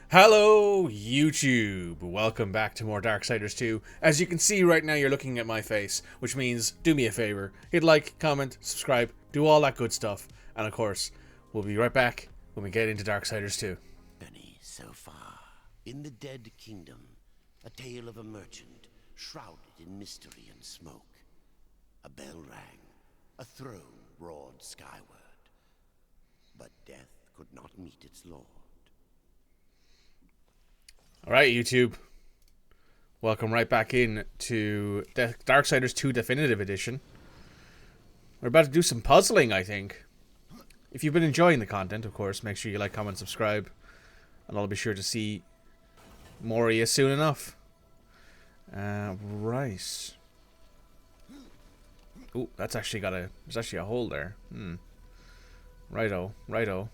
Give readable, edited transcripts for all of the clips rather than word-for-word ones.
Hello, YouTube! Welcome back to more Darksiders 2. As you can see right now, you're looking at my face, which means do me a favor. Hit like, comment, subscribe, do all that good stuff. And of course, we'll be right back when we get into Darksiders 2. Journey so far. In the Dead Kingdom, a tale of a merchant shrouded in mystery and smoke. A bell rang, a throne roared skyward, but death could not meet its lord. Alright, YouTube. Welcome right back in to Darksiders II Deathinitive Edition. We're about to do some puzzling, I think. If you've been enjoying the content, of course, make sure you like, comment, subscribe. And I'll be sure to see more of you soon enough. Right. Ooh, that's actually got a... There's actually a hole there. Righto, righto.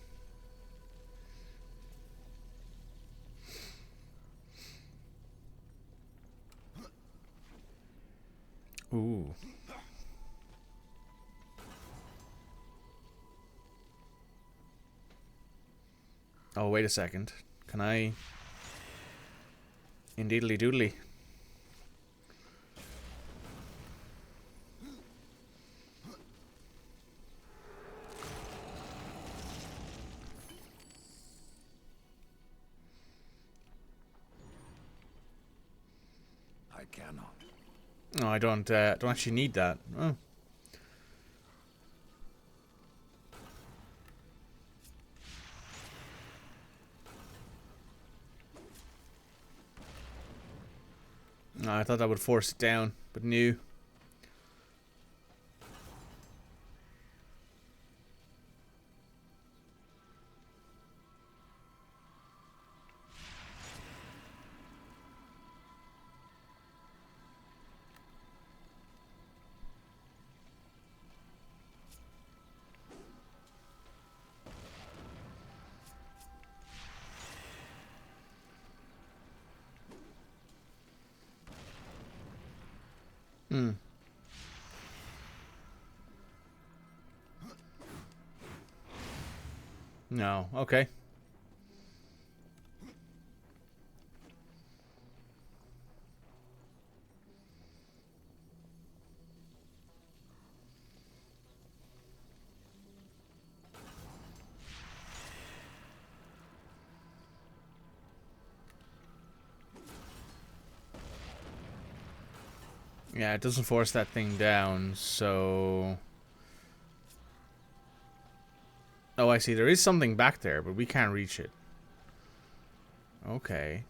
Ooh. Oh, wait a second. Can I... Indeedly doodly. I cannot. No, I don't actually need that. Oh. No, I thought that would force it down, but new. No, okay. Yeah, it doesn't force that thing down, so... Oh, I see. There is something back there, but we can't reach it. Okay.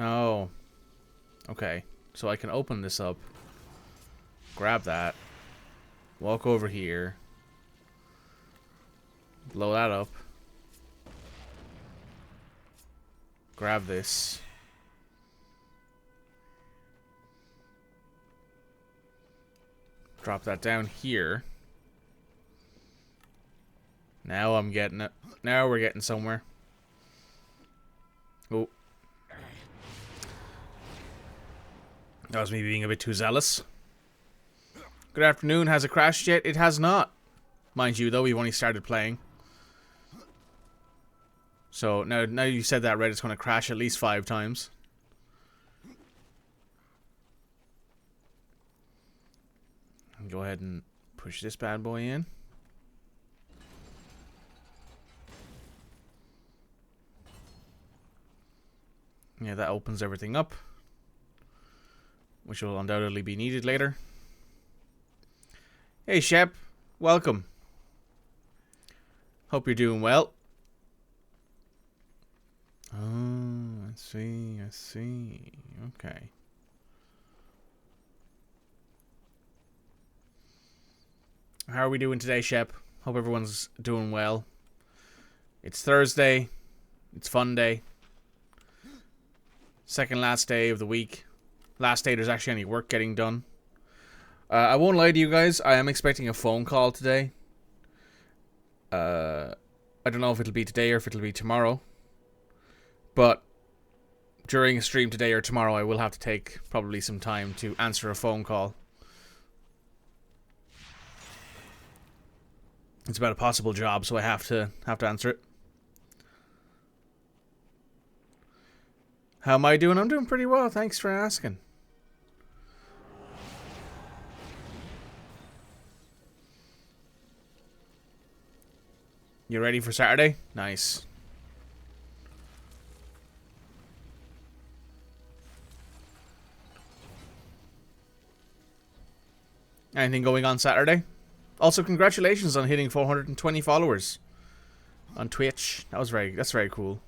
Oh. Okay. So I can open this up. Grab that. Walk over here. Blow that up. Grab this. Drop that down here. Now I'm getting it. Now we're getting somewhere. Oh. That was me being a bit too zealous. Good afternoon. Has it crashed yet? It has not. Mind you, though, we've only started playing. So, now you said that, Red, it's going to crash at least 5 times. Go ahead and push this bad boy in. Yeah, that opens everything up, which will undoubtedly be needed later. Hey, Shep. Welcome. Hope you're doing well. Oh, I see, I see. Okay. How are we doing today, Shep? Hope everyone's doing well. It's Thursday. It's fun day. Second last day of the week. Last day there's actually any work getting done. I won't lie to you guys. I am expecting a phone call today. I don't know if it'll be today or if it'll be tomorrow. But during a stream today or tomorrow, I will have to take probably some time to answer a phone call. It's about a possible job, so I have to answer it. How am I doing? I'm doing pretty well. Thanks for asking. You ready for Saturday? Nice. Anything going on Saturday? Also, congratulations on hitting 420 followers on Twitch. That's very cool.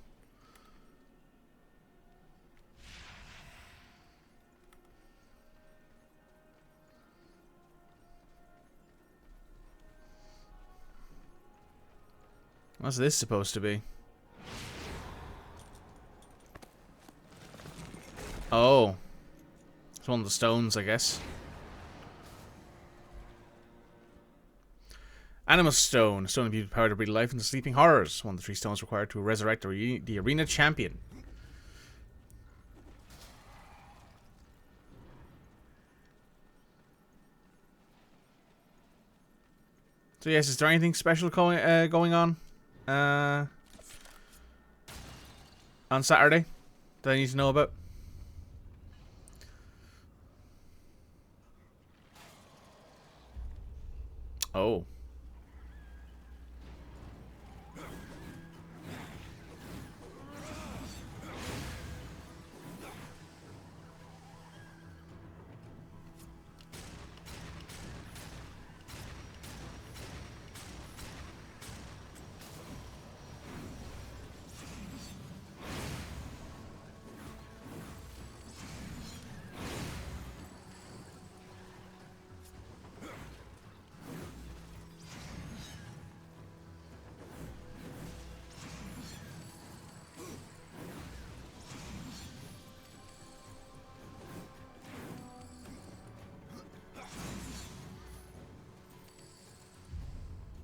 What's this supposed to be? Oh. It's one of the stones, I guess. Animus Stone. Stone imbued with power to breathe life into sleeping horrors. One of the 3 stones required to resurrect the arena champion. So yes, is there anything special going on Saturday that I need to know about? Oh.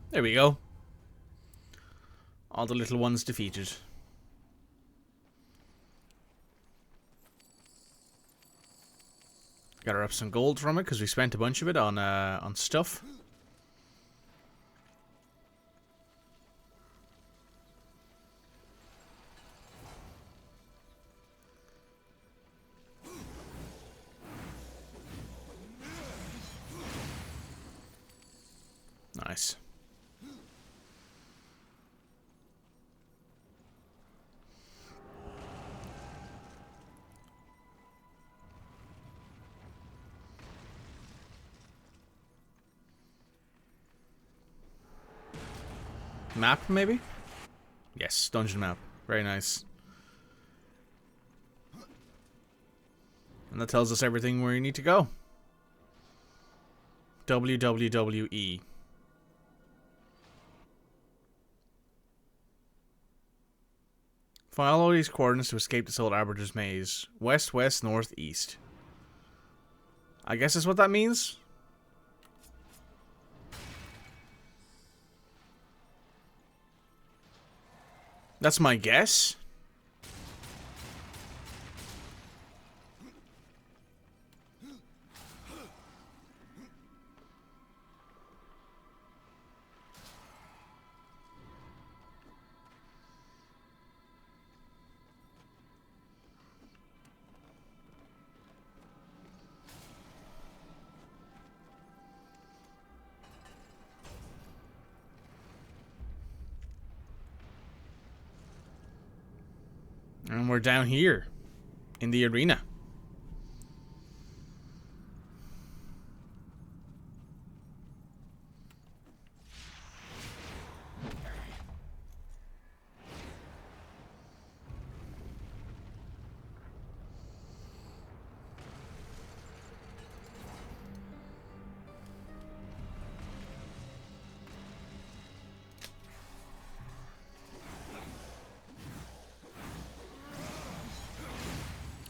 There we go. All the little ones defeated. Got her up some gold from it because we spent a bunch of it on stuff. Nice. Map, maybe? Yes, dungeon map. Very nice. And that tells us everything where you need to go. WWE. Follow these coordinates to escape the Soul Arbiter's maze. West, west, north, east. I guess that's what that means? That's my guess. And we're down here in the arena.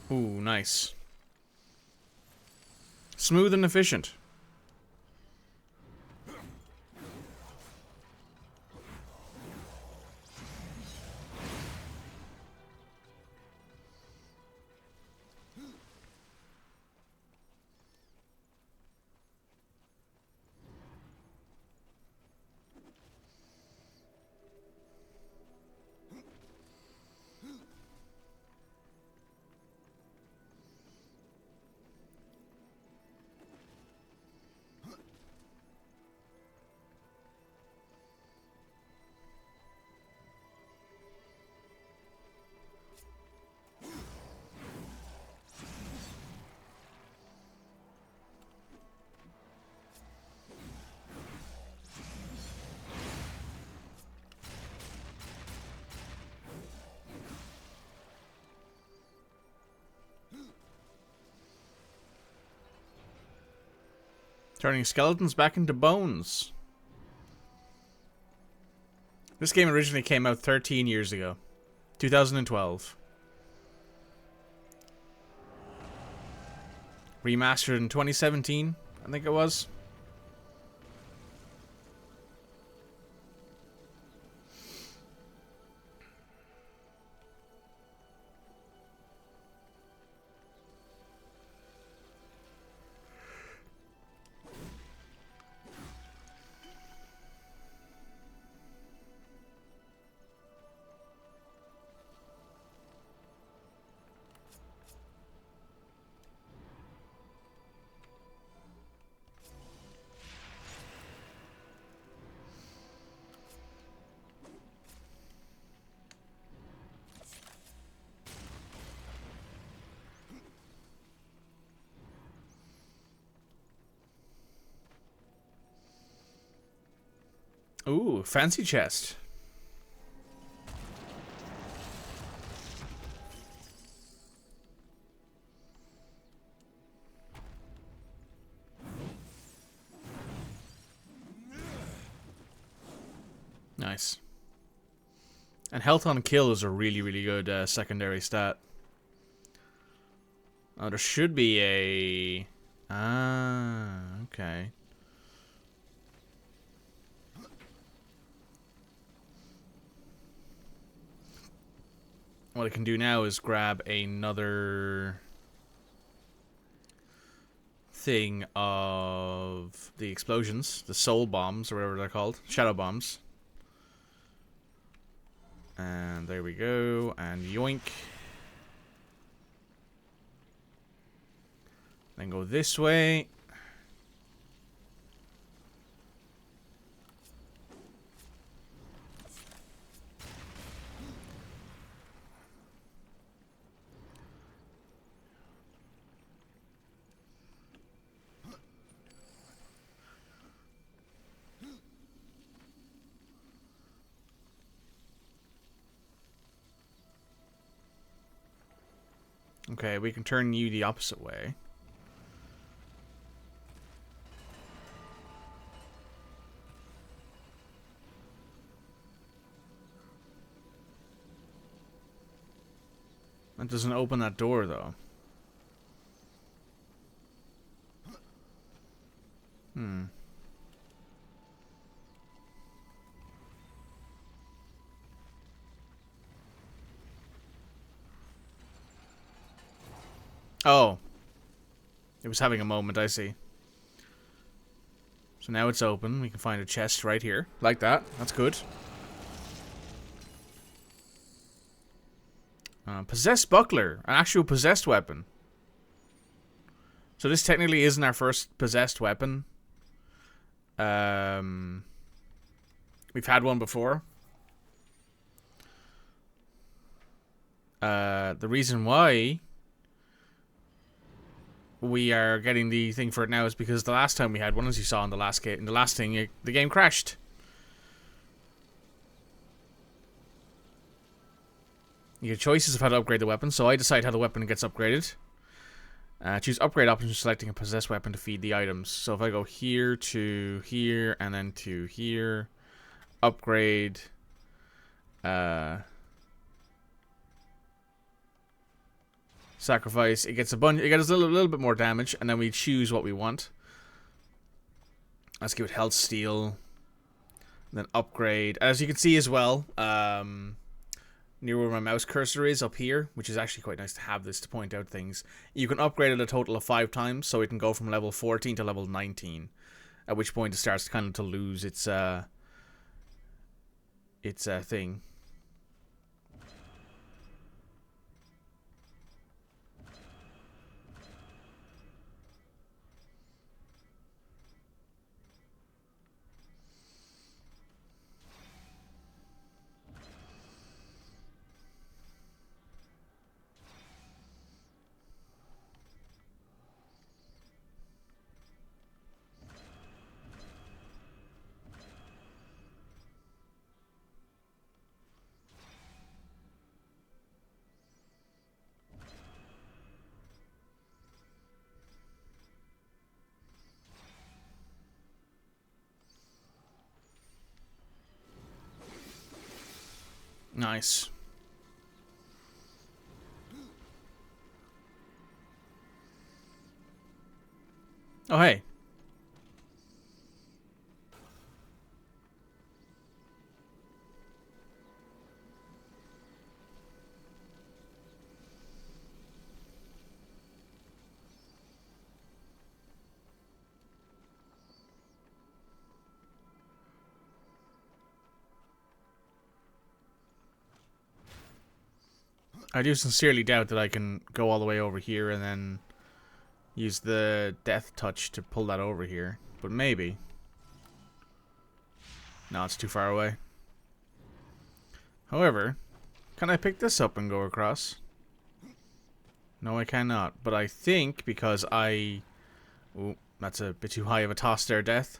Ooh, nice. Smooth and efficient. Turning skeletons back into bones. This game originally came out 13 years ago. 2012. Remastered in 2017, I think it was. Ooh, fancy chest. Nice. And health on kill is a really, really good secondary stat. Oh, there should be a... Ah, okay. What I can do now is grab another thing of the explosions, the soul bombs, or whatever they're called, shadow bombs. And there we go, and yoink. Then go this way. Okay, we can turn you the opposite way. That doesn't open that door, though. Hmm. Oh. It was having a moment, I see. So now it's open. We can find a chest right here. Like that. That's good. Possessed buckler. An actual possessed weapon. So this technically isn't our first possessed weapon. We've had one before. The reason why we are getting the thing for it now is because the last time we had one, as you saw in the last game, the game crashed. You get choices of how to upgrade the weapon, so I decide how the weapon gets upgraded. Choose upgrade option, selecting a possessed weapon to feed the items. So if I go here to here and then to here, upgrade. Sacrifice. It gets a bunch. It gets a little bit more damage, and then we choose what we want. Let's give it health steal. Then upgrade. As you can see as well, near where my mouse cursor is up here, which is actually quite nice to have this to point out things. You can upgrade it a total of 5 times, so it can go from level 14 to level 19. At which point it starts kind of to lose its thing. Nice. Oh, hey. I do sincerely doubt that I can go all the way over here and then use the death touch to pull that over here. But maybe. No, it's too far away. However, can I pick this up and go across? No, I cannot. But I think because I... Ooh, that's a bit too high of a toss there, Death.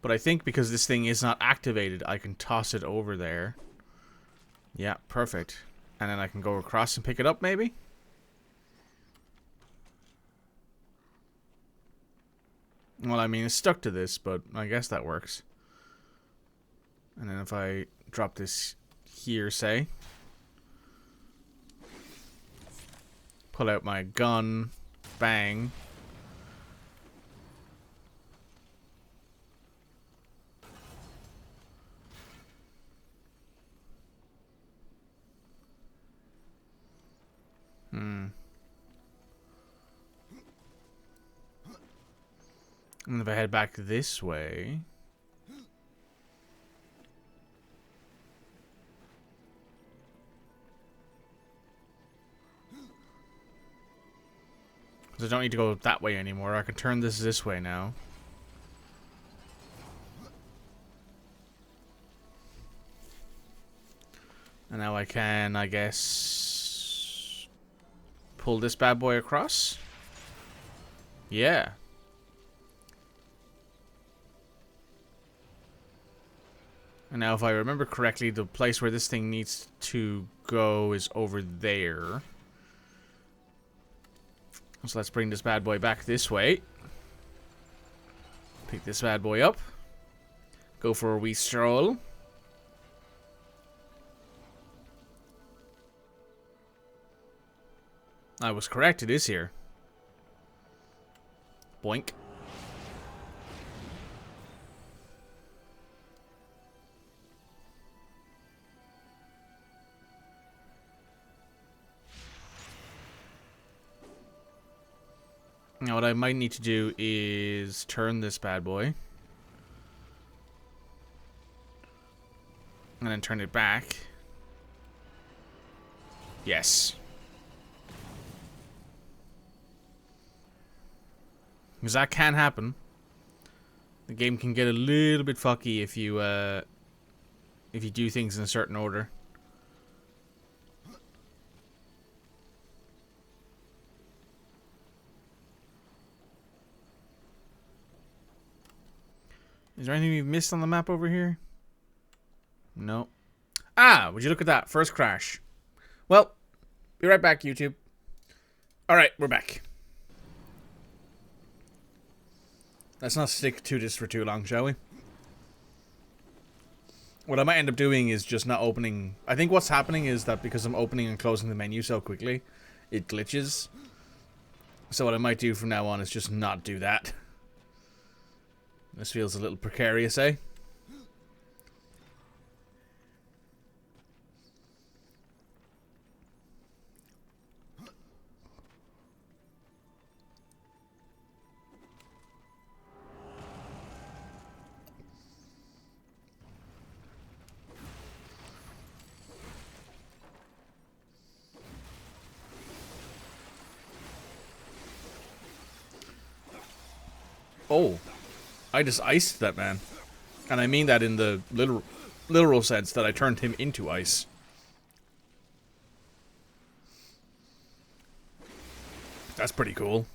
But I think because this thing is not activated, I can toss it over there. Yeah, perfect. And then I can go across and pick it up, maybe? Well, I mean, it's stuck to this, but I guess that works. And then if I drop this here, say. Pull out my gun. Bang. And if I head back this way... Because I don't need to go that way anymore. I can turn this way now. And now I can, I guess... pull this bad boy across? Yeah. And now if I remember correctly, the place where this thing needs to go is over there. So let's bring this bad boy back this way. Pick this bad boy up. Go for a wee stroll. I was correct, it is here. Boink. Now what I might need to do is turn this bad boy. And then turn it back. Yes. Because that can happen. The game can get a little bit fucky if you do things in a certain order. Is there anything we've missed on the map over here? No. Ah, would you look at that? First crash. Well, be right back, YouTube. Alright, we're back. Let's not stick to this for too long, shall we? What I might end up doing is just not opening... I think what's happening is that because I'm opening and closing the menu so quickly, it glitches. So what I might do from now on is just not do that. This feels a little precarious, eh? Oh. I just iced that man. And I mean that in the literal sense that I turned him into ice. That's pretty cool.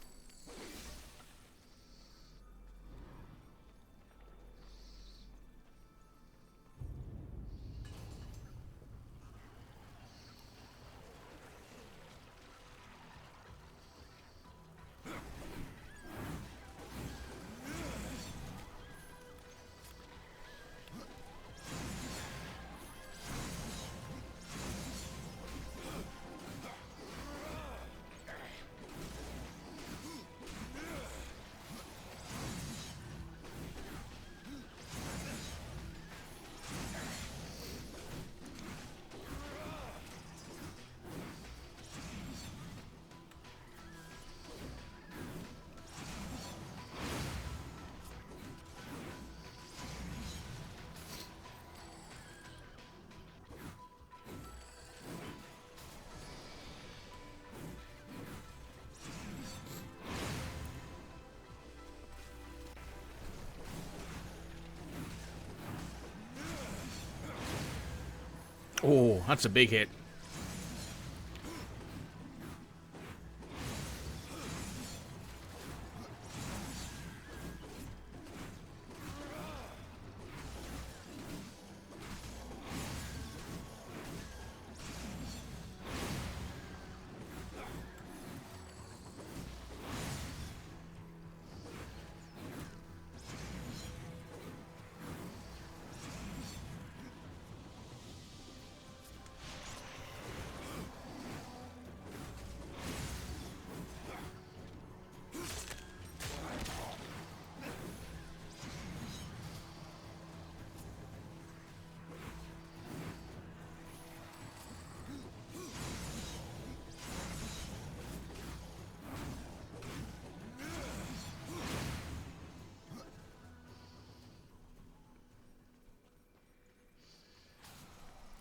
Oh, that's a big hit.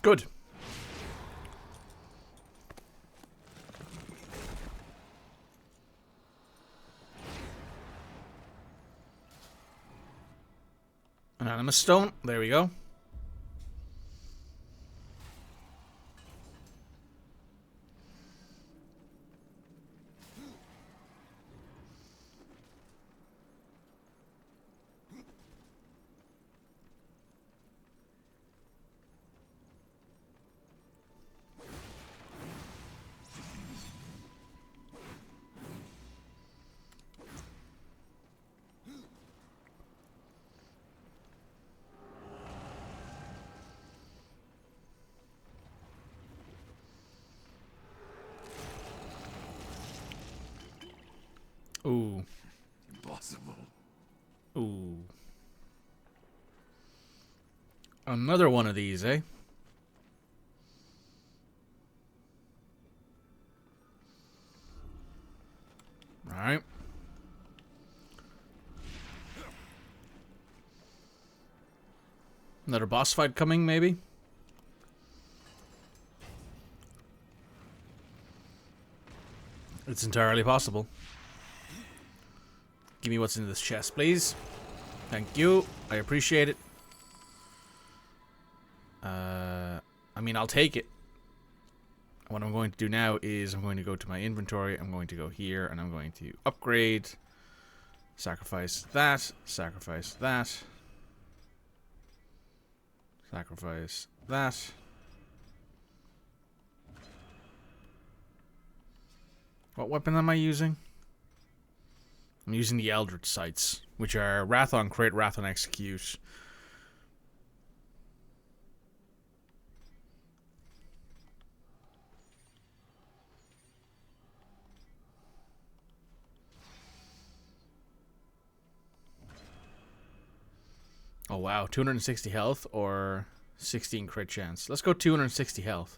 Good. An animus stone. There we go. Ooh. Impossible. Ooh. Another one of these, eh? Alright. Another boss fight coming, maybe? It's entirely possible. Give me what's in this chest, please. Thank you. I appreciate it. I mean, I'll take it. What I'm going to do now is I'm going to go to my inventory. I'm going to go here, and I'm going to upgrade. Sacrifice that. Sacrifice that. Sacrifice that. What weapon am I using? I'm using the Eldritch Sights, which are Wrath on Crit, Wrath on Execute. Oh wow, 260 health or 16 crit chance. Let's go 260 health.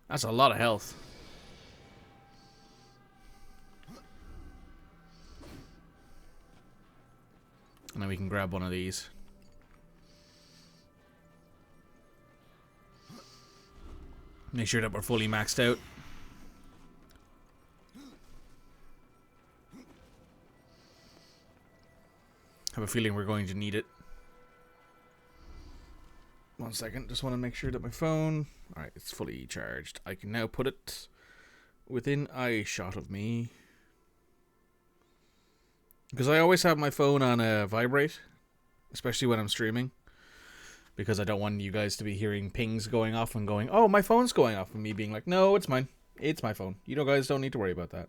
That's a lot of health. And then we can grab one of these. Make sure that we're fully maxed out. Have a feeling we're going to need it. 1 second, just want to make sure that my phone... Alright, it's fully charged. I can now put it within eye shot of me. Because I always have my phone on vibrate, especially when I'm streaming. Because I don't want you guys to be hearing pings going off and going, oh, my phone's going off, and me being like, no, it's mine. It's my phone. You guys don't need to worry about that.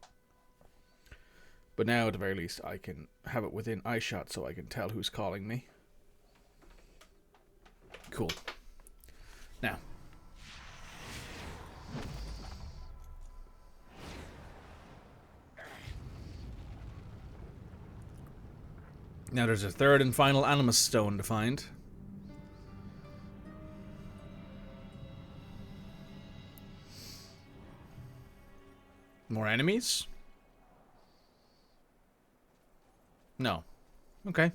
But now, at the very least, I can have it within eye shot so I can tell who's calling me. Cool. Now. Now there's a third and final Animus Stone to find. More enemies? No. Okay.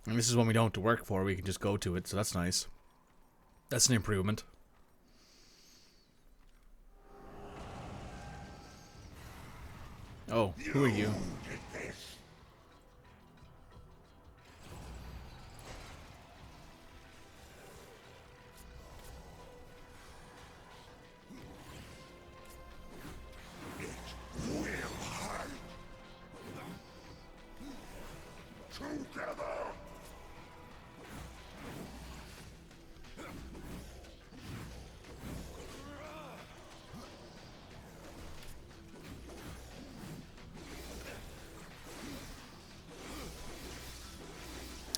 And this is one we don't have to work for. We can just go to it, so that's nice. That's an improvement. Oh, who are you?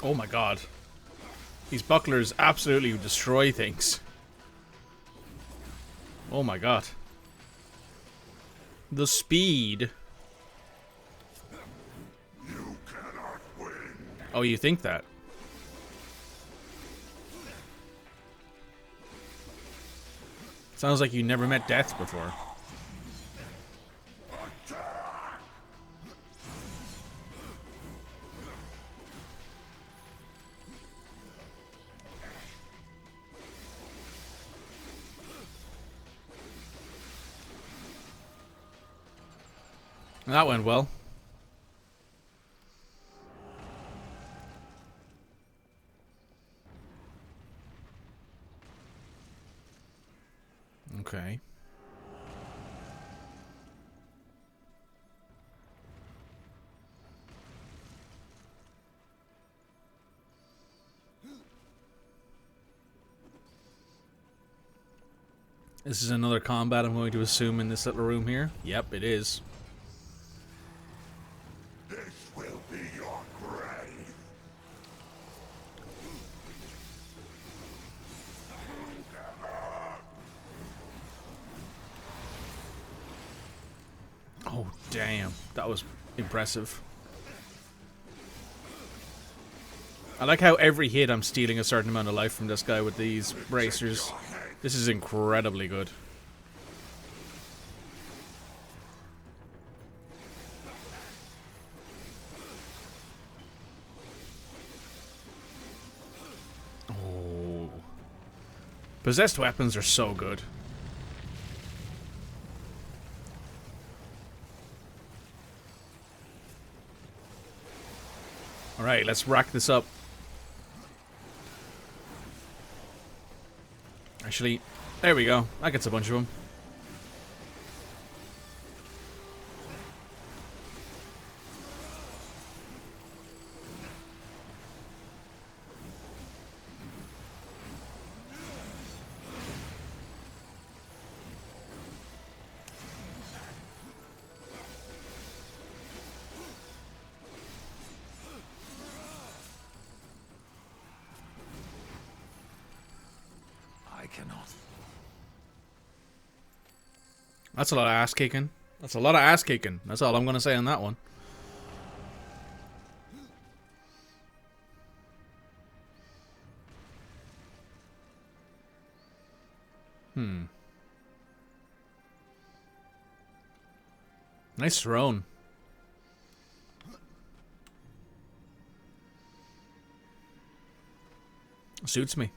Oh my god. These bucklers absolutely destroy things. Oh my god. The speed. You cannot win. Oh, you think that? Sounds like you never met death before. That went well. Okay. This is another combat I'm going to assume in this little room here. Yep, it is. This will be your grave. Oh, damn. That was impressive. I like how every hit I'm stealing a certain amount of life from this guy with these bracers. This is incredibly good. Oh. Possessed weapons are so good. Alright, let's rack this up. Actually, there we go. That gets a bunch of them. I cannot. That's a lot of ass kicking. That's a lot of ass kicking. That's all I'm going to say on that one. Nice throne. Suits me.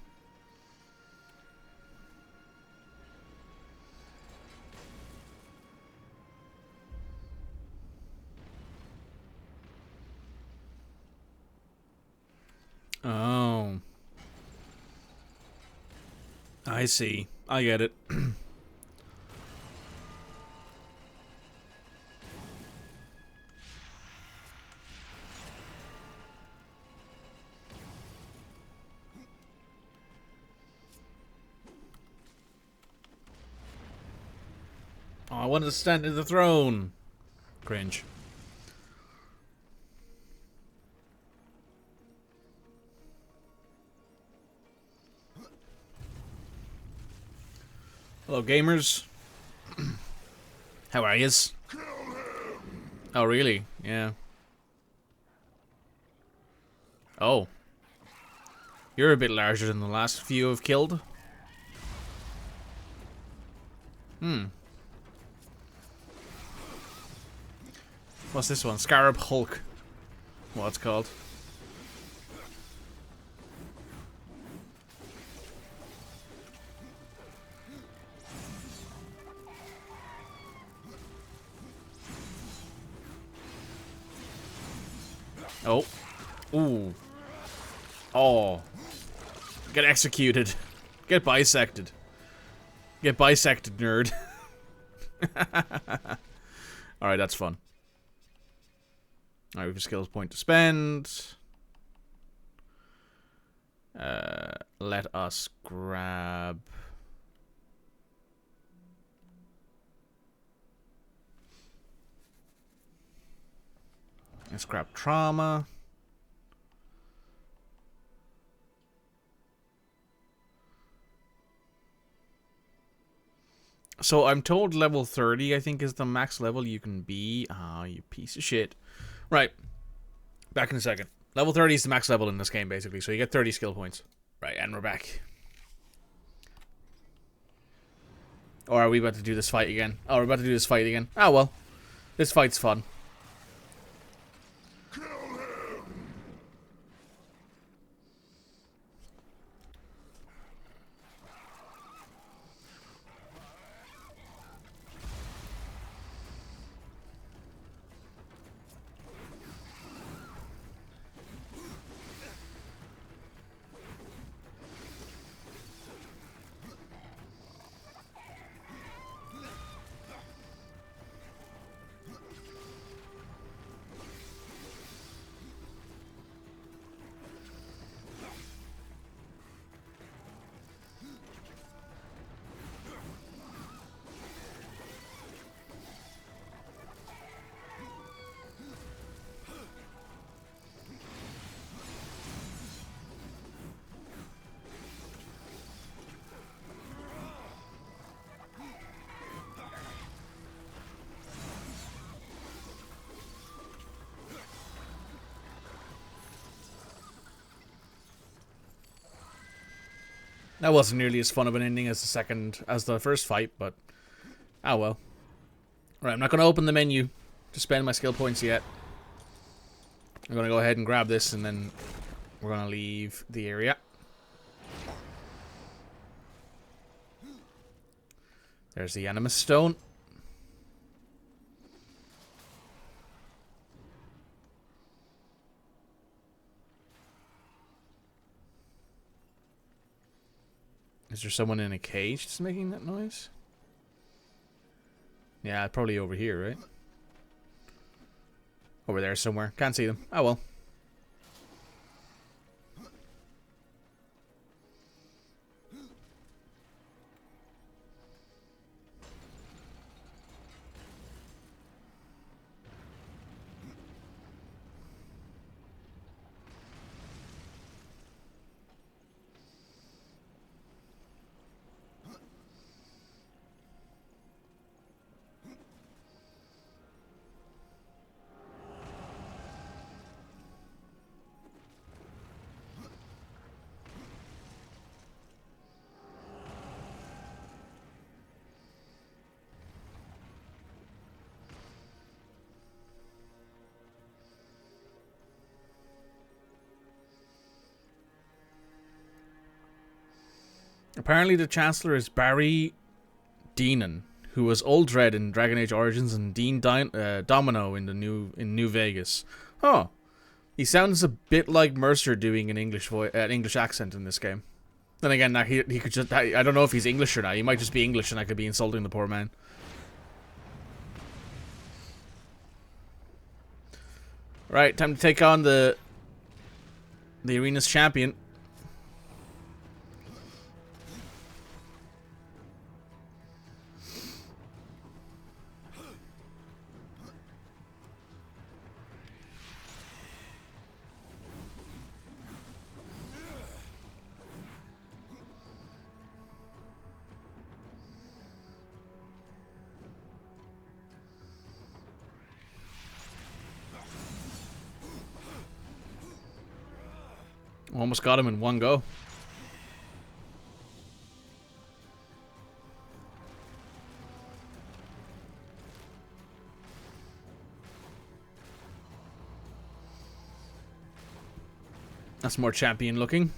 Oh. I see. I get it. Oh, I wanted to stand in the throne. Cringe. Hello, gamers. How are yous? Oh, really? Yeah. Oh. You're a bit larger than the last few I've killed. What's this one? Scarab Hulk. What's it called? Oh. Ooh. Oh. Get executed. Get bisected. Get bisected, nerd. Alright, that's fun. Alright, we have a skills point to spend. Let us grab... Let's grab trauma. So I'm told level 30, I think, is the max level you can be. Ah, you piece of shit. Right. Back in a second. Level 30 is the max level in this game, basically. So you get 30 skill points. Right, and we're back. Or are we about to do this fight again? Oh, we're about to do this fight again. Ah, well. This fight's fun. That wasn't nearly as fun of an ending as the first fight, but ah well. Right, I'm not going to open the menu to spend my skill points yet. I'm going to go ahead and grab this, and then we're going to leave the area. There's the Animus Stone. Is there someone in a cage that's making that noise? Yeah, probably over here, right? Over there somewhere. Can't see them. Oh well. Apparently the Chancellor is Barry Deenan, who was Old Dread in Dragon Age Origins and Dean Domino in New Vegas. Huh. He sounds a bit like Mercer doing an English accent in this game. Then again, he could just... I don't know if he's English or not. He might just be English and I could be insulting the poor man. Right, time to take on the arena's champion. Almost got him in one go. That's more champion looking.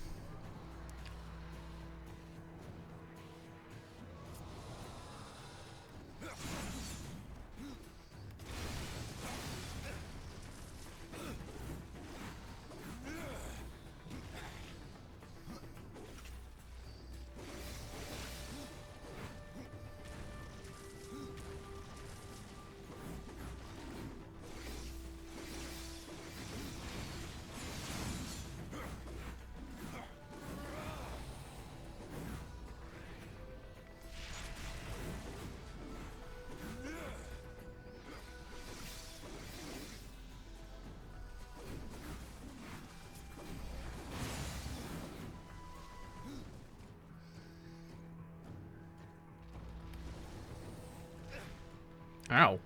Ow.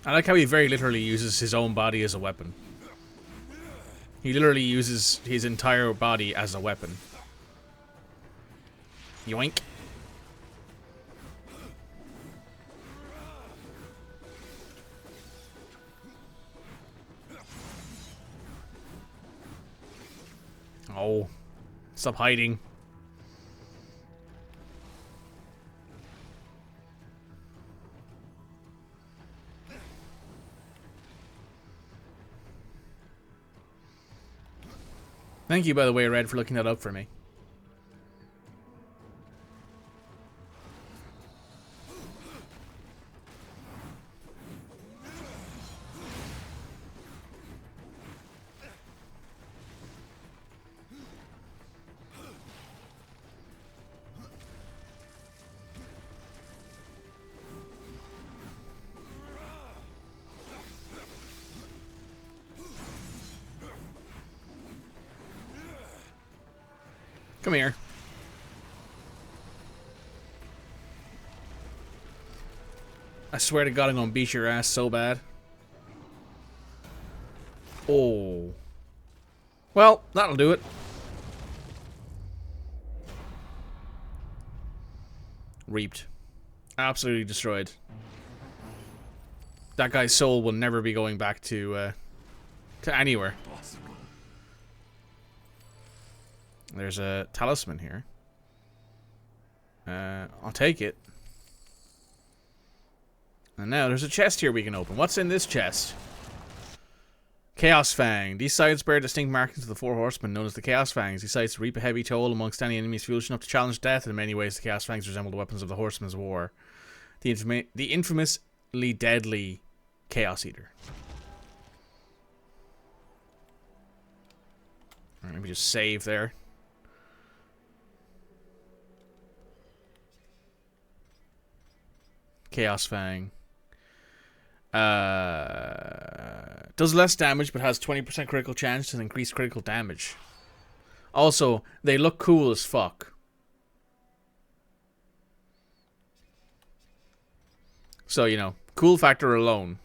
I like how he very literally uses his own body as a weapon. He literally uses his entire body as a weapon. Yoink. Oh. Stop hiding. Thank you, by the way, Red, for looking that up for me. Come here. I swear to God, I'm gonna beat your ass so bad. Oh. Well, that'll do it. Reaped. Absolutely destroyed. That guy's soul will never be going back to anywhere. There's a talisman here. I'll take it. And now there's a chest here we can open. What's in this chest? Chaos Fang. These sides bear distinct markings of the four horsemen known as the Chaos Fangs. These sides reap a heavy toll amongst any enemies foolish enough to challenge death. In many ways, the Chaos Fangs resemble the weapons of the Horsemen's War. The infamously deadly Chaos Eater. Alright, let me just save there. Chaos Fang. Does less damage, but has 20% critical chance and increased critical damage. Also, they look cool as fuck. So, you know, cool factor alone.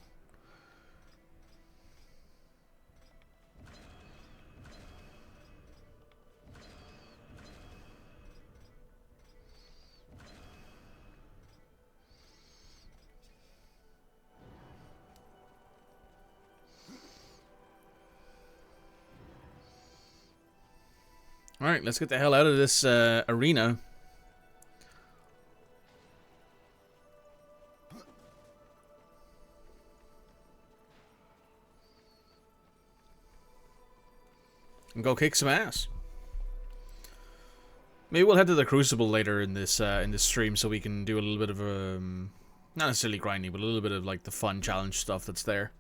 Alright, let's get the hell out of this arena. And go kick some ass. Maybe we'll head to the Crucible later in this stream so we can do a little bit of not necessarily grinding, but a little bit of like the fun challenge stuff that's there.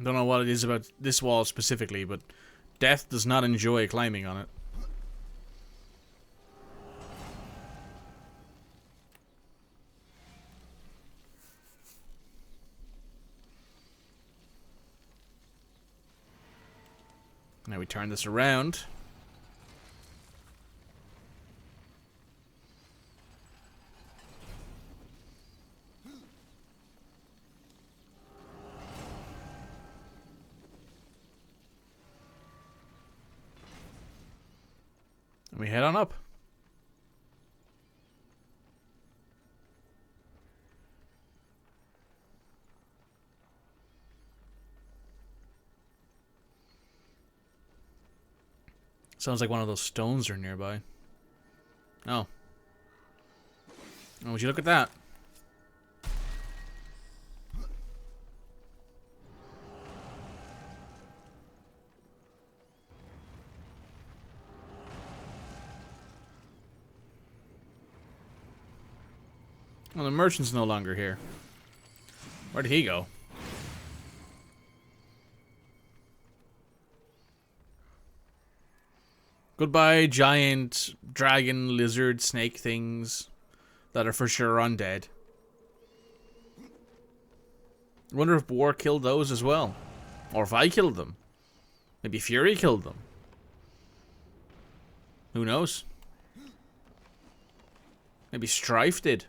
Don't know what it is about this wall specifically, but Death does not enjoy climbing on it. Now we turn this around. And we head on up. Sounds like one of those stones are nearby. Oh. Oh, would you look at that? Well, the merchant's no longer here. Where did he go? Goodbye, giant dragon, lizard, snake things that are for sure undead. I wonder if War killed those as well. Or if I killed them. Maybe Fury killed them. Who knows? Maybe Strife did.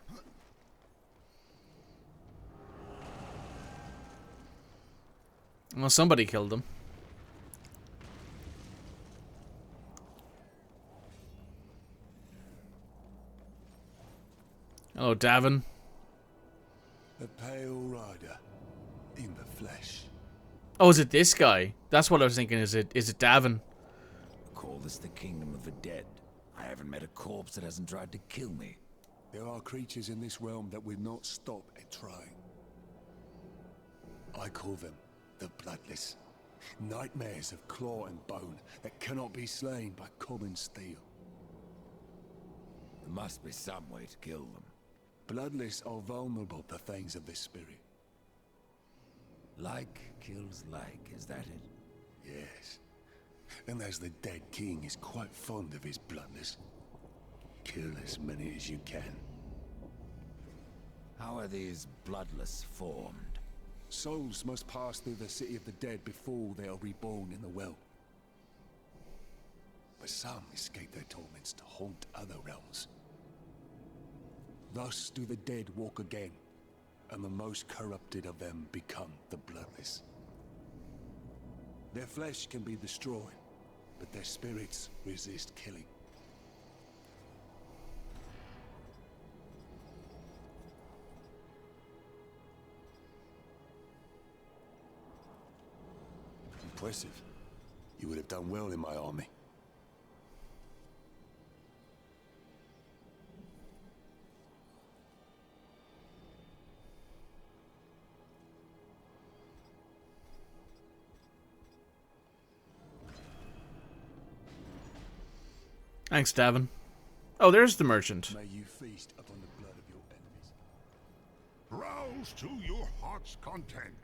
Well, somebody killed them. Hello, Davin. The Pale Rider in the flesh. Oh, is it this guy? That's what I was thinking. Is it Davin? Call this the kingdom of the dead. I haven't met a corpse that hasn't tried to kill me. There are creatures in this realm that will not stop at trying. I call them the Bloodless. Nightmares of claw and bone that cannot be slain by common steel. There must be some way to kill them. Bloodless are vulnerable to things of this spirit. Like kills like, is that it? Yes. And as the dead king is quite fond of his bloodless, kill as many as you can. How are these bloodless formed? Souls must pass through the city of the dead before they are reborn in the well. But some escape their torments to haunt other realms. Thus do the dead walk again, and the most corrupted of them become the bloodless. Their flesh can be destroyed, but their spirits resist killing. Impressive. You would have done well in my army. Thanks, Davin. Oh, there's the merchant. May you feast upon the blood of your enemies. Browse to your heart's content.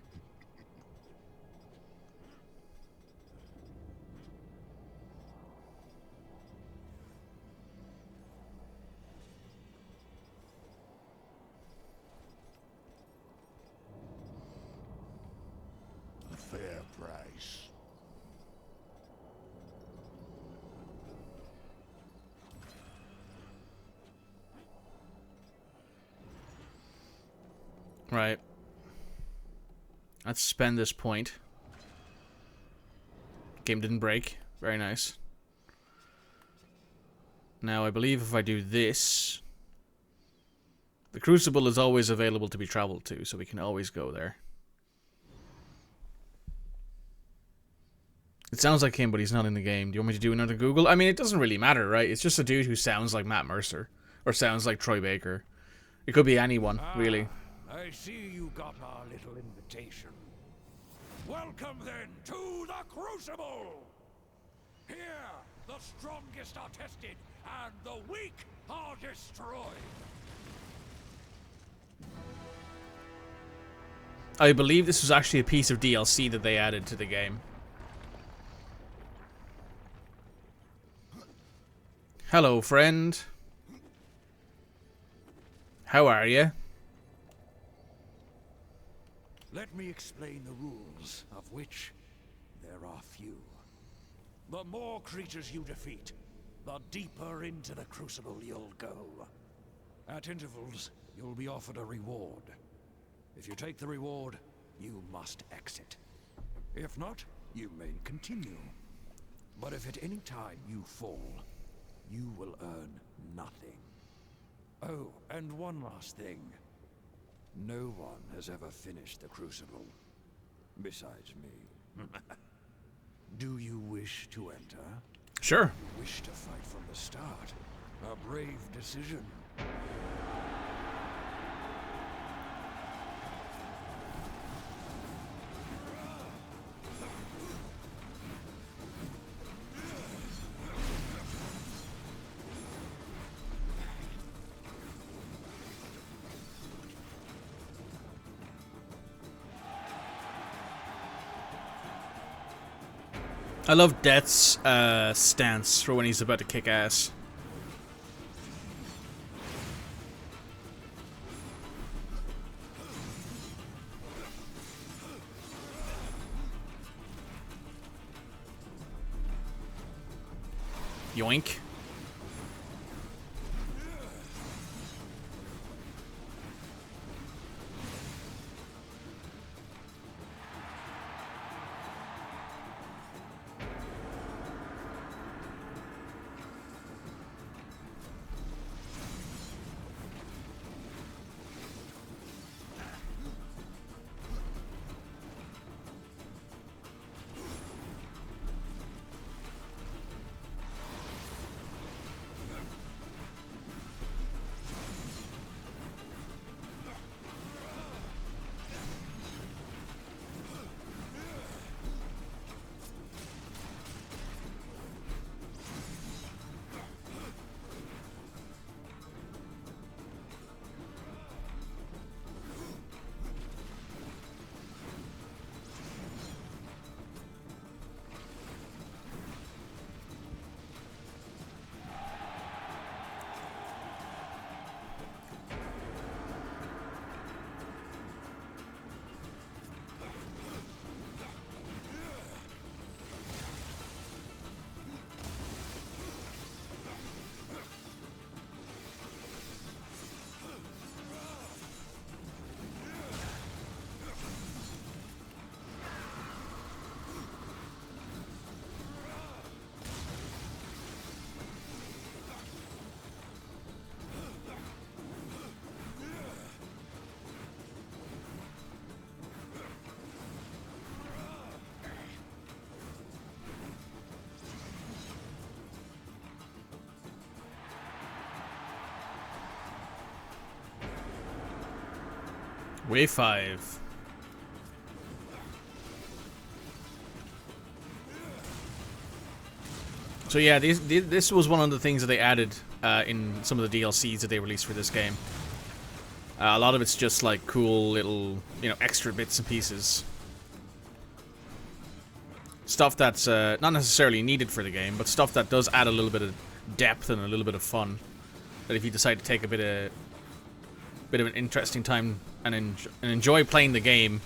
A fair price. Right. Let's spend this point. Game didn't break. Very nice. Now, I believe if I do this... The Crucible is always available to be traveled to, so we can always go there. It sounds like him, but he's not in the game. Do you want me to do another Google? I mean, it doesn't really matter, right? It's just a dude who sounds like Matt Mercer. Or sounds like Troy Baker. It could be anyone, really. I see you got our little invitation. Welcome then to the Crucible! Here, the strongest are tested, and the weak are destroyed. I believe this was actually a piece of DLC that they added to the game. Hello, friend. How are you? Let me explain the rules, of which there are few. The more creatures you defeat, the deeper into the Crucible you'll go. At intervals, you'll be offered a reward. If you take the reward, you must exit. If not, you may continue. But if at any time you fall, you will earn nothing. Oh, and one last thing. No one has ever finished the Crucible, besides me. Do you wish to enter? Sure. You wish to fight from the start. A brave decision. I love Death's stance for when he's about to kick ass. Yoink. Wave 5. So yeah, this was one of the things that they added in some of the DLCs that they released for this game. A lot of it's just like cool little, you know, extra bits and pieces. Stuff that's not necessarily needed for the game, but stuff that does add a little bit of depth and a little bit of fun. That if you decide to take a bit of an interesting time and enjoy playing the game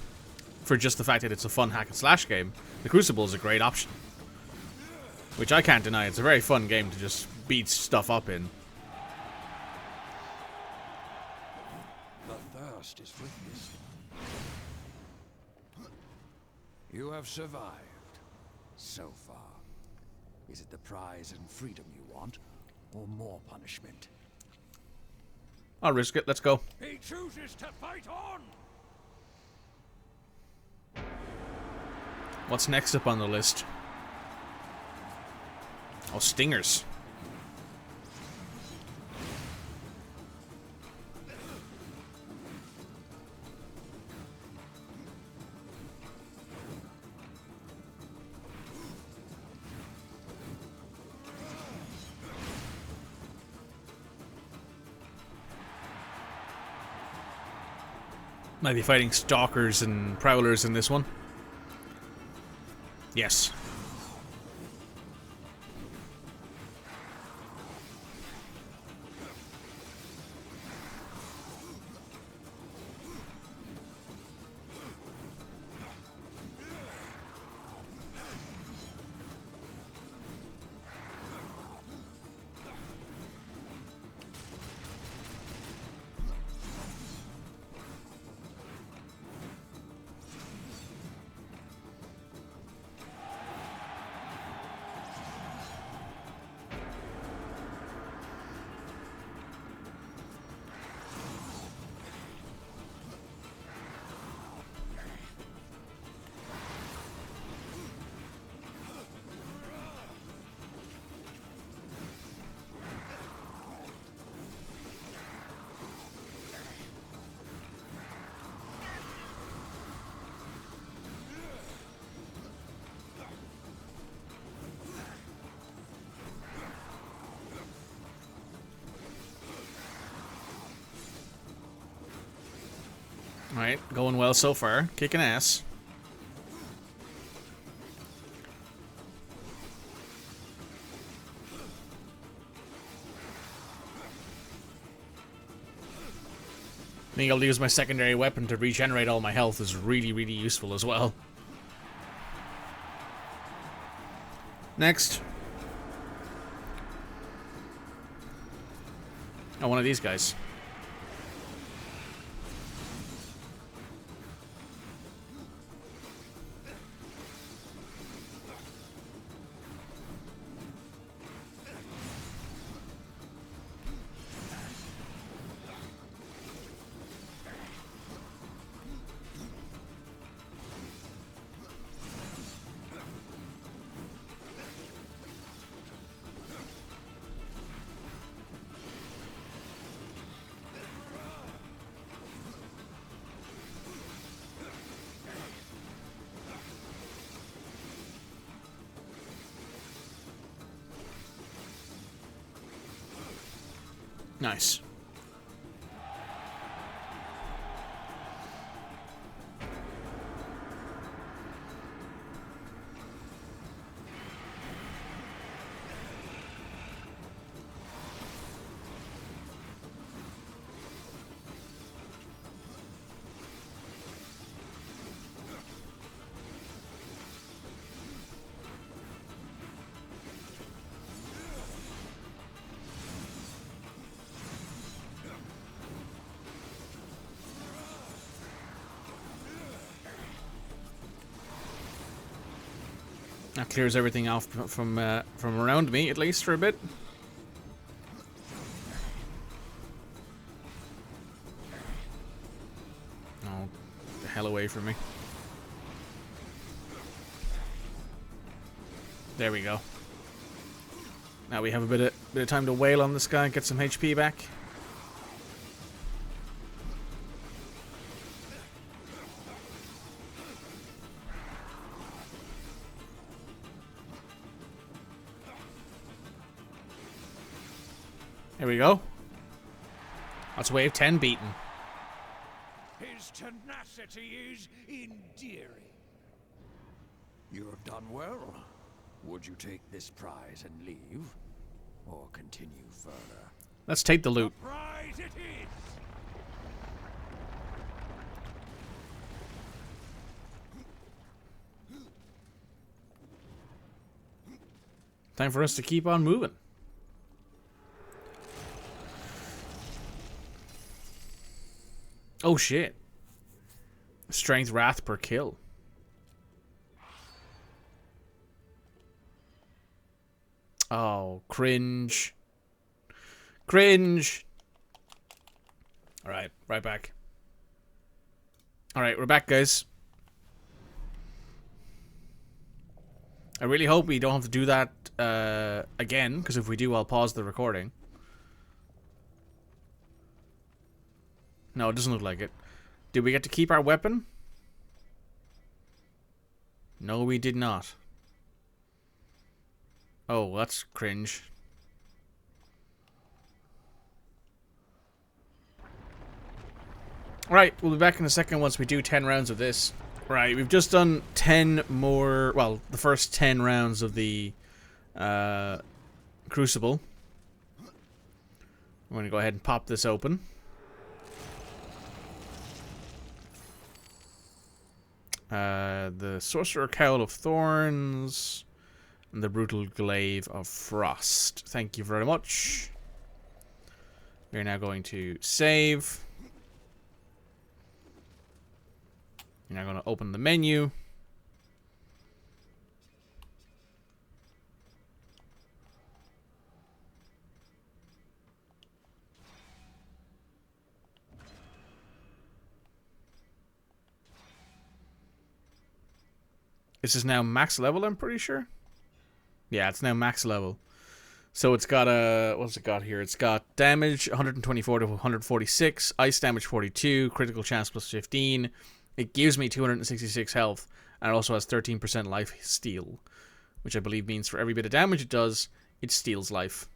for just the fact that it's a fun hack and slash game, the Crucible is a great option. Which I can't deny. It's a very fun game to just beat stuff up in. The thirst is witnessed. You have survived. So far. Is it the prize and freedom you want, or more punishment? I'll risk it. Let's go. He chooses to fight on! What's next up on the list? Oh, stingers. Might be fighting stalkers and prowlers in this one. Yes. Alright, going well so far. Kicking ass. Being able to use my secondary weapon to regenerate all my health is really, really useful as well. Next. Oh, one of these guys. Nice. That clears everything off from around me, at least for a bit. Oh, the hell away from me. There we go. Now we have a bit of time to wail on this guy and get some HP back. There we go. That's wave 10 beaten. His tenacity is endearing. You have done well. Would you take this prize and leave? Or continue further? Let's take the loot. The prize it is! Time for us to keep on moving. Oh shit. Strength wrath per kill. Oh, cringe. Cringe. Alright, right back. Alright, we're back, guys. I really hope we don't have to do that again, because if we do, I'll pause the recording. No, it doesn't look like it. Did we get to keep our weapon? No, we did not. Oh, that's cringe. Right, we'll be back in a second once we do 10 rounds of this. Right, we've just done 10 more... Well, the first 10 rounds of the Crucible. I'm going to go ahead and pop this open. The Sorcerer Cowl of Thorns and the Brutal Glaive of Frost. Thank you very much. We're now going to save. You're now going to open the menu. This is now max level, I'm pretty sure. Yeah, it's now max level. So it's got a... What's it got here? It's got damage 124 to 146, ice damage 42, critical chance plus 15. It gives me 266 health, and it also has 13% life steal, which I believe means for every bit of damage it does, it steals life.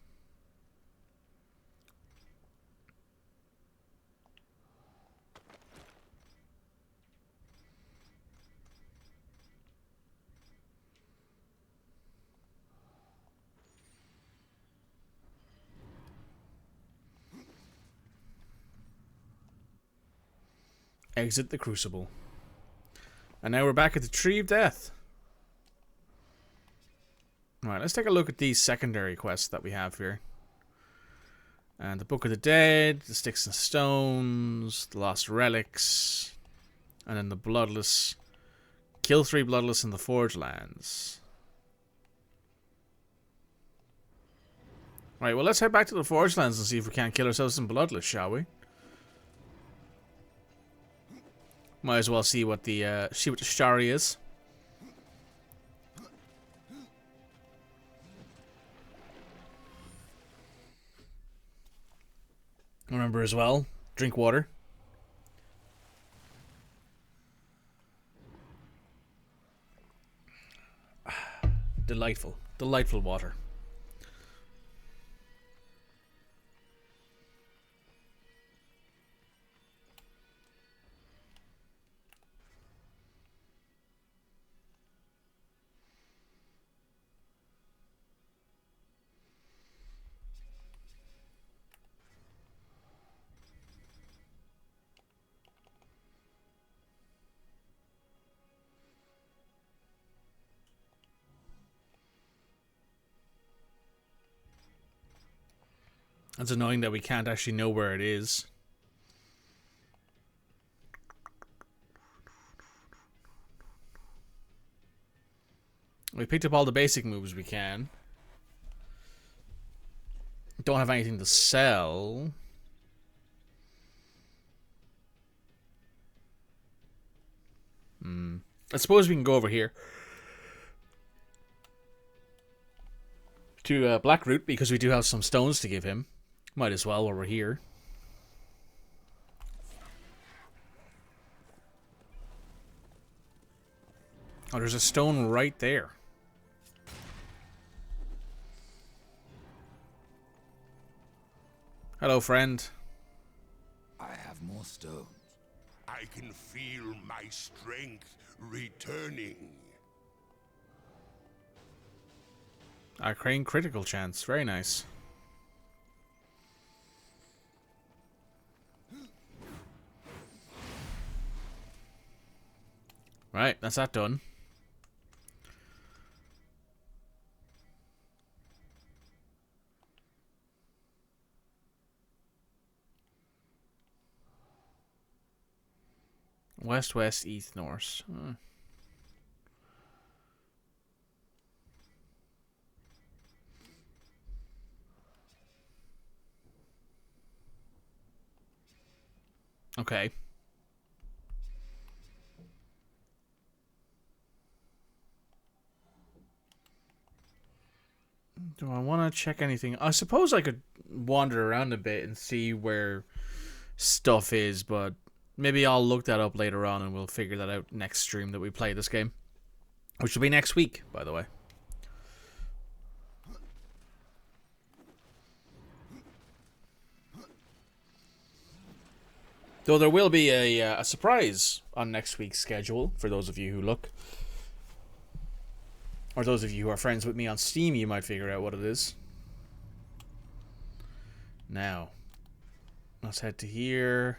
Exit the Crucible. And now we're back at the Tree of Death. Alright, let's take a look at these secondary quests that we have here. And the Book of the Dead, the Sticks and Stones, the Lost Relics, and then the Bloodless. Kill 3 Bloodless in the Forge Lands. Right, well, let's head back to the Forge Lands and see if we can't kill ourselves some Bloodless, shall we? Might as well see what the story is. Remember as well, drink water. Delightful, delightful water. It's annoying that we can't actually know where it is. We picked up all the basic moves we can. Don't have anything to sell. I suppose we can go over here to Blackroot because we do have some stones to give him. Might as well while we're here. Oh, there's a stone right there. Hello, friend. I have more stones. I can feel my strength returning. Arcane critical chance. Very nice. Right, that's that done. West, west, east, north. Okay. Do I want to check anything? I suppose I could wander around a bit and see where stuff is, but maybe I'll look that up later on and we'll figure that out next stream that we play this game. Which will be next week, by the way. Though there will be a surprise on next week's schedule for those of you who look. Or those of you who are friends with me on Steam, you might figure out what it is. Now, let's head to here.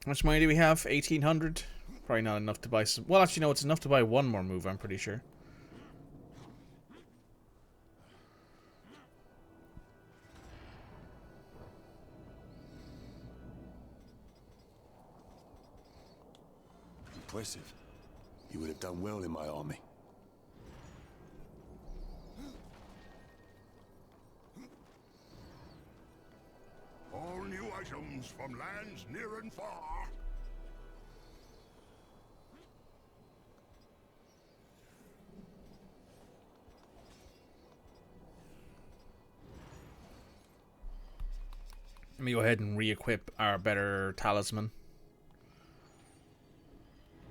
How much money do we have? 1,800? Probably not enough to buy some... Well, actually, no, it's enough to buy one more move, I'm pretty sure. Impressive. You would have done well in my army. All new items from lands near and far. Let me go ahead and re-equip our better talisman.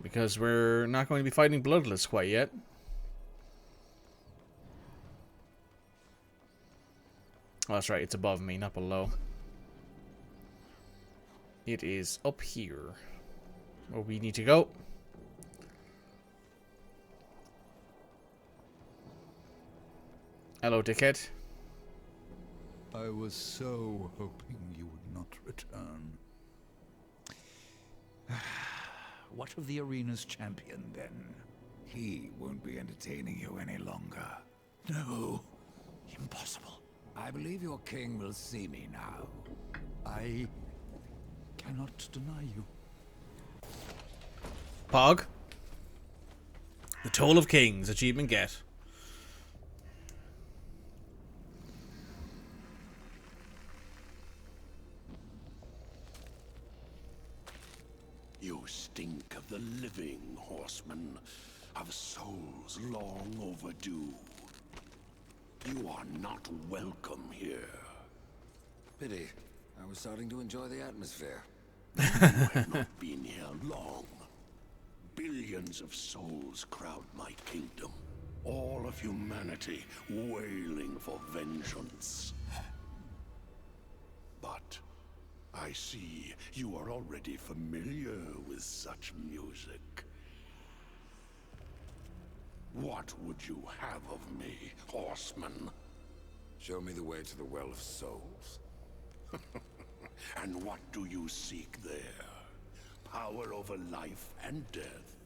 Because we're not going to be fighting Bloodless quite yet. Oh, that's right, it's above me, not below. It is up here where we need to go. Hello, dickhead. I was so hoping you would not return. What of the arena's champion, then? He won't be entertaining you any longer. No. Impossible. I believe your king will see me now. I cannot deny you. Pog. The Toll of Kings. Achievement get. You stink of the living, horseman, of souls long overdue. You are not welcome here. Pity. I was starting to enjoy the atmosphere. You have not been here long. Billions of souls crowd my kingdom. All of humanity wailing for vengeance. But I see you are already familiar with such music. What would you have of me, horseman? Show me the way to the Well of Souls. And what do you seek there? Power over life and death?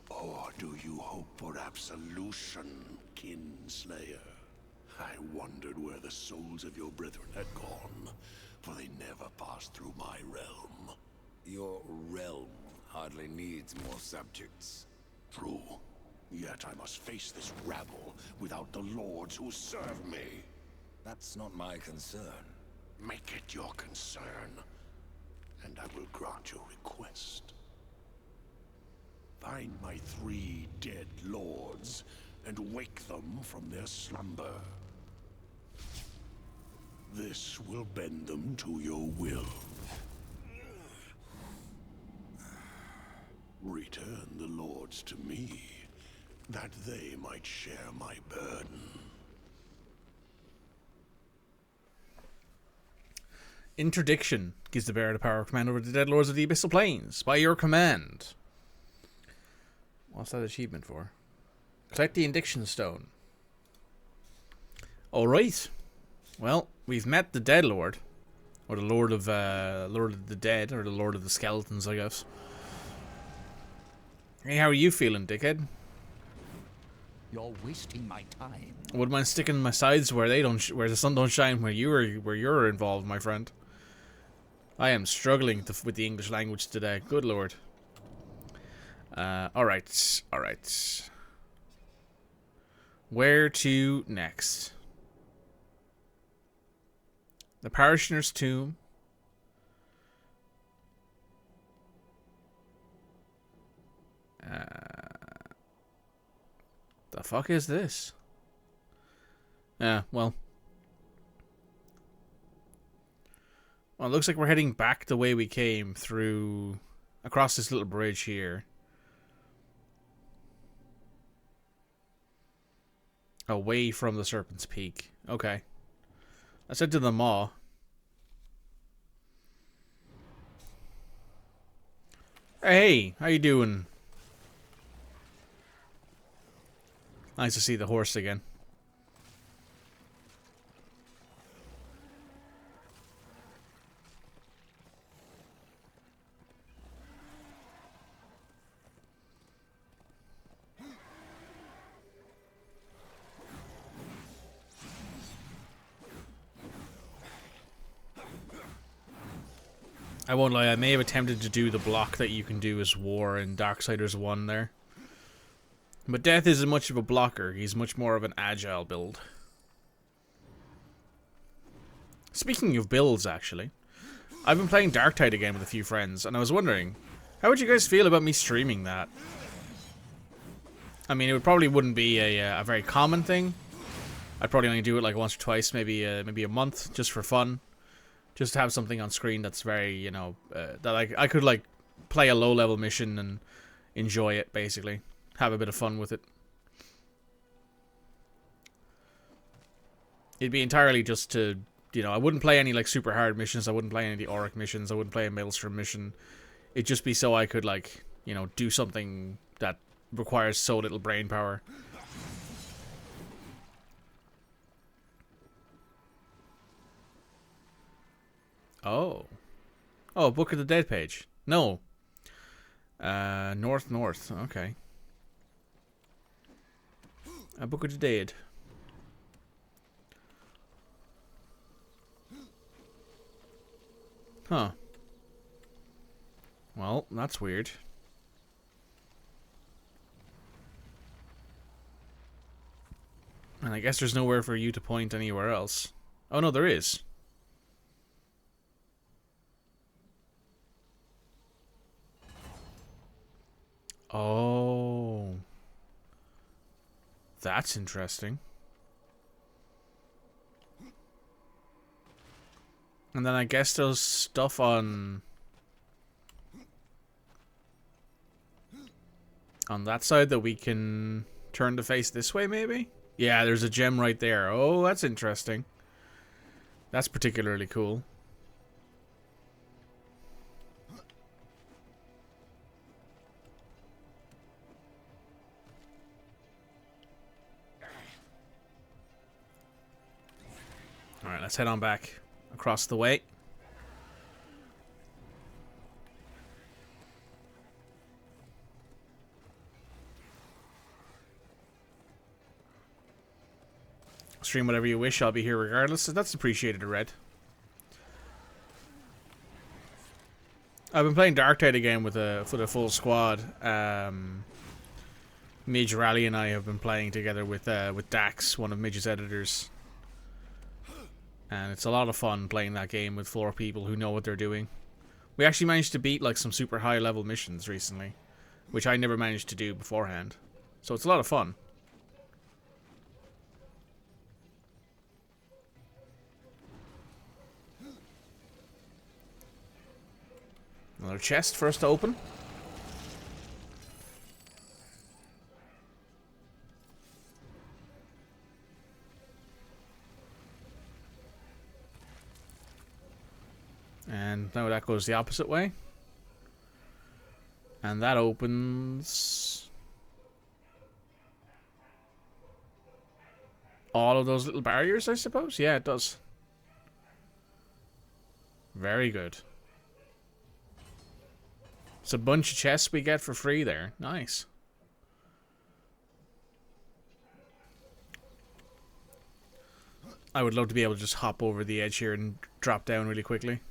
Or do you hope for absolution, Kinslayer? I wondered where the souls of your brethren had gone, for they never passed through my realm. Your realm hardly needs more subjects. True. Yet I must face this rabble without the lords who serve me. That's not my concern. Make it your concern, and I will grant your request. Find my 3 dead lords, and wake them from their slumber. This will bend them to your will. Return the lords to me, that they might share my burden. Interdiction gives the bearer the power of command over the dead lords of the abyssal planes. By your command. What's that achievement for? Collect the indiction stone. Alright. Well, we've met the dead lord. Or the lord of the dead, or the lord of the skeletons, I guess. Hey, how are you feeling, dickhead? You're wasting my time. Wouldn't mind sticking my sides where they don't, where the sun don't shine, where you're involved, my friend. I am struggling with the English language today. Good lord. All right. Where to next? The Parishioner's Tomb. The fuck is this? Well, it looks like we're heading back the way we came through, across this little bridge here. Away from the Serpent's Peak. Okay. I said to the Maw. Hey, how you doing? Nice to see the horse again. I won't lie, I may have attempted to do the block that you can do as War in Darksiders 1 there. But Death isn't much of a blocker, he's much more of an agile build. Speaking of builds, actually, I've been playing Darktide again with a few friends, and I was wondering, how would you guys feel about me streaming that? I mean, it probably wouldn't be a very common thing. I'd probably only do it like once or twice, maybe a month, just for fun. Just to have something on screen that's very, you know, that I could, like, play a low-level mission and enjoy it, basically. Have a bit of fun with it. It'd be entirely just to you know, I wouldn't play any like super hard missions. I wouldn't play any of the Auric missions. I wouldn't play a Maelstrom mission. It'd just be so I could like, you know, do something that requires so little brain power. Oh. Oh, Book of the Dead page. No. North. Okay. A Book of the Dead. Huh. Well, that's weird. And I guess there's nowhere for you to point anywhere else. Oh no, there is. Oh. That's interesting. And then I guess there's stuff on that side that we can turn to face this way, maybe? Yeah, there's a gem right there. Oh, that's interesting. That's particularly cool. Alright, let's head on back across the way. Stream whatever you wish, I'll be here regardless. That's appreciated, Red. I've been playing Dark Tide again with a full squad. Midge Rally and I have been playing together with Dax, one of Midge's editors. And it's a lot of fun playing that game with 4 people who know what they're doing. We actually managed to beat like some super high level missions recently, which I never managed to do beforehand. So it's a lot of fun. Another chest for us to open. And now that goes the opposite way. And that opens all of those little barriers, I suppose? Yeah, it does. Very good. It's a bunch of chests we get for free there. Nice. I would love to be able to just hop over the edge here and drop down really quickly.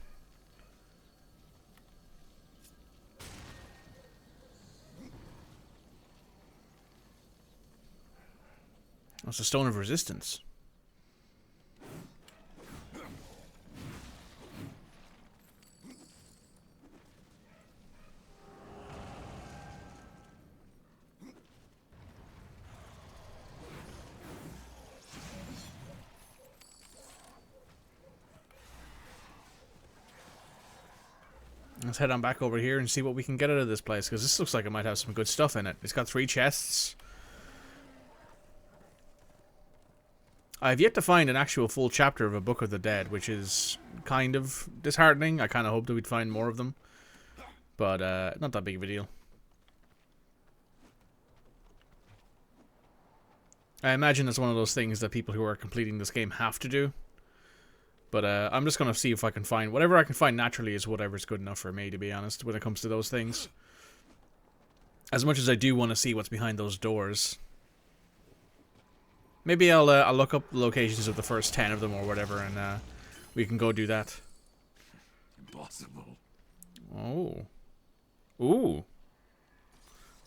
Oh, it's a Stone of Resistance. Let's head on back over here and see what we can get out of this place, because this looks like it might have some good stuff in it. It's got 3 chests. I've yet to find an actual full chapter of a Book of the Dead, which is kind of disheartening. I kind of hoped that we'd find more of them. But, not that big of a deal. I imagine it's one of those things that people who are completing this game have to do. But I'm just going to see if I can find... Whatever I can find naturally is whatever's good enough for me, to be honest, when it comes to those things. As much as I do want to see what's behind those doors. Maybe I'll look up the locations of the first 10 of them or whatever, and we can go do that. Impossible. Oh. Ooh.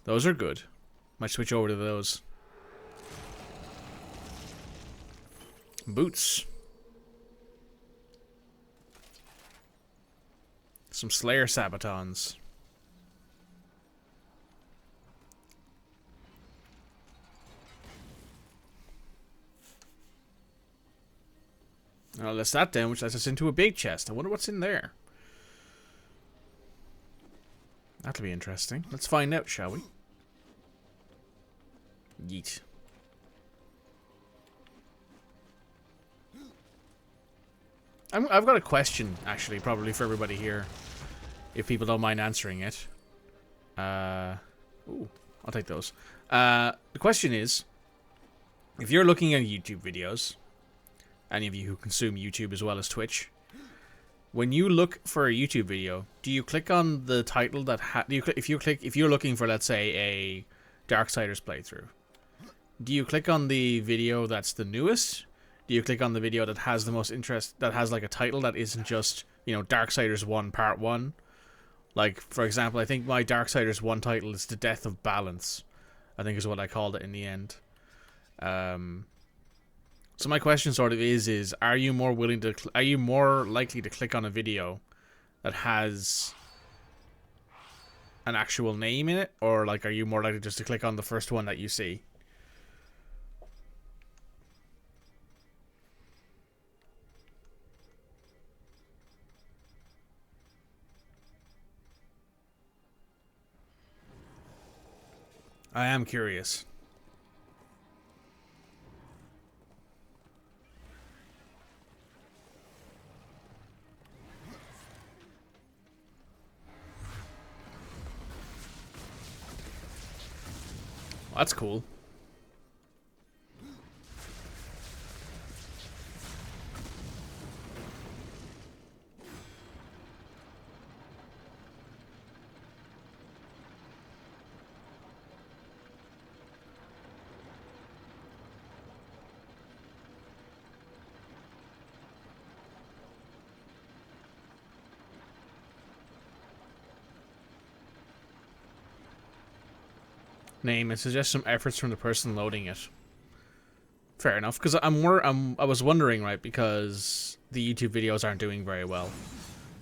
Those are good. Might switch over to those. Boots. Some Slayer Sabatons. I'll list that down, which lets us into a big chest. I wonder what's in there. That'll be interesting. Let's find out, shall we? Yeet. I've got a question, actually, probably for everybody here, if people don't mind answering it. Ooh, I'll take those. The question is, if you're looking at YouTube videos, any of you who consume YouTube as well as Twitch, when you look for a YouTube video, do you click on the title that if you're looking for, let's say, a Darksiders playthrough, do you click on the video that's the newest? Do you click on the video that has the most interest, that has like a title that isn't just, you know, Darksiders 1 Part 1? Like, for example, I think my Darksiders 1 title is The Death of Balance, I think is what I called it in the end. So my question sort of is are you more willing to, are you more likely to click on a video that has an actual name in it, or like are you more likely just to click on the first one that you see? I am curious. Well, that's cool. Name and suggest some efforts from the person loading it. Fair enough, because I was wondering, right, because the YouTube videos aren't doing very well,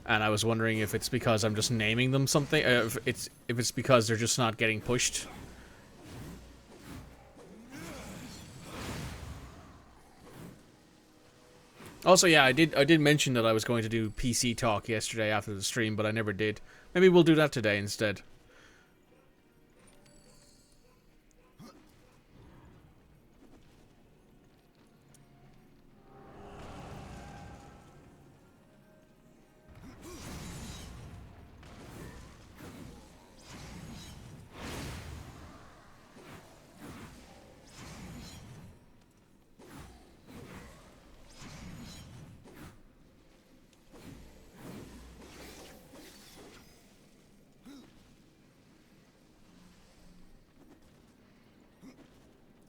and I was wondering if it's because I'm just naming them something, if it's because they're just not getting pushed. Also, yeah, I did mention that I was going to do PC talk yesterday after the stream, but I never did. Maybe we'll do that today instead.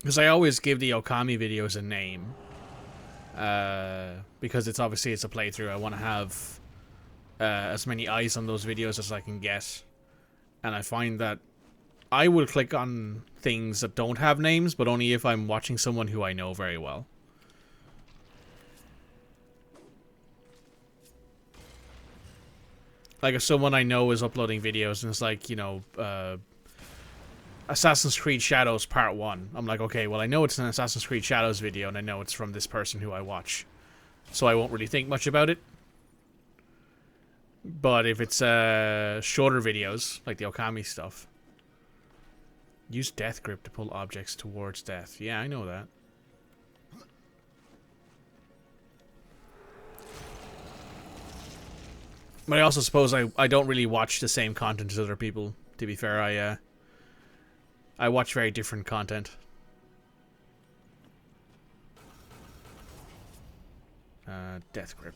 Because I always give the Okami videos a name. Because it's obviously it's a playthrough. I want to have as many eyes on those videos as I can get. And I find that I will click on things that don't have names, but only if I'm watching someone who I know very well. Like if someone I know is uploading videos and it's like, you know, Assassin's Creed Shadows Part 1. I'm like, okay, well I know it's an Assassin's Creed Shadows video and I know it's from this person who I watch. So I won't really think much about it. But if it's shorter videos, like the Okami stuff. Use death grip to pull objects towards death. Yeah, I know that. But I also suppose I don't really watch the same content as other people, to be fair. I watch very different content. Death grip.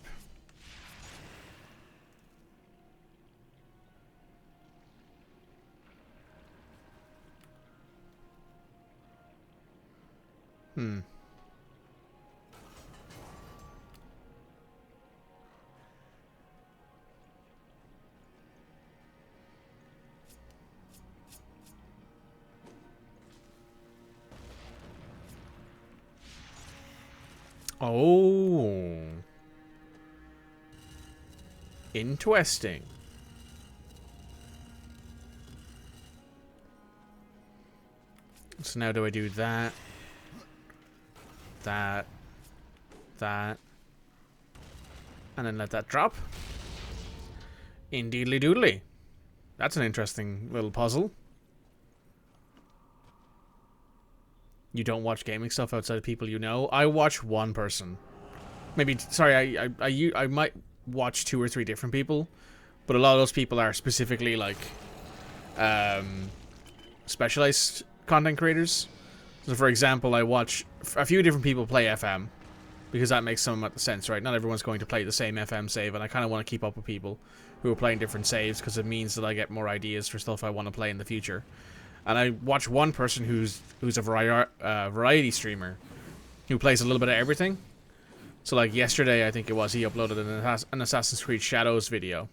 Oh. Interesting. So now do I do that? That. And then let that drop? Indeedly doodly. That's an interesting little puzzle. You don't watch gaming stuff outside of people you know? I watch one person. maybe, sorry, I might watch 2 or 3 different people, but a lot of those people are specifically like specialized content creators. So for example, I watch a few different people play FM because that makes some sense, right? Not everyone's going to play the same FM save, and I kind of want to keep up with people who are playing different saves because it means that I get more ideas for stuff I want to play in the future. And I watch one person who's a variety streamer who plays a little bit of everything. So like yesterday, I think it was, he uploaded an Assassin's Creed Shadows video,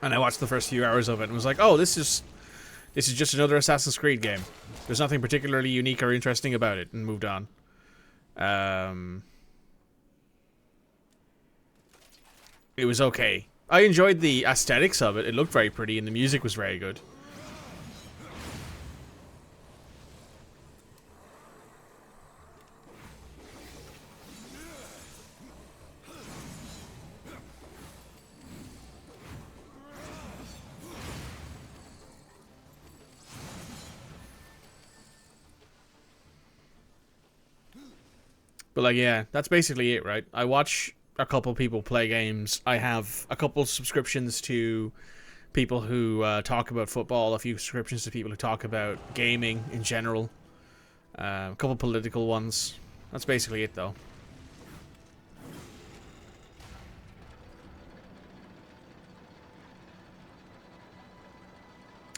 and I watched the first few hours of it and was like, oh, this is just another Assassin's Creed game. There's nothing particularly unique or interesting about it, and moved on. It was okay. I enjoyed the aesthetics of it. It looked very pretty, and the music was very good. But like, yeah, that's basically it, right? I watch a couple people play games. I have a couple subscriptions to people who talk about football, a few subscriptions to people who talk about gaming in general, a couple political ones. That's basically it, though.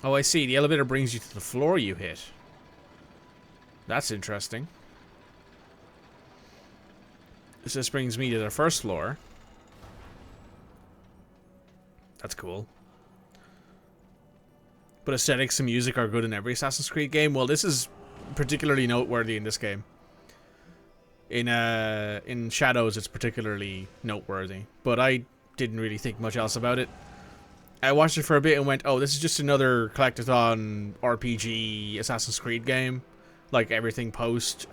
Oh, I see. The elevator brings you to the floor you hit. That's interesting. So this brings me to the first floor. That's cool. But aesthetics and music are good in every Assassin's Creed game. Well, this is particularly noteworthy in this game. In Shadows, it's particularly noteworthy. But I didn't really think much else about it. I watched it for a bit and went, oh, this is just another collectathon RPG Assassin's Creed game. Like everything post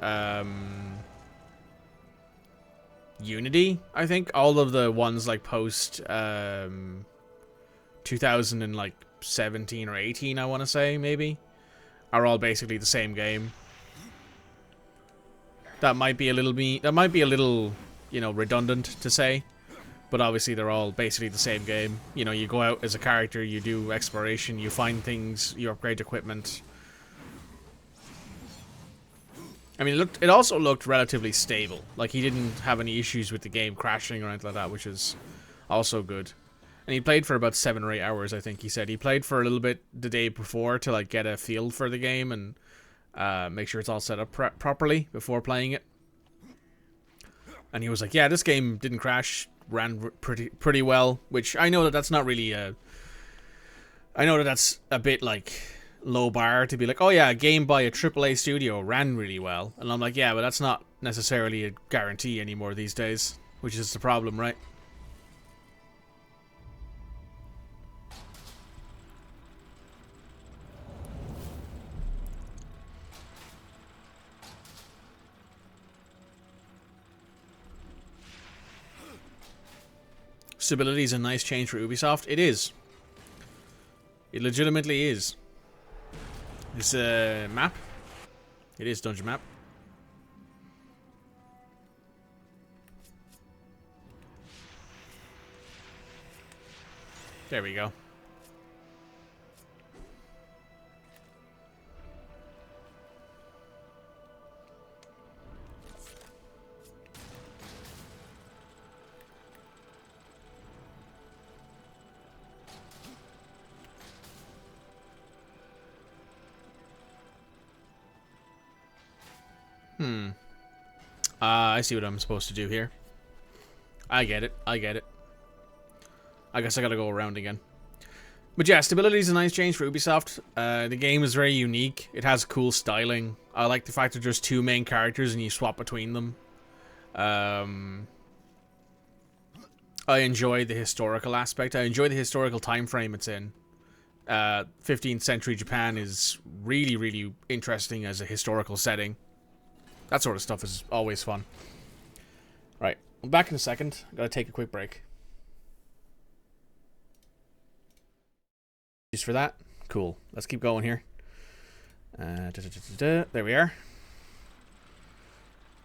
Unity, I think. All of the ones like post 2017 or 18, I want to say, maybe, are all basically the same game. That might be a little you know, redundant to say, but obviously they're all basically the same game. You know, you go out as a character, you do exploration, you find things, you upgrade equipment. I mean, it also looked relatively stable. Like, he didn't have any issues with the game crashing or anything like that, which is also good. And he played for about 7 or 8 hours, I think he said. He played for a little bit the day before to, like, get a feel for the game and make sure it's all set up properly before playing it. And he was like, yeah, this game didn't crash, ran pretty well, which I know that that's not really I know that that's a bit, like, low bar to be like, oh yeah, a game by a AAA studio ran really well. And I'm like, yeah, but that's not necessarily a guarantee anymore these days, which is the problem, right? Stability is a nice change for Ubisoft. It is. It legitimately is. This map. It is dungeon map. There we go. I see what I'm supposed to do here. I get it. I get it. I guess I gotta go around again. But yeah, stability is a nice change for Ubisoft. The game is very unique. It has cool styling. I like the fact that there's 2 main characters and you swap between them. I enjoy the historical aspect. I enjoy the historical time frame it's in. 15th century Japan is really, really interesting as a historical setting. That sort of stuff is always fun. Right, I'm back in a second. I gotta take a quick break. Just for that. Cool. Let's keep going here. There we are.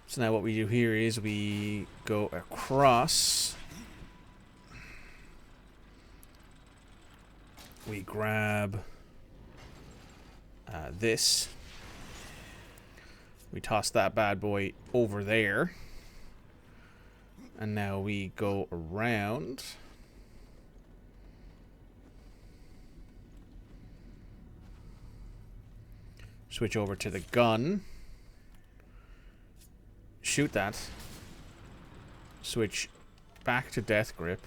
So now what we do here is we go across. We grab this. We toss that bad boy over there. And now we go around. Switch over to the gun. Shoot that. Switch back to death grip.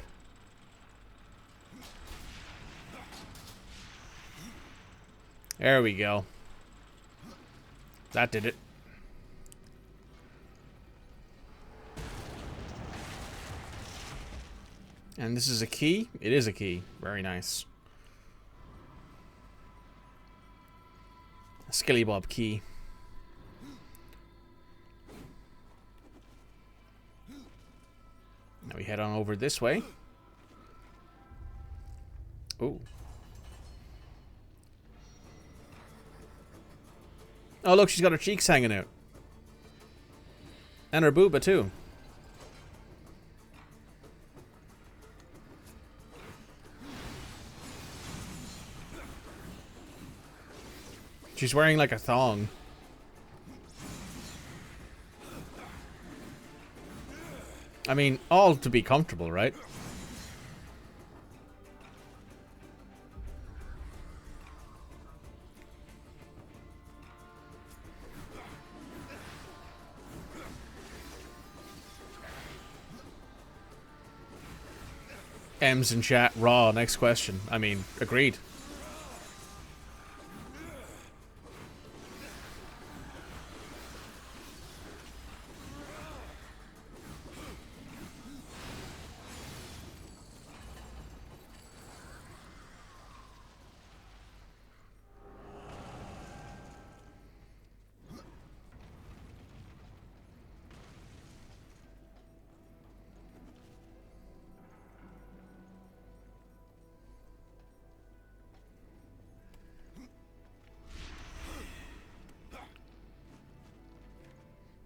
There we go. That did it. And this is a key? It is a key. Very nice. A Skilly Bob key. Now we head on over this way. Ooh. Oh, look, she's got her cheeks hanging out. And her booba, too. She's wearing like a thong. I mean, all to be comfortable, right? M's in chat, raw, next question. I mean, agreed.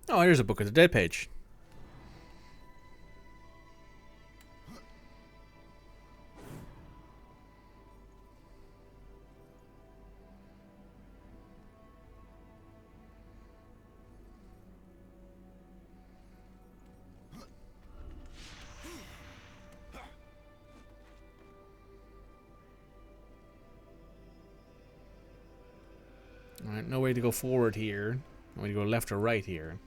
Oh, here's a Book of the Dead page. Alright, no way to go forward here. No way to go left or right here.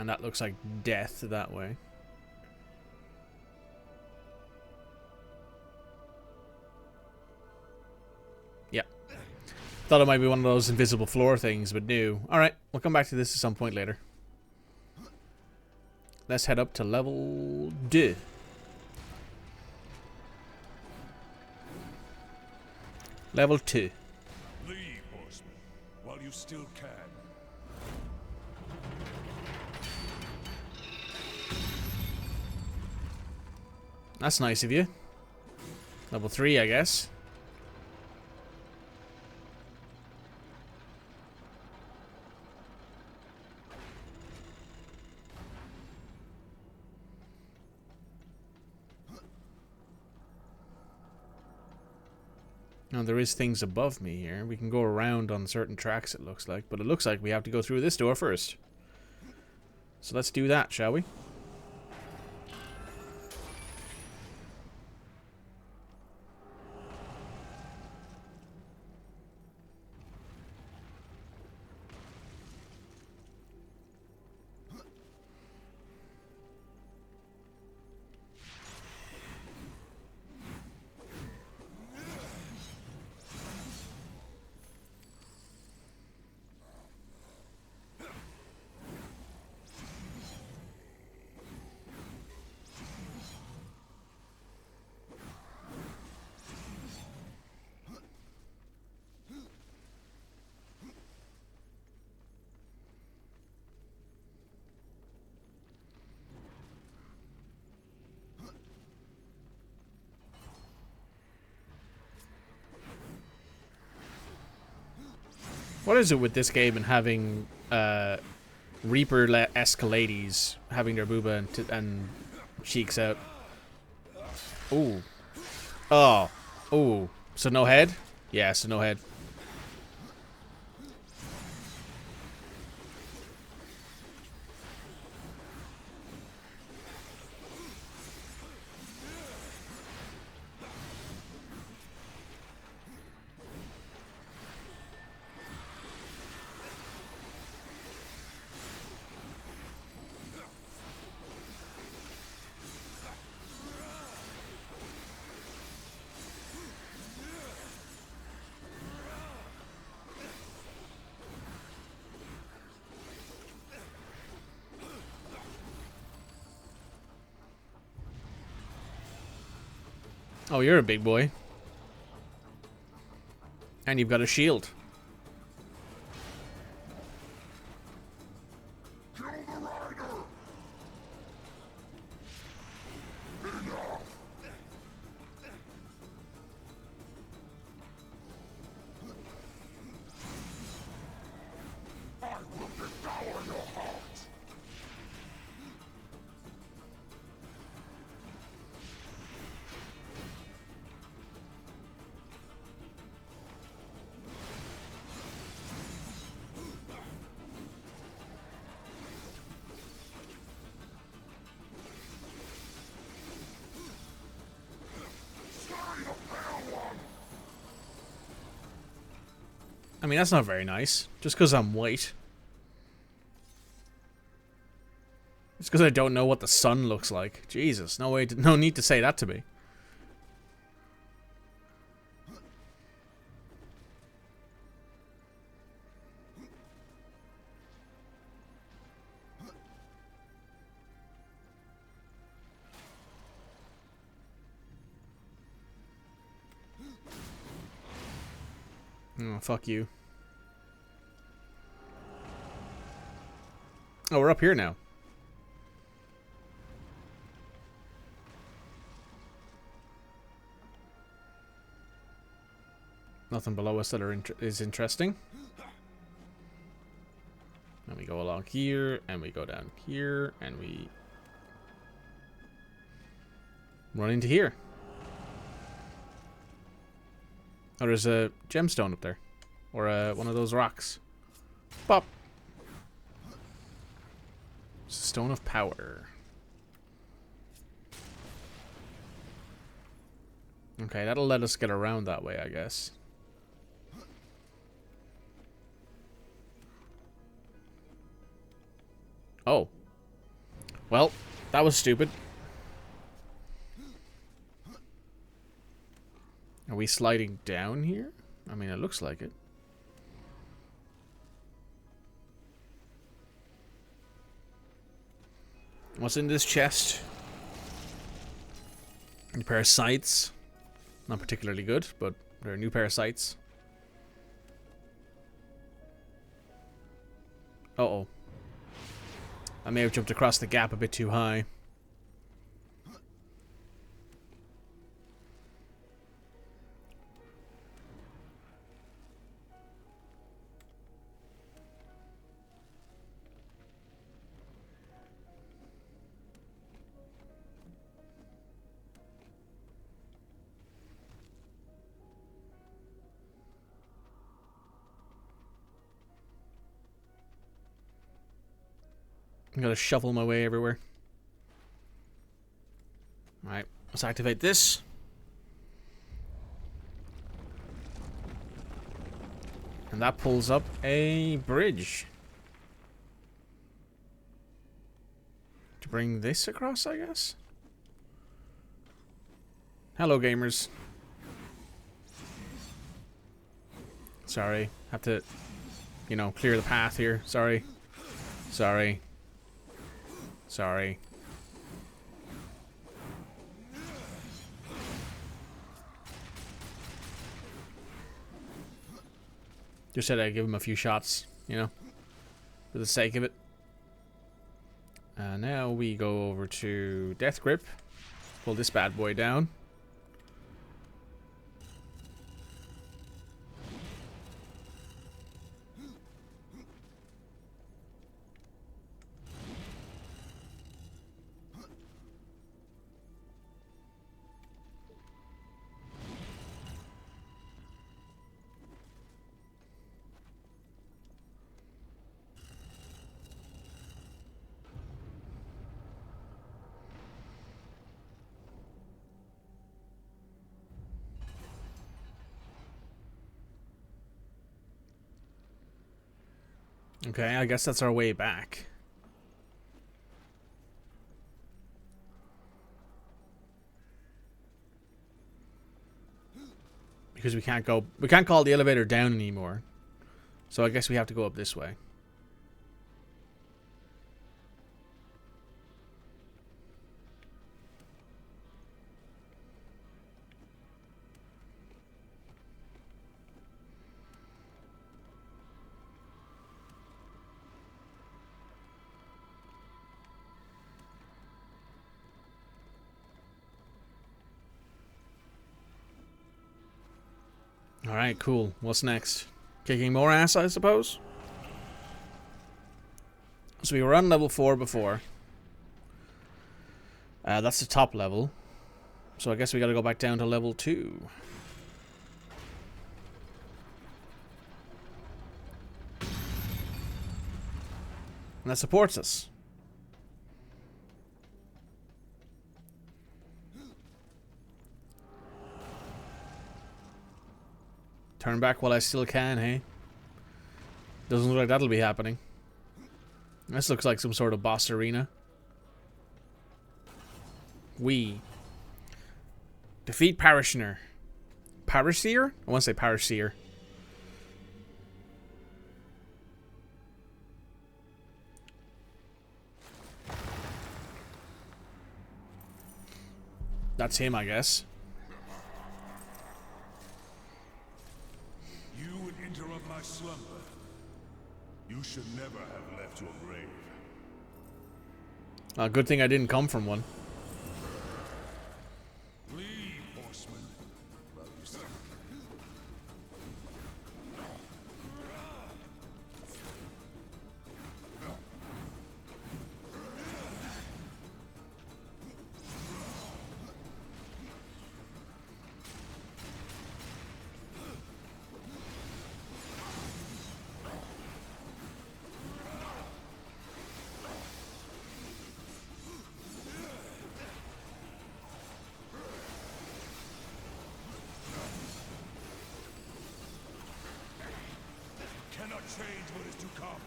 And that looks like death that way. Yep. Thought it might be one of those invisible floor things, but no. Alright, we'll come back to this at some point later. Let's head up to level 2. Level 2. Leave, horseman, while you still can. That's nice of you. Level 3, I guess. Now there is things above me here. We can go around on certain tracks, it looks like. But it looks like we have to go through this door first. So let's do that, shall we? What is it with this game and having Reaper-esque ladies having their booba and cheeks out? Ooh. Oh. Ooh. So no head? Yeah, so no head. Oh, you're a big boy. And you've got a shield. Kill the rider! Enough! I will devour your heart! I mean, that's not very nice. Just because I'm white. Just because I don't know what the sun looks like. Jesus, no way, no need to say that to me. Oh, fuck you. Oh, we're up here now. Nothing below us that is interesting. And we go along here, and we go down here, and we run into here. Oh, there's a gemstone up there. Or one of those rocks. Pop! It's a stone of power. Okay, that'll let us get around that way, I guess. Oh. Well, that was stupid. Are we sliding down here? I mean, it looks like it. What's in this chest? A pair of sights. Not particularly good, but they're a new pair of sights. Uh-oh. I may have jumped across the gap a bit too high. I'm gonna shuffle my way everywhere. Alright, let's activate this. And that pulls up a bridge. To bring this across, I guess? Hello, gamers. Sorry, have to, you know, clear the path here. Sorry. Sorry. Sorry. Just said I'd give him a few shots, you know, for the sake of it. Now we go over to Death Grip. Pull this bad boy down. Okay, I guess that's our way back. Because we can't call the elevator down anymore. So I guess we have to go up this way. Alright, cool. What's next? Kicking more ass, I suppose? So we were on level 4 before. That's the top level. So I guess we gotta go back down to level 2. And that supports us. Turn back while I still can, hey? Doesn't look like that'll be happening. This looks like some sort of boss arena. We defeat Parishioner. Parishseer? I want to say Parishseer. That's him, I guess. You would interrupt my slumber. You should never have left your grave. Good thing I didn't come from one. Leave, horseman. Well, you said. Cannot change what is to come.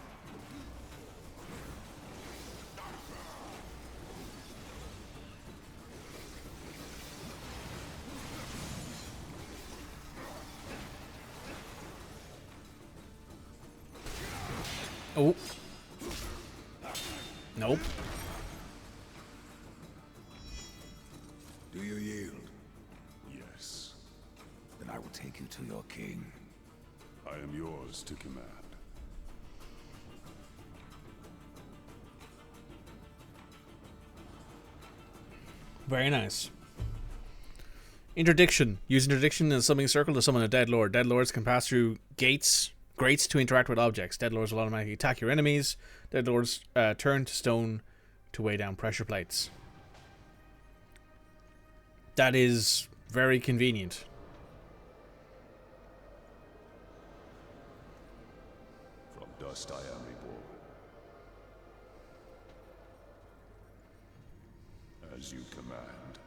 Oh. Nope. Do you yield? Yes, Then I will take you to your king. I am yours to command. Very nice. Interdiction. Use interdiction in a summoning circle to summon a dead lord. Dead lords can pass through grates to interact with objects. Dead lords will automatically attack your enemies. Dead lords turn to stone to weigh down pressure plates. That is very convenient. From dust I am reborn. As you command.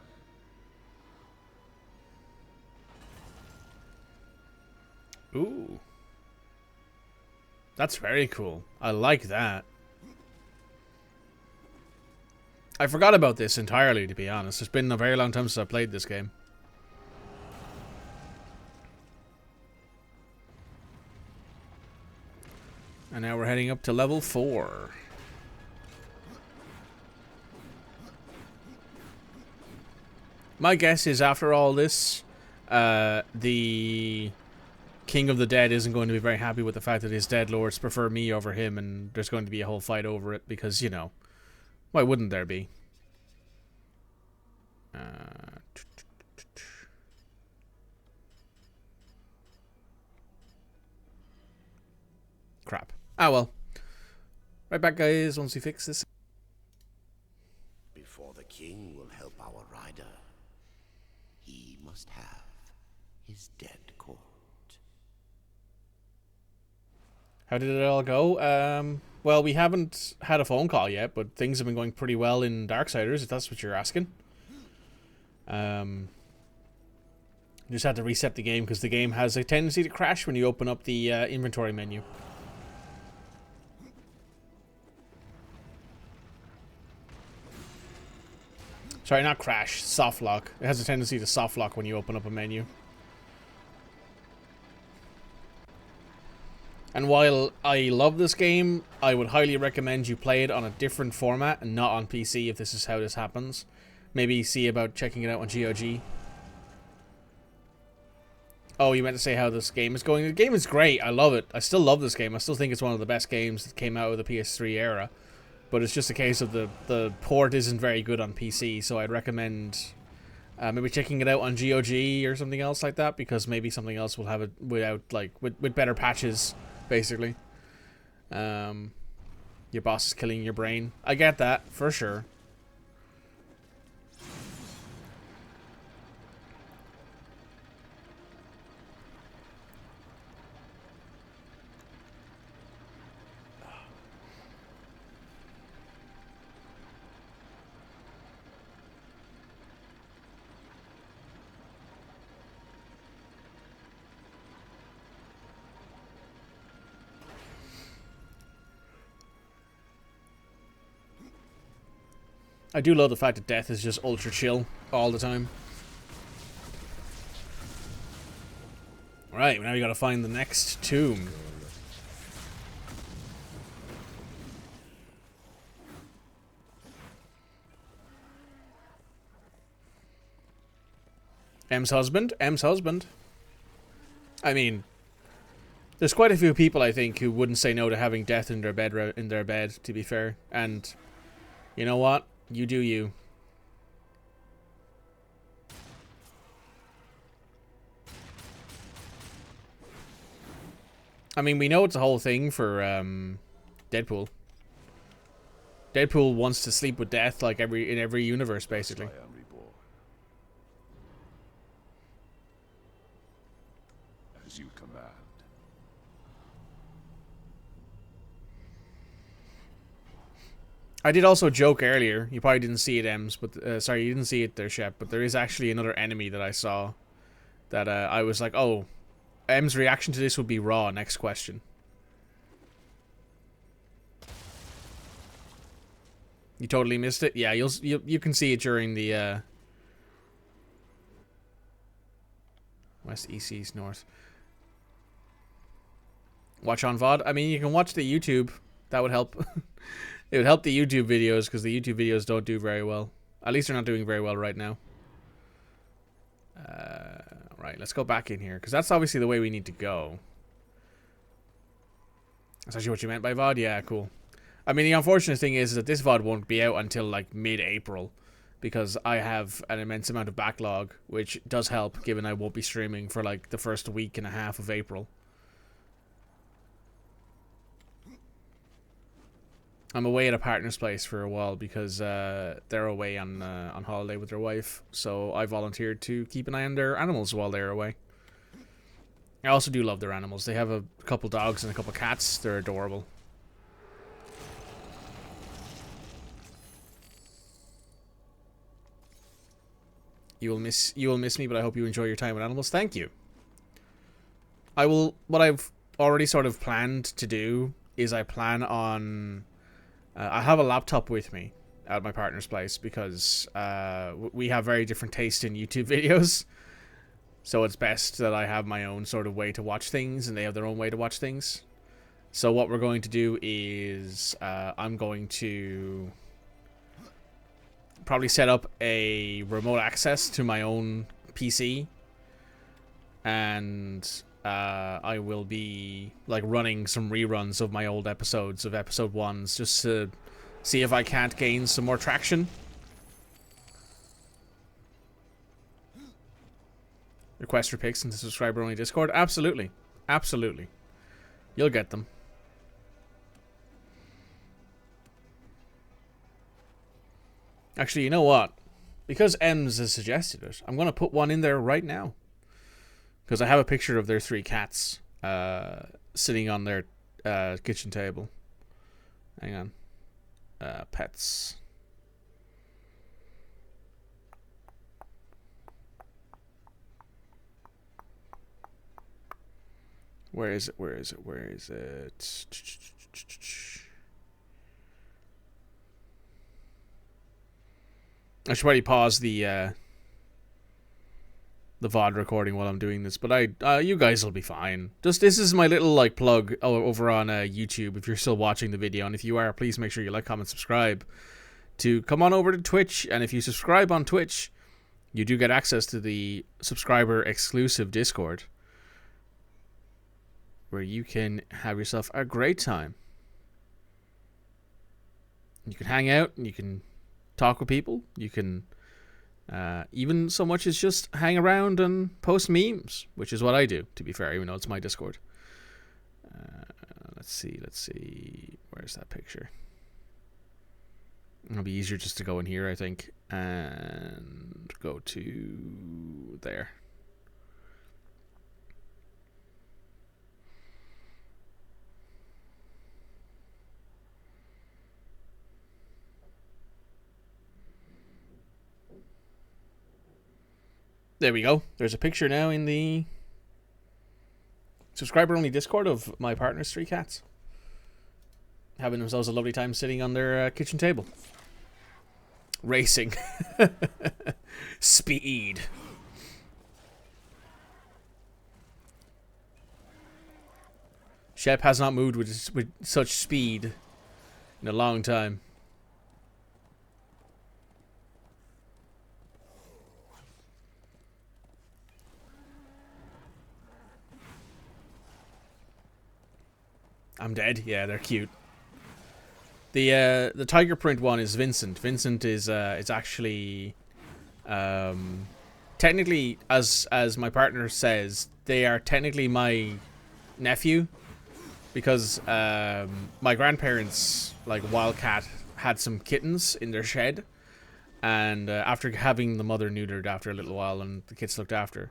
Ooh. That's very cool. I like that. I forgot about this entirely, to be honest. It's been a very long time since I played this game. And now we're heading up to level 4. My guess is after all this, the King of the Dead isn't going to be very happy with the fact that his dead lords prefer me over him, and there's going to be a whole fight over it because, you know, why wouldn't there be? Crap. Ah, well. Right back, guys, once we fix this. Before the king will help our rider, he must have his dead court. How did it all go? Well, we haven't had a phone call yet, but things have been going pretty well in Darksiders, if that's what you're asking. Just had to reset the game because the game has a tendency to crash when you open up the inventory menu. Sorry, not crash. Soft lock. It has a tendency to soft lock when you open up a menu. And while I love this game, I would highly recommend you play it on a different format and not on PC if this is how this happens. Maybe see about checking it out on GOG. Oh, you meant to say how this game is going? The game is great. I love it. I still love this game. I still think it's one of the best games that came out of the PS3 era. But it's just a case of the port isn't very good on PC, so I'd recommend maybe checking it out on GOG or something else like that, because maybe something else will have it without, like, with better patches, basically. Your boss is killing your brain. I get that, for sure. I do love the fact that death is just ultra chill all the time. Alright, now we gotta find the next tomb. M's husband? M's husband. I mean, there's quite a few people, I think, who wouldn't say no to having death in their bed, to be fair. And you know what? You do you. I mean, we know it's a whole thing for Deadpool. Deadpool wants to sleep with death, like in every universe, basically. As you command. I did also joke earlier. You probably didn't see it, Ems, but sorry, you didn't see it there, Shep. But there is actually another enemy that I saw that I was like, oh, M's reaction to this would be raw. Next question. You totally missed it. Yeah, you can see it during the west, east, east, north. Watch on VOD. I mean, you can watch the YouTube. That would help. It would help the YouTube videos, because the YouTube videos don't do very well. At least they're not doing very well right now. Right, let's go back in here, because that's obviously the way we need to go. That's actually what you meant by VOD? Yeah, cool. I mean, the unfortunate thing is that this VOD won't be out until, like, mid-April, because I have an immense amount of backlog, which does help, given I won't be streaming for, like, the first week and a half of April. I'm away at a partner's place for a while because they're away on holiday with their wife. So I volunteered to keep an eye on their animals while they're away. I also do love their animals. They have a couple dogs and a couple cats. They're adorable. You will miss me, but I hope you enjoy your time with animals. Thank you. What I've already sort of planned to do is I plan on... I have a laptop with me at my partner's place because we have very different taste in YouTube videos. So it's best that I have my own sort of way to watch things and they have their own way to watch things. So what we're going to do is I'm going to probably set up a remote access to my own PC. And I will be like running some reruns of my old episodes of episode 1s just to see if I can't gain some more traction. Request for pics into subscriber only Discord? Absolutely. Absolutely. You'll get them. Actually, you know what? Because Ems has suggested it, I'm going to put one in there right now. Because I have a picture of their 3 cats sitting on their kitchen table. Hang on. Pets. Where is it? Where is it? Where is it? I should probably pause the VOD recording while I'm doing this, but you guys will be fine. Just this is my little like plug over on YouTube. If you're still watching the video, and if you are, please make sure you like, comment, subscribe. To come on over to Twitch, and if you subscribe on Twitch, you do get access to the subscriber exclusive Discord, where you can have yourself a great time. You can hang out, and you can talk with people. You can even so much as just hang around and post memes, which is what I do, to be fair, even though it's my Discord. Let's see. Where's that picture? It'll be easier just to go in here, I think, and go to there. There we go. There's a picture now in the subscriber-only Discord of my partner's 3 cats having themselves a lovely time sitting on their kitchen table. Racing. Speed. Shep has not moved with such speed in a long time. I'm dead. Yeah, they're cute. The tiger print one is Vincent. Vincent is actually technically, as my partner says, they are technically my nephew, because my grandparents, like Wildcat, had some kittens in their shed, and after having the mother neutered after a little while and the kids looked after,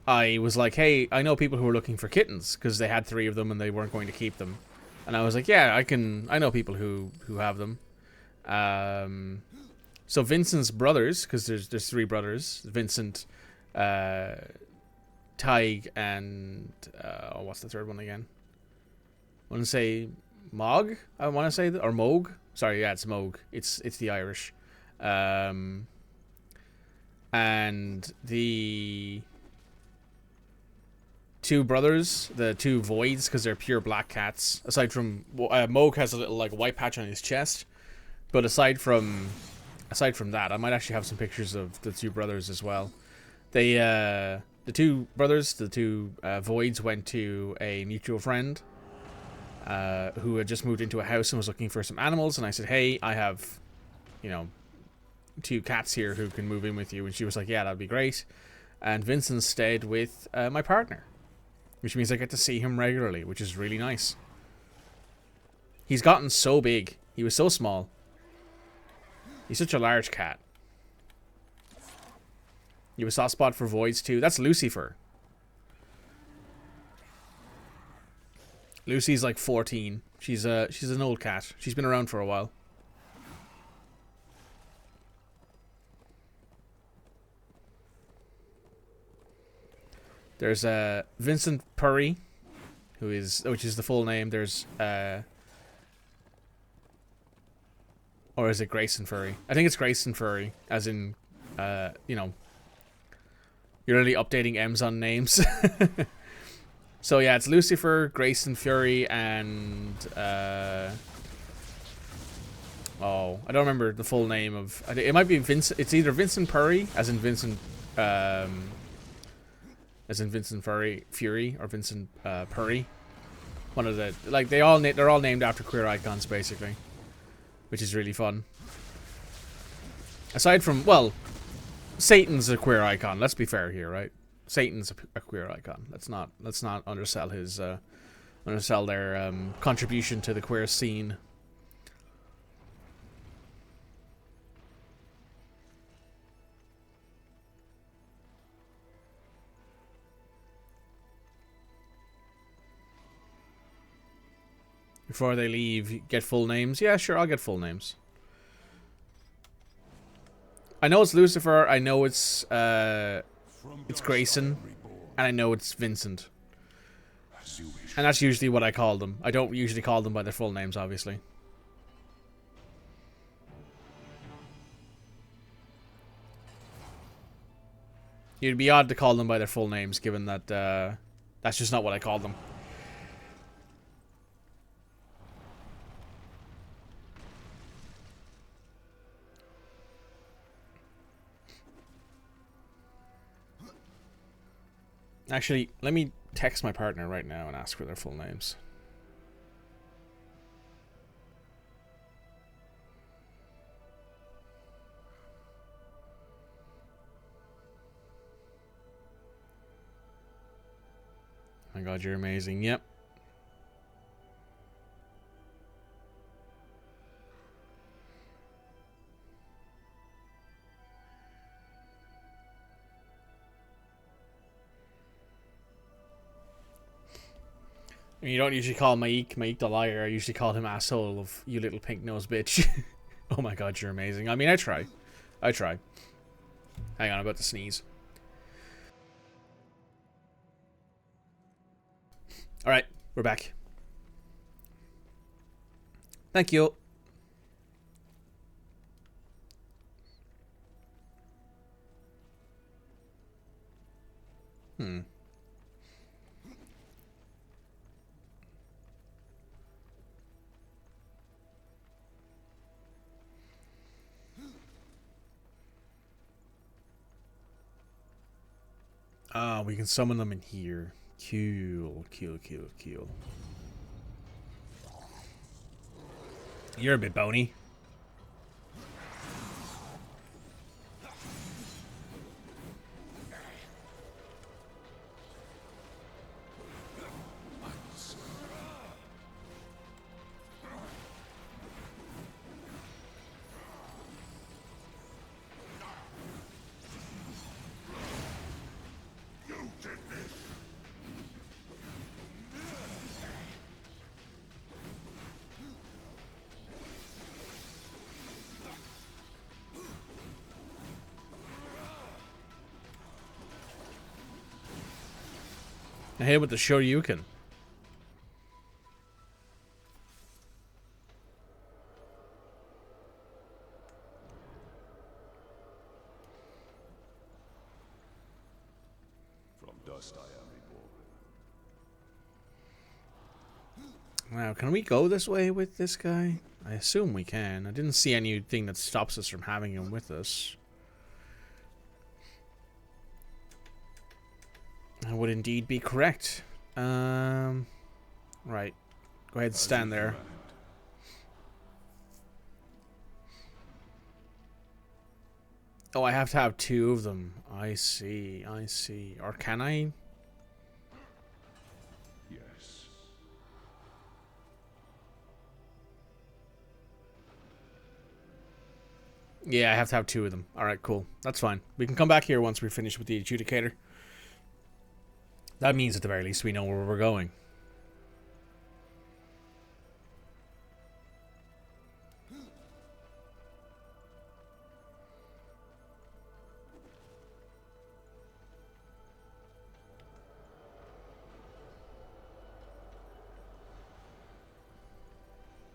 I was like, hey, I know people who are looking for kittens, because they had 3 of them and they weren't going to keep them. And I was like, yeah, I know people who have them. So Vincent's brothers, because there's 3 brothers, Vincent, Tig, and what's the third one again? I want to say Mog. I want to say that, or Moog. Sorry, yeah, it's Moog. It's the Irish. And the 2 brothers, the 2 voids, because they're pure black cats. Aside from Moog has a little like white patch on his chest, but aside from that, I might actually have some pictures of the 2 brothers as well. They the 2 brothers, the 2 voids, went to a mutual friend who had just moved into a house and was looking for some animals, and I said, hey, I have 2 cats here who can move in with you, and she was like, yeah, that'd be great. And Vincent stayed with my partner, which means I get to see him regularly, which is really nice. He's gotten so big. He was so small. He's such a large cat. You have a soft spot for voids too. That's Lucifer. Lucy's like 14. She's an old cat. She's been around for a while. There's Vincent Purry, which is the full name. There's or is it Grayson Furry? I think it's Grayson Furry, as in you're really updating M's on names. So yeah, it's Lucifer, Grayson Fury, and oh, I don't remember the full name of. It might be Vincent. It's either Vincent Purry, as in Vincent Fury, or Vincent Purry. One of the, like, they're all named after queer icons basically, which is really fun. Aside from, well, Satan's a queer icon. Let's be fair here, right? Satan's a queer icon. Let's not undersell his undersell their contribution to the queer scene. Before they leave, get full names. Yeah, sure, I'll get full names. I know it's Lucifer. I know it's Grayson, and I know it's Vincent. And that's usually what I call them. I don't usually call them by their full names, obviously. It'd be odd to call them by their full names, given that that's just not what I call them. Actually, let me text my partner right now and ask for their full names. Oh my god, you're amazing. Yep. I mean, you don't usually call Maik the liar. I usually call him asshole of you little pink nosed bitch. Oh my god, you're amazing. I mean, I try. I try. Hang on, I'm about to sneeze. Alright, we're back. Thank you. Ah, we can summon them in here. Cool. You're a bit bony. I hit with the Shoryuken. From dust I am reborn. Wow, can we go this way with this guy? I assume we can. I didn't see anything that stops us from having him with us. That would indeed be correct. Right. Go ahead and stand there. Oh, I have to have two of them. I see. Or can I? Yes. Yeah, I have to have two of them. Alright, cool. That's fine. We can come back here once we're finished with the adjudicator. That means at the very least we know where we're going.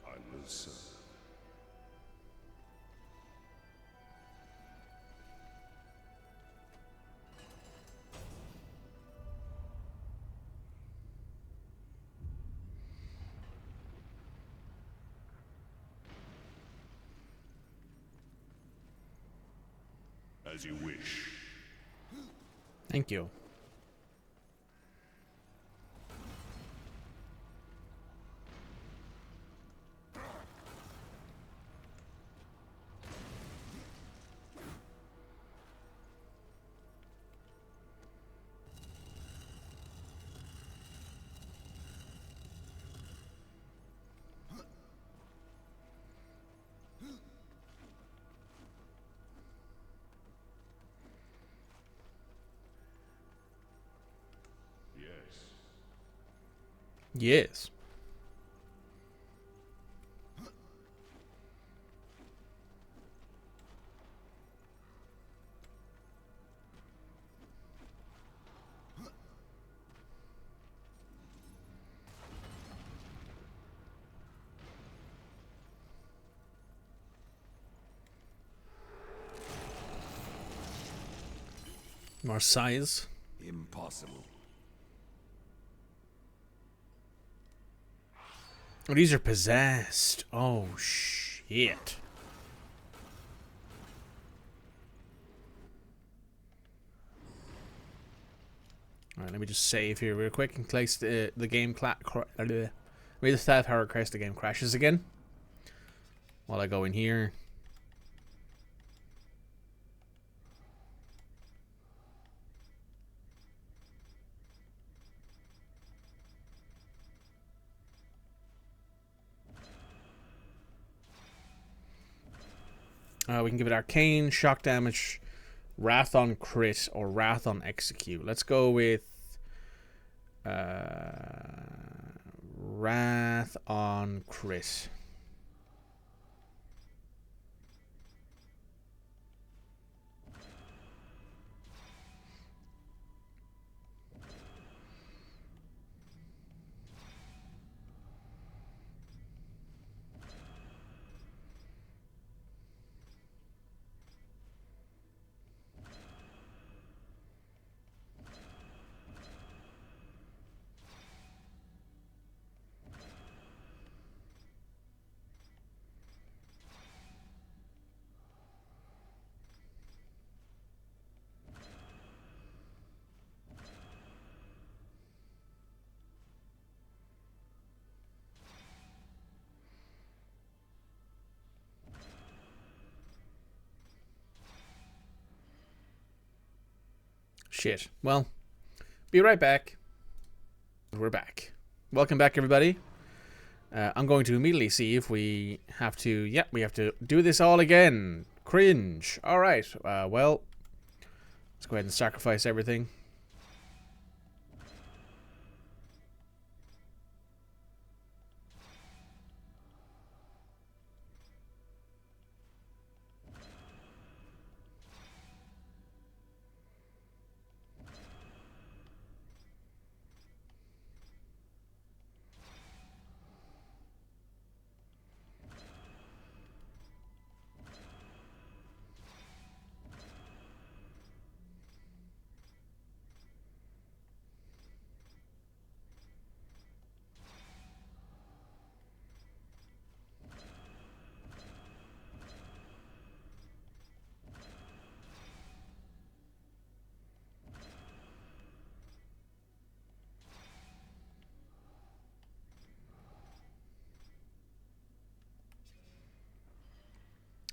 I will serve. As you wish. Thank you. Yes. more size. Impossible. Oh, these are possessed. Oh, shit. Alright, let me just save here real quick in case the game maybe the staff horror crest the game crashes again. While I go in here. We can give it arcane, shock damage, wrath on crit, or wrath on execute. Let's go with wrath on crit. Shit. Well, be right back. We're back. Welcome back, everybody. I'm going to immediately see if we have to... Yep, we have to do this all again. Cringe. Alright, well... Let's go ahead and sacrifice everything.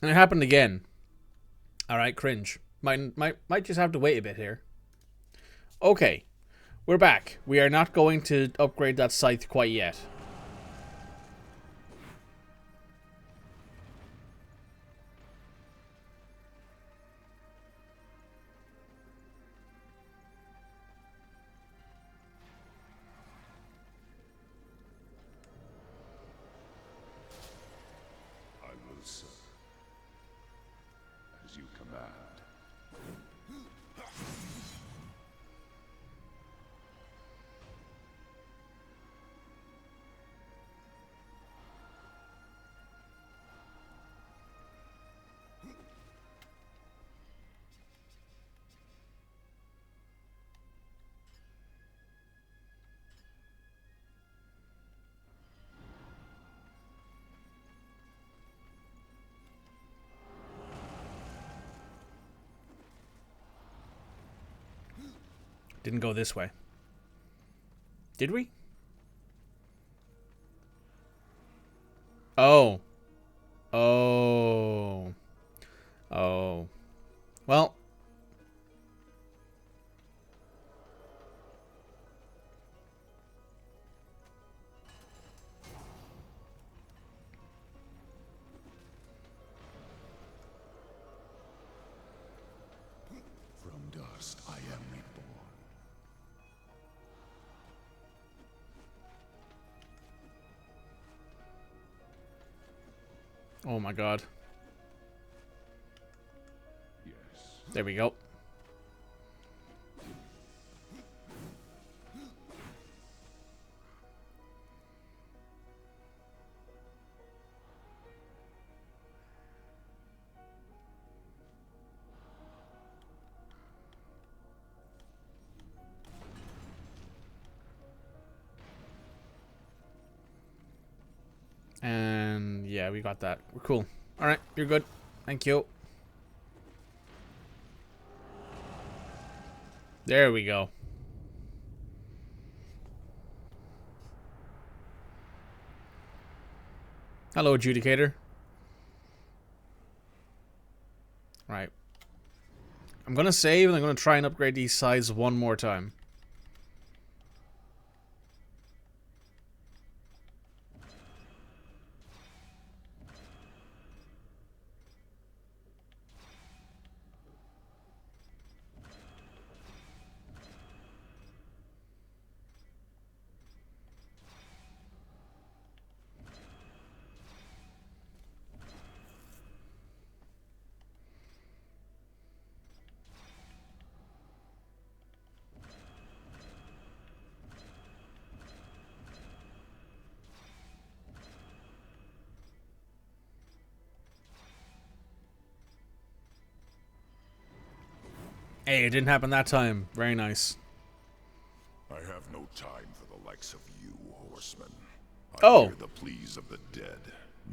And it happened again. Alright, cringe. Might just have to wait a bit here. Okay. We're back. We are not going to upgrade that scythe quite yet. I will serve. As you command. Didn't go this way. Did we? Oh. Oh. Oh. Well. From dust I am reborn. Oh my god. Yes. There we go. Yeah, we got that. We're cool. Alright, you're good. Thank you. There we go. Hello, Adjudicator. Right. I'm gonna save and I'm gonna try and upgrade these sides one more time. Hey, it didn't happen that time. Very nice. I have no time for the likes of you, horsemen. I Oh. hear the pleas of the dead,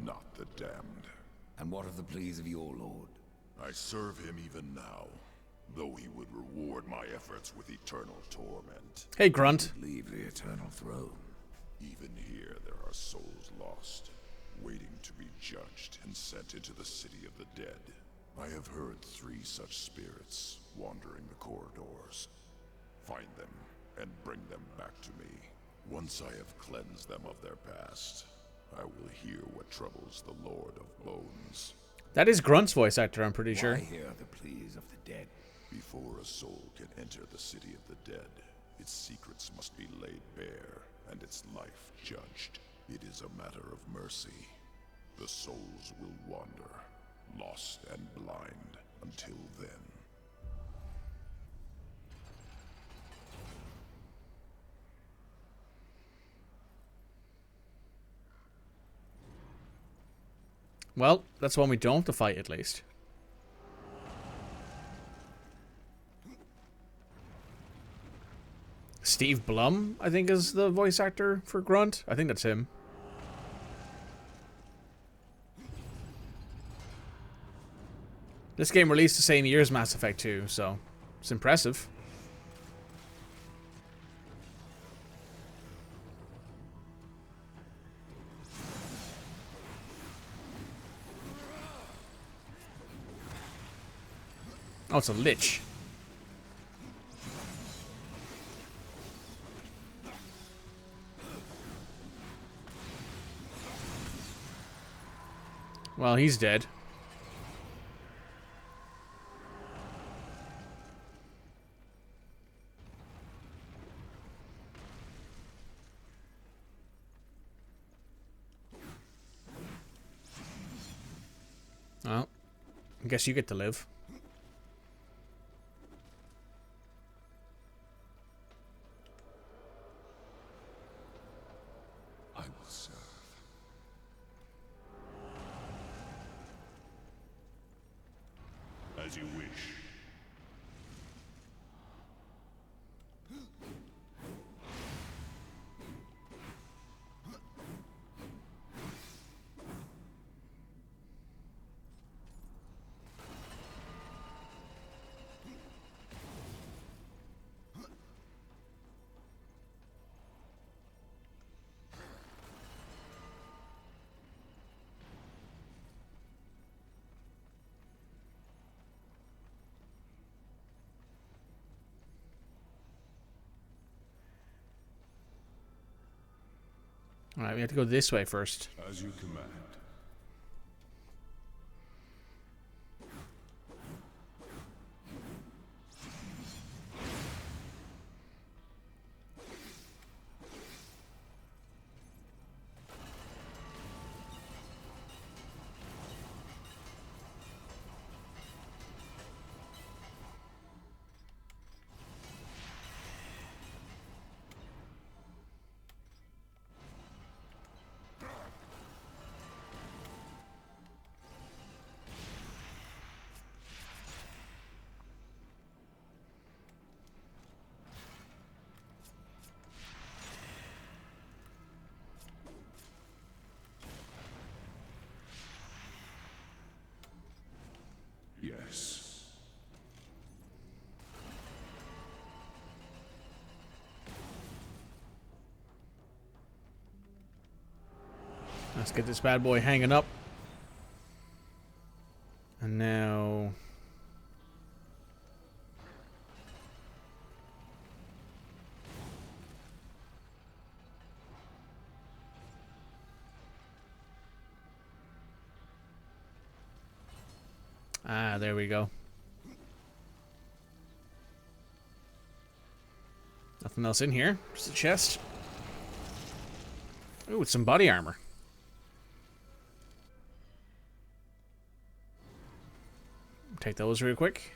not the damned. And what of the pleas of your lord? I serve him even now, though he would reward my efforts with eternal torment. Hey, Grunt. Leave the eternal throne. Even here there are souls lost, waiting to be judged and sent into the city of the dead. I have heard 3 such spirits wandering the corridors. Find them and bring them back to me. Once I have cleansed them of their past, I will hear what troubles the Lord of Bones. That is Grunt's voice actor, I'm pretty sure. Why hear the pleas of the dead? Before a soul can enter the city of the dead, its secrets must be laid bare and its life judged. It is a matter of mercy. The souls will wander, lost and blind, until then. Well, that's one we don't have to fight, at least. Steve Blum, I think, is the voice actor for Grunt. I think that's him. This game released the same year as Mass Effect 2, so it's impressive. Oh, it's a lich. Well, he's dead. Well, I guess you get to live. I will serve. As you wish. Alright, we have to go this way first. As you command. Let's get this bad boy hanging up. And now... Ah, there we go. Nothing else in here. Just a chest. Ooh, it's some body armor. Take those real quick.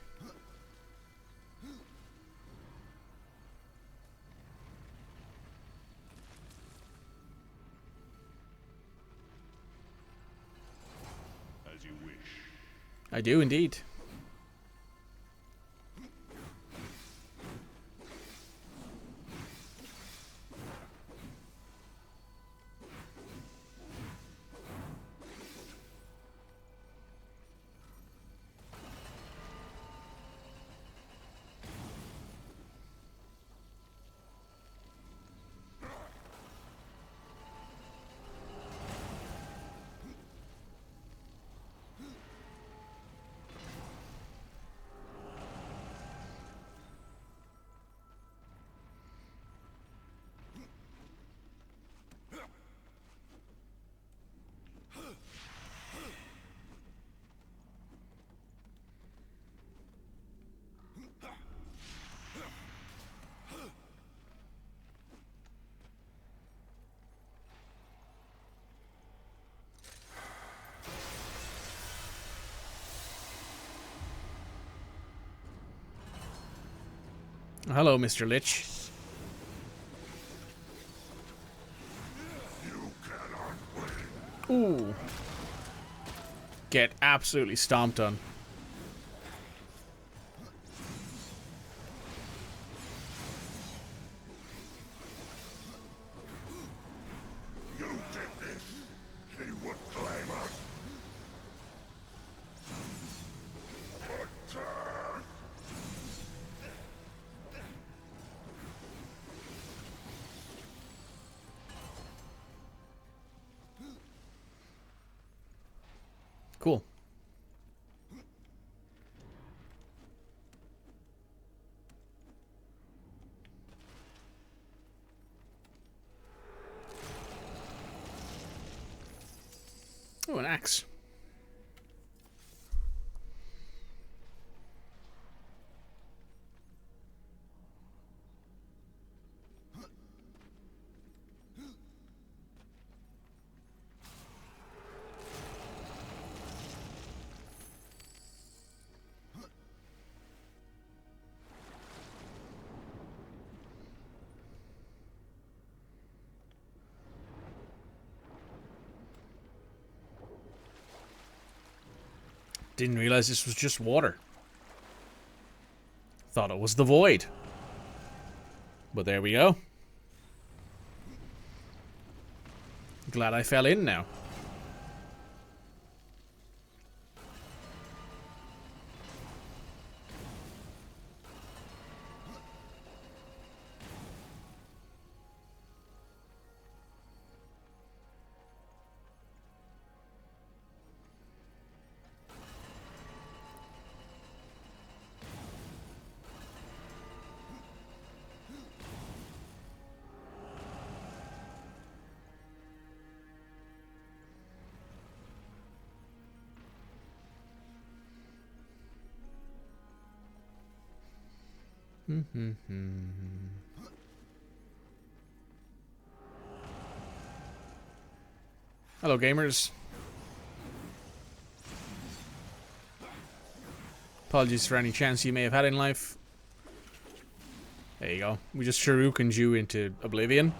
As you wish. I do indeed. Hello, Mr. Lich. Ooh. Get absolutely stomped on. You did this. He would claim us. Return. Cool. Oh, an axe. Didn't realize this was just water. Thought it was the void. But there we go. Glad I fell in now. Hello, gamers. Apologies for any chance you may have had in life. There you go. We just shurikened you into oblivion.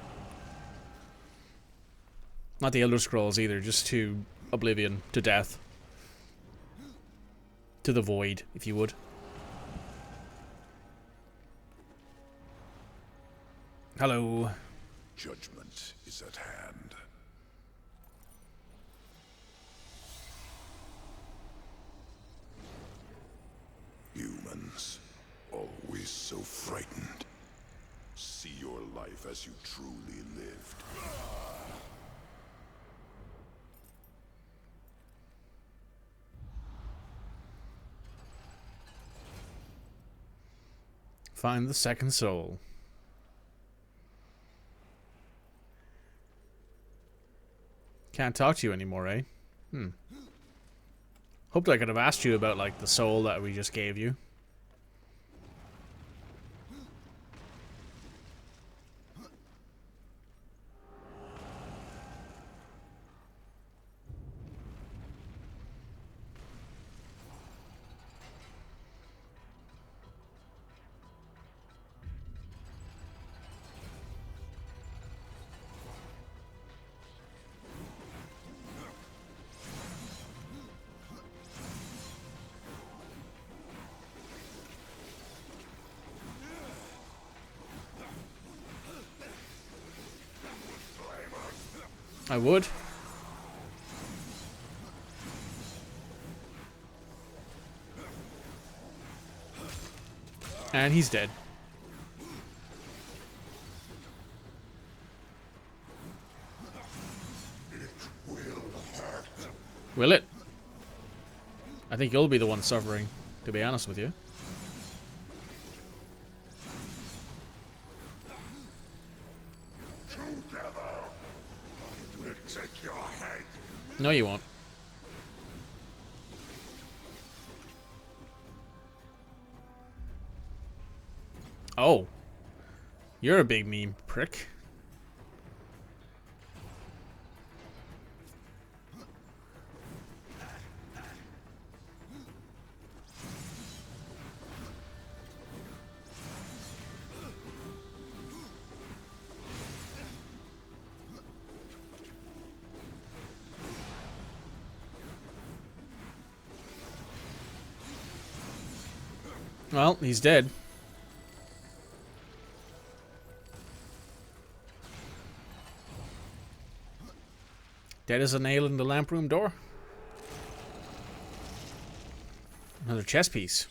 Not the Elder Scrolls either, just to oblivion, to death. To the void, if you would. Hello. Judgment is at hand. Humans, always so frightened. See your life as you truly lived. Find the second soul. Can't talk to you anymore, eh? Hoped I could have asked you about, like, the soul that we just gave you. I would. And he's dead. Will it? I think you'll be the one suffering, to be honest with you. No, you won't. Oh. You're a big mean prick. Well, he's dead. Dead as a nail in the lamp room door. Another chess piece.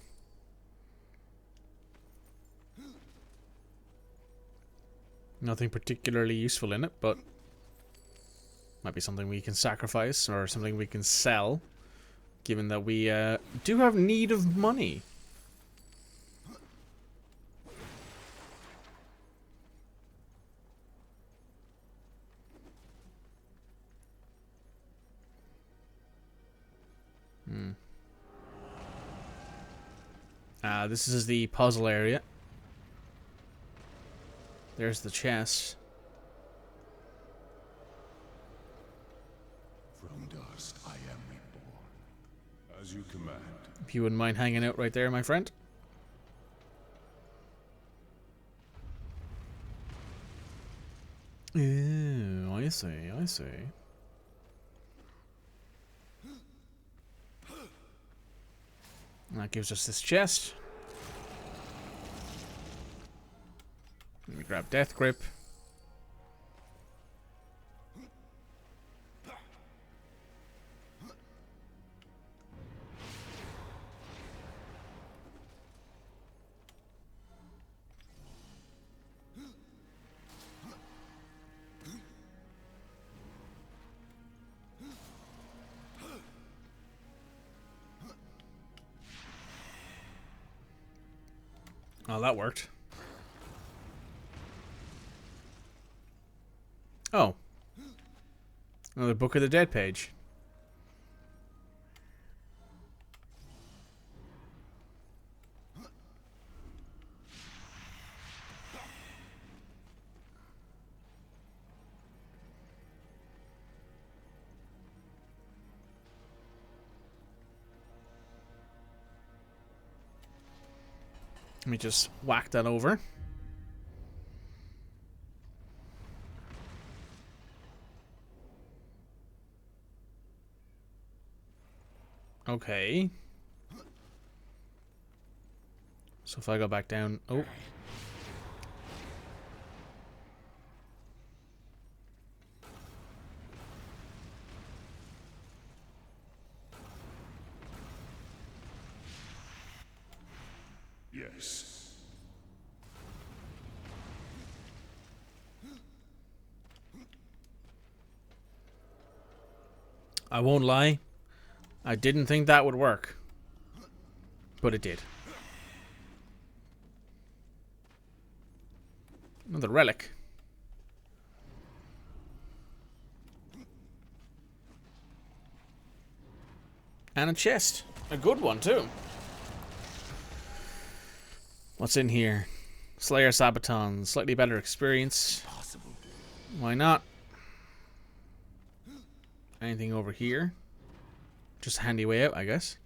Nothing particularly useful in it, but might be something we can sacrifice or something we can sell, given that we do have need of money. This is the puzzle area. There's the chest. From dust I am reborn. As you command. If you wouldn't mind hanging out right there, my friend. Ooh, I see, I see. And that gives us this chest. Let me grab Death Grip. Oh, that worked. Oh. Another Book of the Dead page. Let me just whack that over. Okay. So if I go back down... Oh. Yes. I won't lie. I didn't think that would work. But it did. Another relic. And a chest. A good one, too. What's in here? Slayer Sabaton. Slightly better experience. Possible. Why not? Anything over here? Just a handy way out, I guess.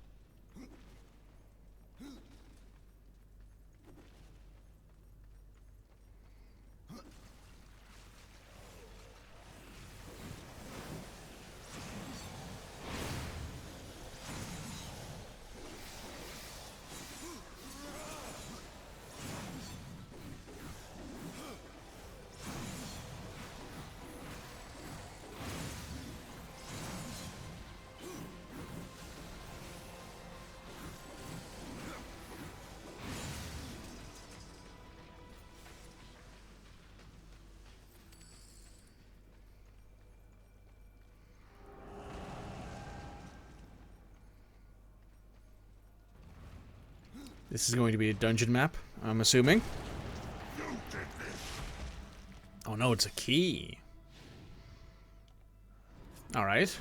This is going to be a dungeon map, I'm assuming. Oh no, it's a key. Alright.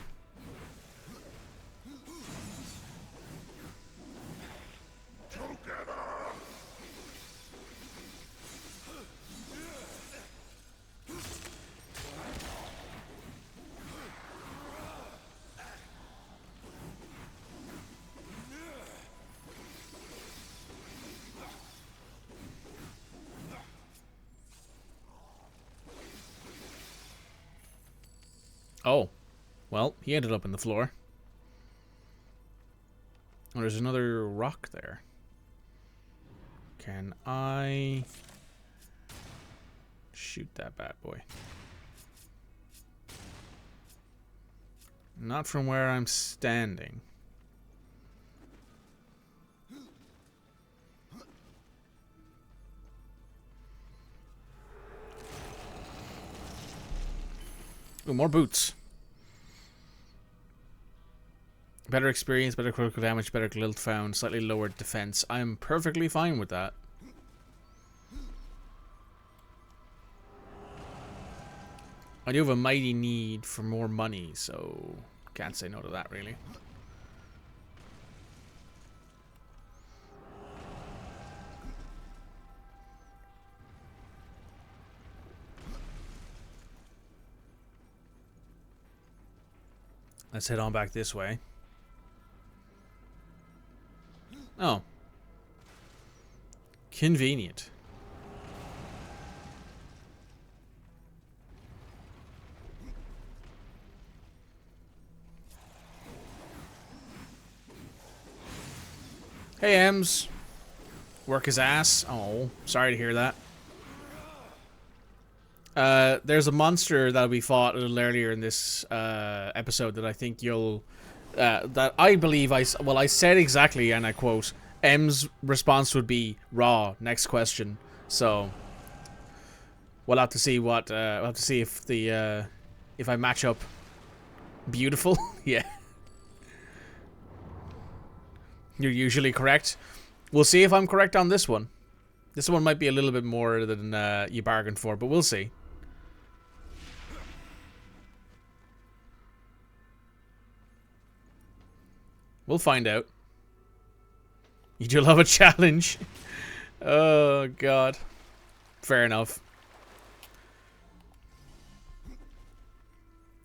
Oh. Well, he ended up in the floor. Oh, there's another rock there. Can I shoot that bad boy? Not from where I'm standing. Ooh, more boots. Better experience, better critical damage, better glilt found, slightly lower defense. I'm perfectly fine with that. I do have a mighty need for more money, so can't say no to that, really. Let's head on back this way. Oh. Convenient. Hey, Ems. Work his ass. Oh, sorry to hear that. There's a monster that we fought a little earlier in this episode that I think you'll... that I believe I said exactly, and I quote, M's response would be raw. Next question. So we'll have to see what we'll have to see if the if I match up. Beautiful. Yeah. You're usually correct. We'll see if I'm correct on this one. This one might be a little bit more than you bargained for, but we'll see. We'll find out. You do love a challenge. Oh, God. Fair enough.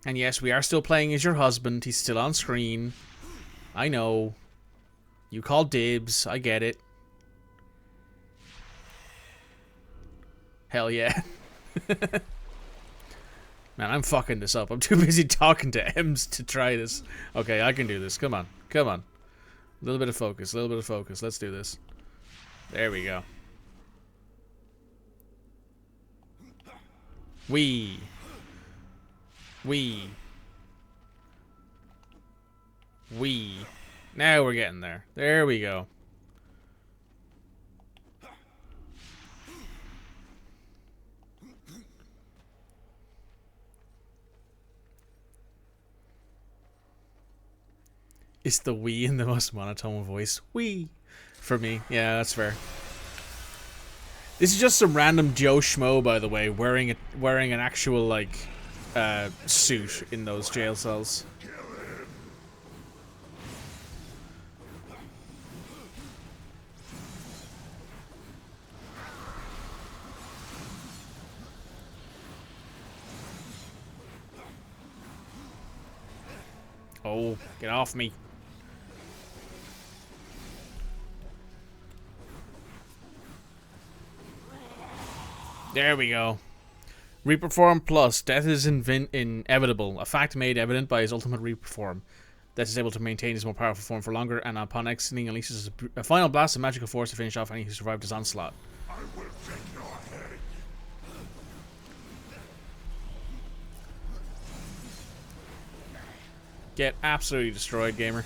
And yes, we are still playing as your husband. He's still on screen. I know. You called dibs. I get it. Hell yeah. Man, I'm fucking this up. I'm too busy talking to Ems to try this. Okay, I can do this. Come on. Come on. A little bit of focus. A little bit of focus. Let's do this. There we go. Wee. Now we're getting there. There we go. Is the wee in the most monotone voice? Wee. For me. Yeah, that's fair. This is just some random Joe Schmo, by the way, wearing an actual like suit in those jail cells. Oh, get off me. There we go. Reaper form plus. Death is inevitable. A fact made evident by his ultimate Reaper form. Death is able to maintain his more powerful form for longer, and upon exiting, unleashes a final blast of magical force to finish off any who survived his onslaught. I will take your head. Get absolutely destroyed, gamer.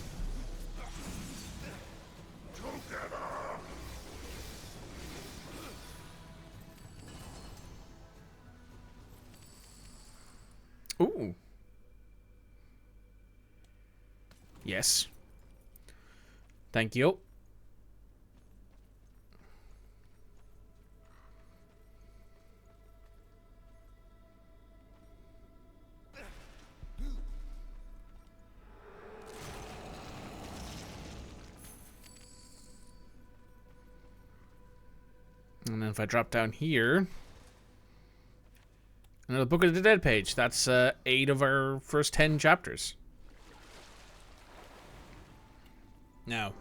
Ooh. Yes. Thank you. And then if I drop down here, another Book of the Dead page. That's 8 of our first 10 chapters. Now,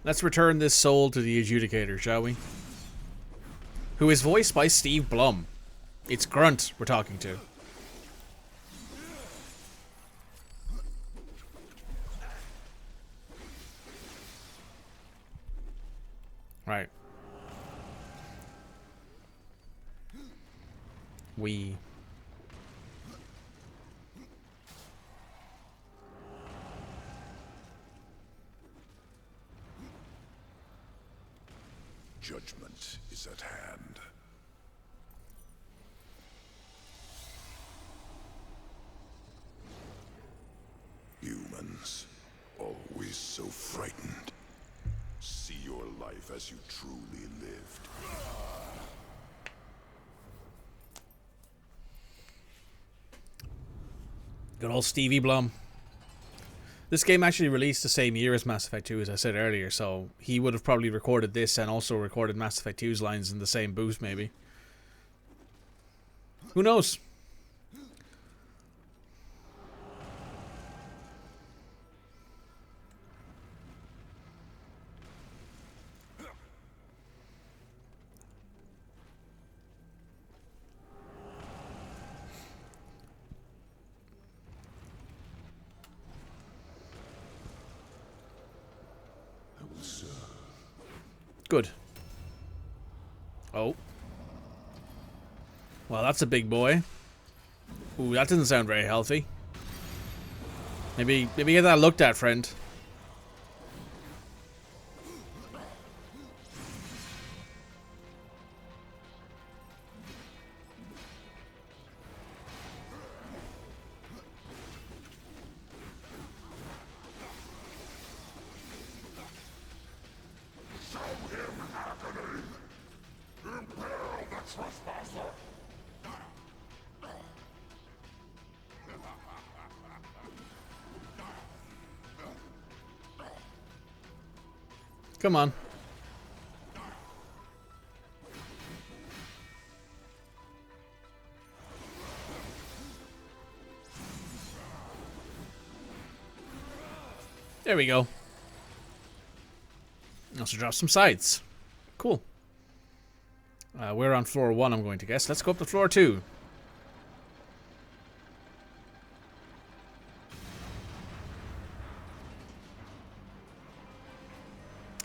let's return this soul to the adjudicator, shall we? Who is voiced by Steve Blum. It's Grunt we're talking to. Right. We... Judgment is at hand. Humans, always so frightened. See your life as you truly lived. Good old Stevie Blum. This game actually released the same year as Mass Effect 2, as I said earlier, so he would have probably recorded this and also recorded Mass Effect 2's lines in the same booth, maybe. Who knows? Good. Oh. Well, that's a big boy. Ooh, that doesn't sound very healthy. Maybe get that looked at, friend. Come on. There we go. Also drop some sides. Cool. We're on floor 1, I'm going to guess. Let's go up to floor 2.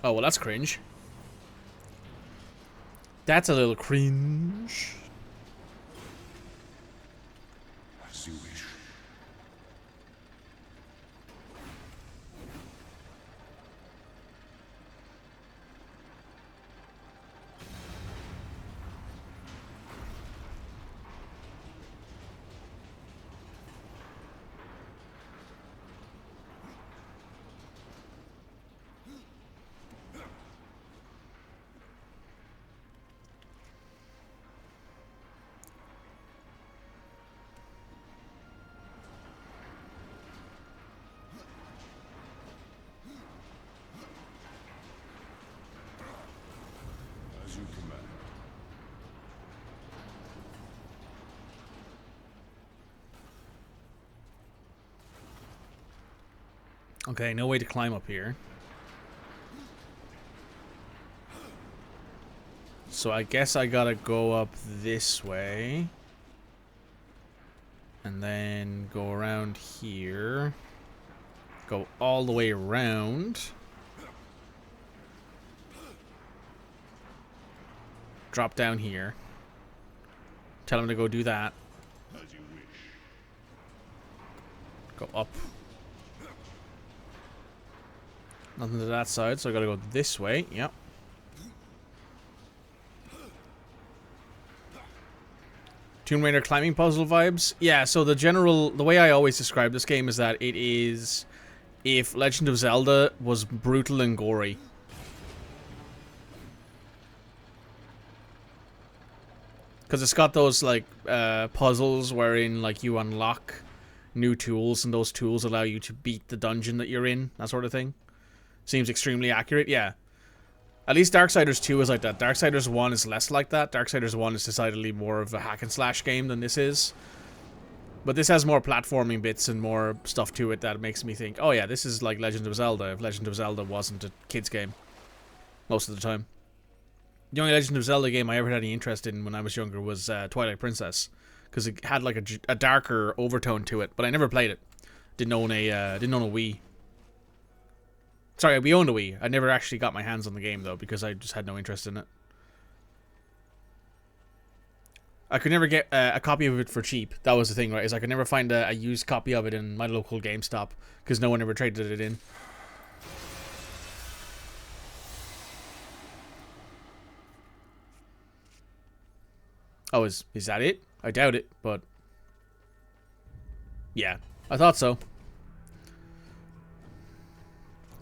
Oh, well, that's cringe. That's a little cringe. As you wish. Okay, no way to climb up here. So I guess I gotta go up this way. And then go around here. Go all the way around. Drop down here. Tell him to go do that. Go up. Nothing to that side, so I gotta go this way. Yep. Tomb Raider climbing puzzle vibes. Yeah, so the way I always describe this game is that it is if Legend of Zelda was brutal and gory. Because it's got those, like, puzzles wherein, like, you unlock new tools, and those tools allow you to beat the dungeon that you're in, that sort of thing. Seems extremely accurate, yeah. At least Darksiders 2 is like that. Darksiders 1 is less like that. Darksiders 1 is decidedly more of a hack-and-slash game than this is. But this has more platforming bits and more stuff to it that makes me think, oh yeah, this is like Legend of Zelda, if Legend of Zelda wasn't a kid's game. Most of the time. The only Legend of Zelda game I ever had any interest in when I was younger was Twilight Princess. Because it had like a darker overtone to it, but I never played it. Didn't own a Wii. Sorry, we owned a Wii. I never actually got my hands on the game, though, because I just had no interest in it. I could never get a copy of it for cheap. That was the thing, right? Is I could never find a used copy of it in my local GameStop, because no one ever traded it in. Oh, is that it? I doubt it, but... yeah, I thought so.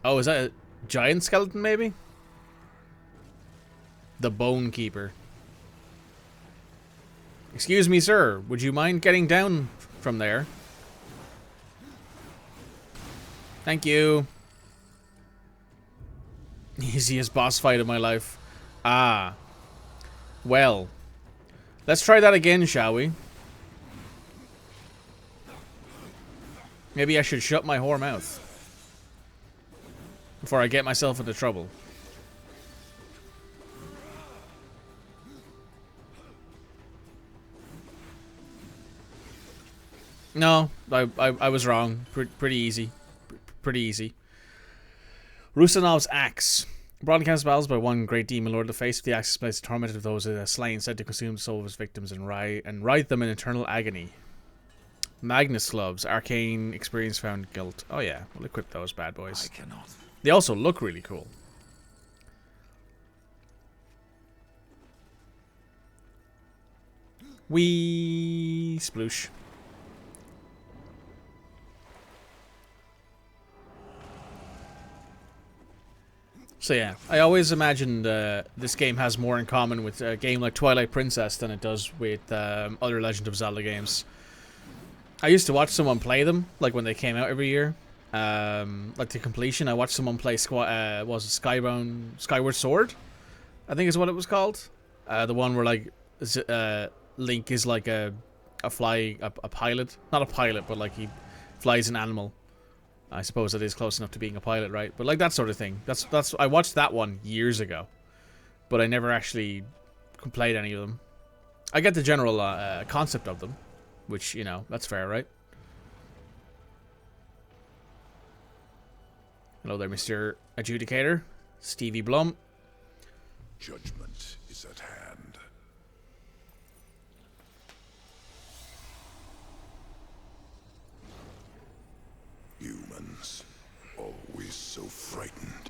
Oh, is that a giant skeleton, maybe? The Bone Keeper. Excuse me, sir. Would you mind getting down from there? Thank you. Easiest boss fight of my life. Ah. Well. Let's try that again, shall we? Maybe I should shut my whore mouth before I get myself into trouble. No, I was wrong. Pretty easy. Pretty easy. Rusanov's axe. Broadcast battles by one great demon lord. The face of the axe displays the torment of those it has slain, said to consume the soul of his victims and write them in eternal agony. Magnus gloves. Arcane experience found guilt. Oh yeah, we'll equip those bad boys. I cannot. They also look really cool. Wee sploosh. So yeah, I always imagined this game has more in common with a game like Twilight Princess than it does with other Legend of Zelda games. I used to watch someone play them, like when they came out every year. Like to completion, I watched someone play Skyward Sword, I think is what it was called. The one where like Link is like a pilot, not a pilot, but like he flies an animal. I suppose it is close enough to being a pilot, right? But like that sort of thing. That's I watched that one years ago, but I never actually played any of them. I get the general concept of them, which, you know, that's fair, right? Hello there, Mr. Adjudicator. Stevie Blum. Judgment is at hand. Humans, always so frightened.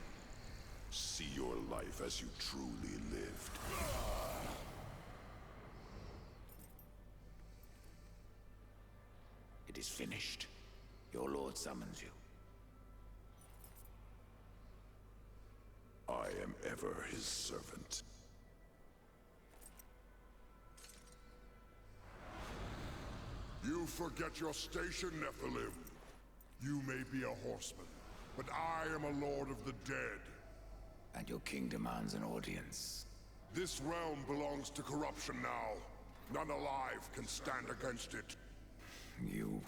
See your life as you truly lived. It is finished. Your lord summons you. I am ever his servant. You forget your station, Nephilim. You may be a horseman, but I am a lord of the dead. And your king demands an audience. This realm belongs to corruption now. None alive can stand against it. You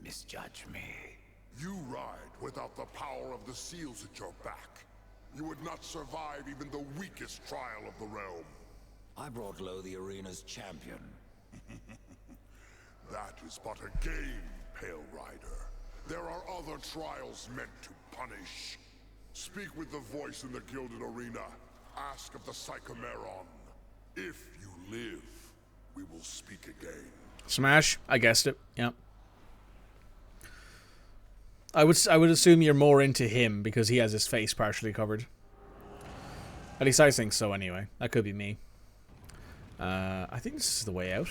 misjudge me. You ride without the power of the seals at your back. You would not survive even the weakest trial of the realm. I brought low the arena's champion. That is but a game, Pale Rider. There are other trials meant to punish. Speak with the voice in the Gilded Arena. Ask of the Psychomeron. If you live, we will speak again. Smash. I guessed it. Yep. I would assume you're more into him because he has his face partially covered. At least I think so anyway. That could be me. I think this is the way out.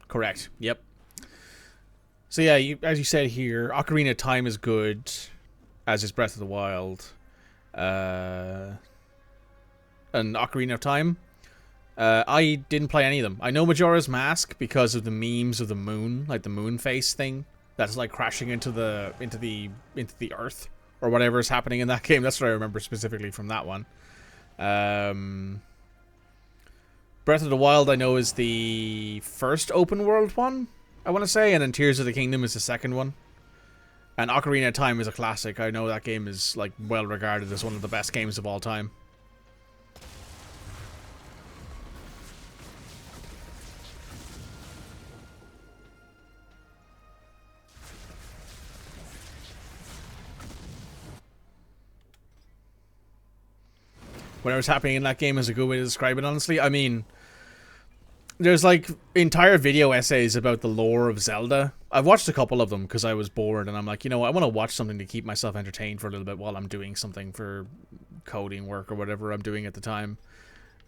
Correct. Yep. So yeah, as you said here, Ocarina of Time is good, as is Breath of the Wild. And Ocarina of Time, I didn't play any of them. I know Majora's Mask because of the memes of the moon, like the moon face thing that's like crashing into the earth or whatever is happening in that game. That's what I remember specifically from that one. Breath of the Wild, I know, is the first open world one, I want to say, and then Tears of the Kingdom is the second one. And Ocarina of Time is a classic. I know that game is like well regarded as one of the best games of all time. Whatever's happening in that game is a good way to describe it, honestly. I mean, there's like entire video essays about the lore of Zelda. I've watched a couple of them because I was bored and I'm like, you know what, I want to watch something to keep myself entertained for a little bit while I'm doing something for coding work or whatever I'm doing at the time.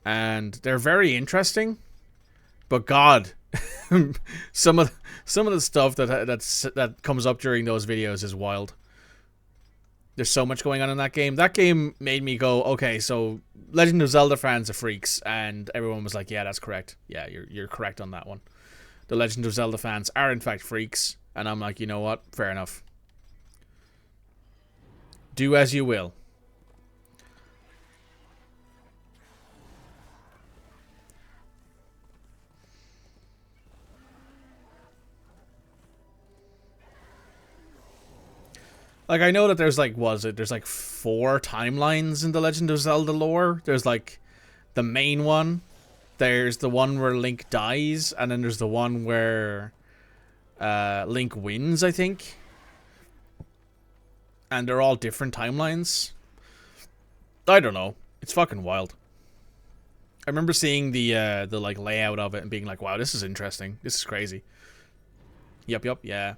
And they're very interesting, but God, some of the stuff that comes up during those videos is wild. There's so much going on in that game. That game made me go, okay, so Legend of Zelda fans are freaks, and everyone was like, yeah, that's correct. Yeah, you're correct on that one. The Legend of Zelda fans are in fact freaks, and I'm like, you know what? Fair enough. Do as you will. Like, I know that there's like, there's like 4 timelines in the Legend of Zelda lore. There's like the main one. There's the one where Link dies, and then there's the one where Link wins, I think. And they're all different timelines. I don't know. It's fucking wild. I remember seeing the like layout of it and being like, wow, this is interesting. This is crazy. Yup, yeah.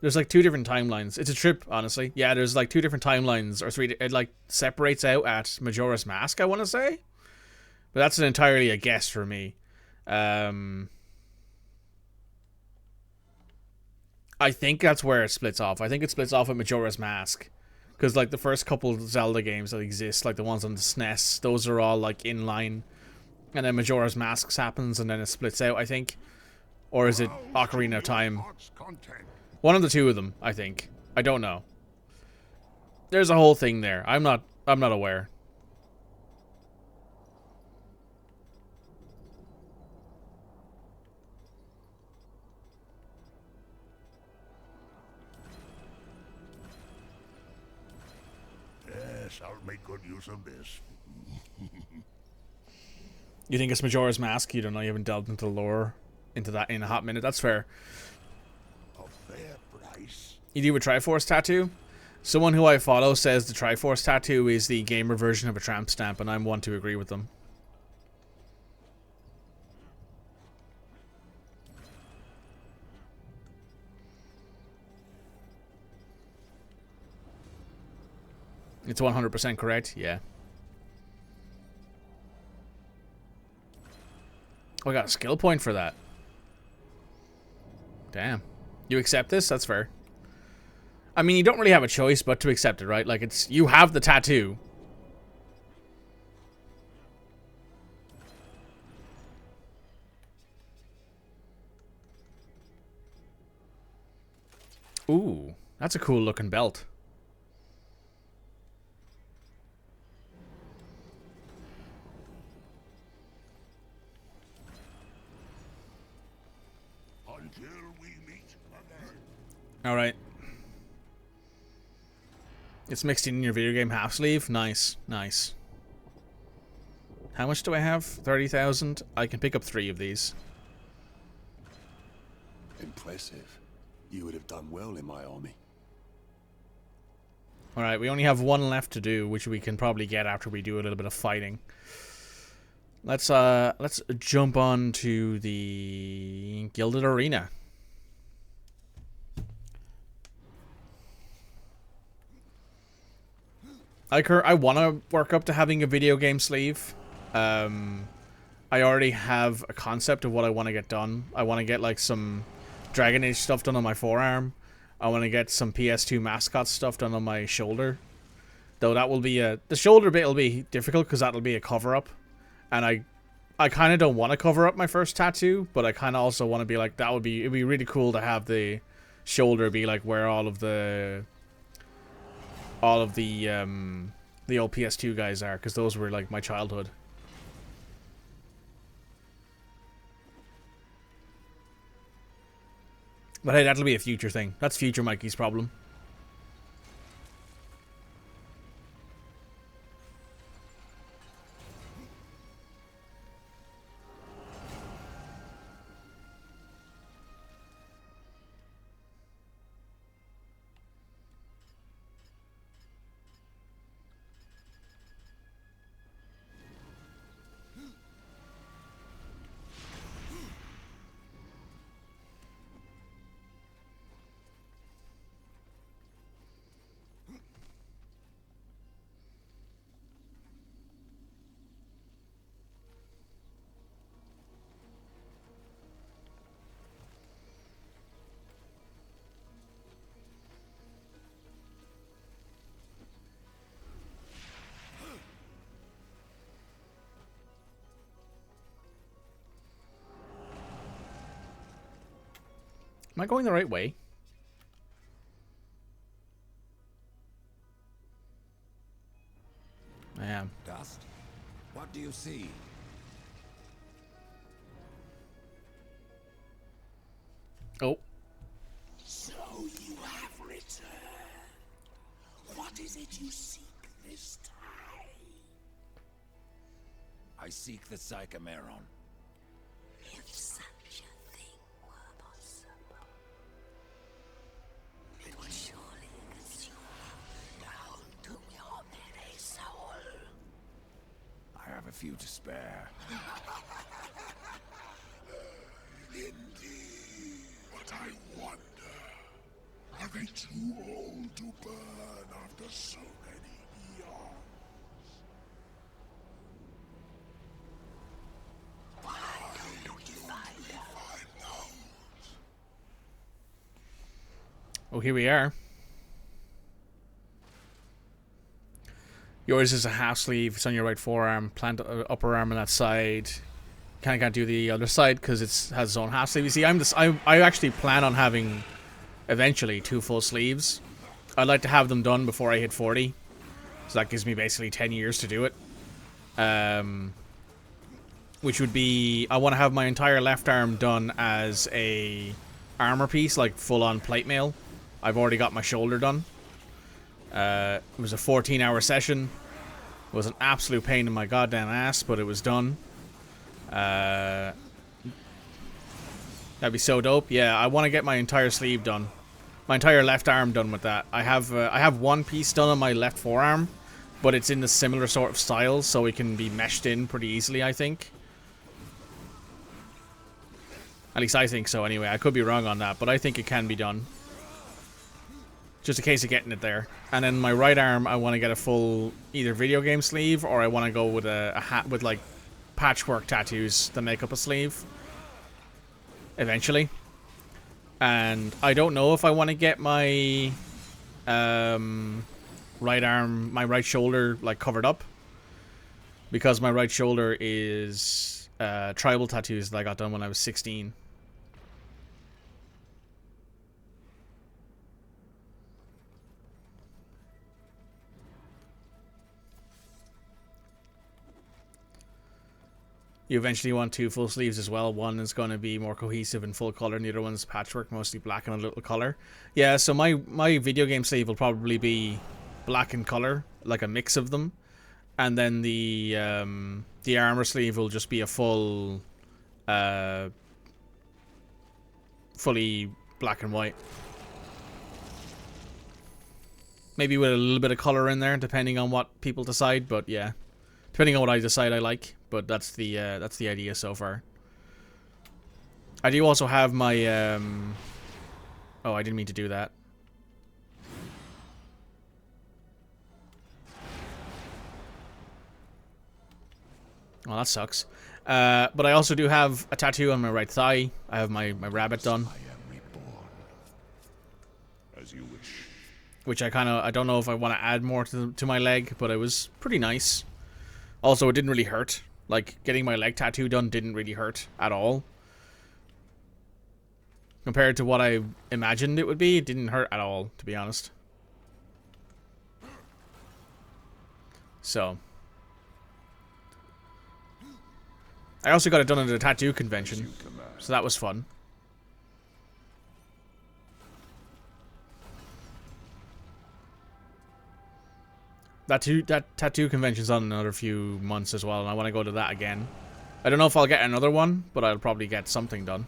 There's like 2 different timelines. It's a trip, honestly. Yeah, there's like 2 different timelines, or 3. It like separates out at Majora's Mask, I want to say. But that's entirely a guess for me. I think that's where it splits off. I think it splits off at Majora's Mask. Because like the first couple of Zelda games that exist, like the ones on the SNES, those are all like in line. And then Majora's Mask happens and then it splits out, I think. Or is it Ocarina of Time? One of the 2 of them, I think. I don't know. There's a whole thing there. I'm not aware. Yes, I'll make good use of this. You think it's Majora's Mask? You don't know, you haven't delved into the lore into that in a hot minute. That's fair. A fair price. You do a Triforce tattoo? Someone who I follow says the Triforce tattoo is the gamer version of a tramp stamp, and I'm one to agree with them. It's 100% correct? Yeah. Oh, I got a skill point for that. Damn. You accept this? That's fair. I mean, you don't really have a choice but to accept it, right? Like, it's... You have the tattoo. Ooh. That's a cool looking belt. Alright. It's mixed in your video game half sleeve. Nice, nice. How much do I have? 30,000? I can pick up 3 of these. Impressive. You would have done well in my army. Alright, we only have 1 left to do, which we can probably get after we do a little bit of fighting. Let's jump on to the Gilded Arena. I want to work up to having a video game sleeve. I already have a concept of what I want to get done. I want to get like some Dragon Age stuff done on my forearm. I want to get some PS2 mascot stuff done on my shoulder. Though that will be the shoulder bit will be difficult because that'll be a cover up. And I kind of don't want to cover up my first tattoo, but I kind of also want to be like, it'd be really cool to have the shoulder be like where all of the old PS2 guys are, because those were like my childhood. But hey, that'll be a future thing. That's future Mikey's problem. Am I going the right way? I am. Dust? What do you see? Oh. So you have returned. What is it you seek this time? I seek the Psychomeron. If such a thing were possible, it would surely consume you down to your very soul. I have a few to spare. Indeed. But I wonder, are they too old to burn after so many eons? Why don't you find out? Oh, here we are. Yours is a half sleeve. It's on your right forearm. Plant upper arm on that side. Can't do the other side because it has its own half sleeve. You see, I actually plan on having eventually 2 full sleeves. I'd like to have them done before I hit 40, so that gives me basically 10 years to do it. Which would be, I want to have my entire left arm done as a armor piece, like full on plate mail. I've already got my shoulder done. It was a 14-hour session. It was an absolute pain in my goddamn ass, but it was done. That'd be so dope. Yeah, I want to get my entire sleeve done. My entire left arm done with that. I have one piece done on my left forearm, but it's in the similar sort of style, so it can be meshed in pretty easily, I think. At least I think so, anyway. I could be wrong on that, but I think it can be done. Just a case of getting it there. And then my right arm, I want to get a full either video game sleeve, or I want to go with a hat with like patchwork tattoos to make up a sleeve. Eventually. And I don't know if I want to get my right arm, my right shoulder like covered up. Because my right shoulder is tribal tattoos that I got done when I was 16. You eventually want 2 full sleeves as well. One is going to be more cohesive and full color, and the other one's patchwork, mostly black and a little color. Yeah, so my video game sleeve will probably be black and color, like a mix of them. And then the armor sleeve will just be a full, fully black and white. Maybe with a little bit of color in there, depending on what people decide. But yeah, depending on what I decide I like. But that's the idea so far. I do also have my oh, I didn't mean to do that. Well, that sucks. But I also do have a tattoo on my right thigh. I have my rabbit done. I am reborn. As you wish. Which I don't know if I want to add more to my leg, but it was pretty nice. Also, it didn't really hurt. Like, getting my leg tattoo done didn't really hurt at all. Compared to what I imagined it would be, it didn't hurt at all, to be honest. So. I also got it done at a tattoo convention, so that was fun. That tattoo convention's on in another few months as well, and I want to go to that again. I don't know if I'll get another one, but I'll probably get something done.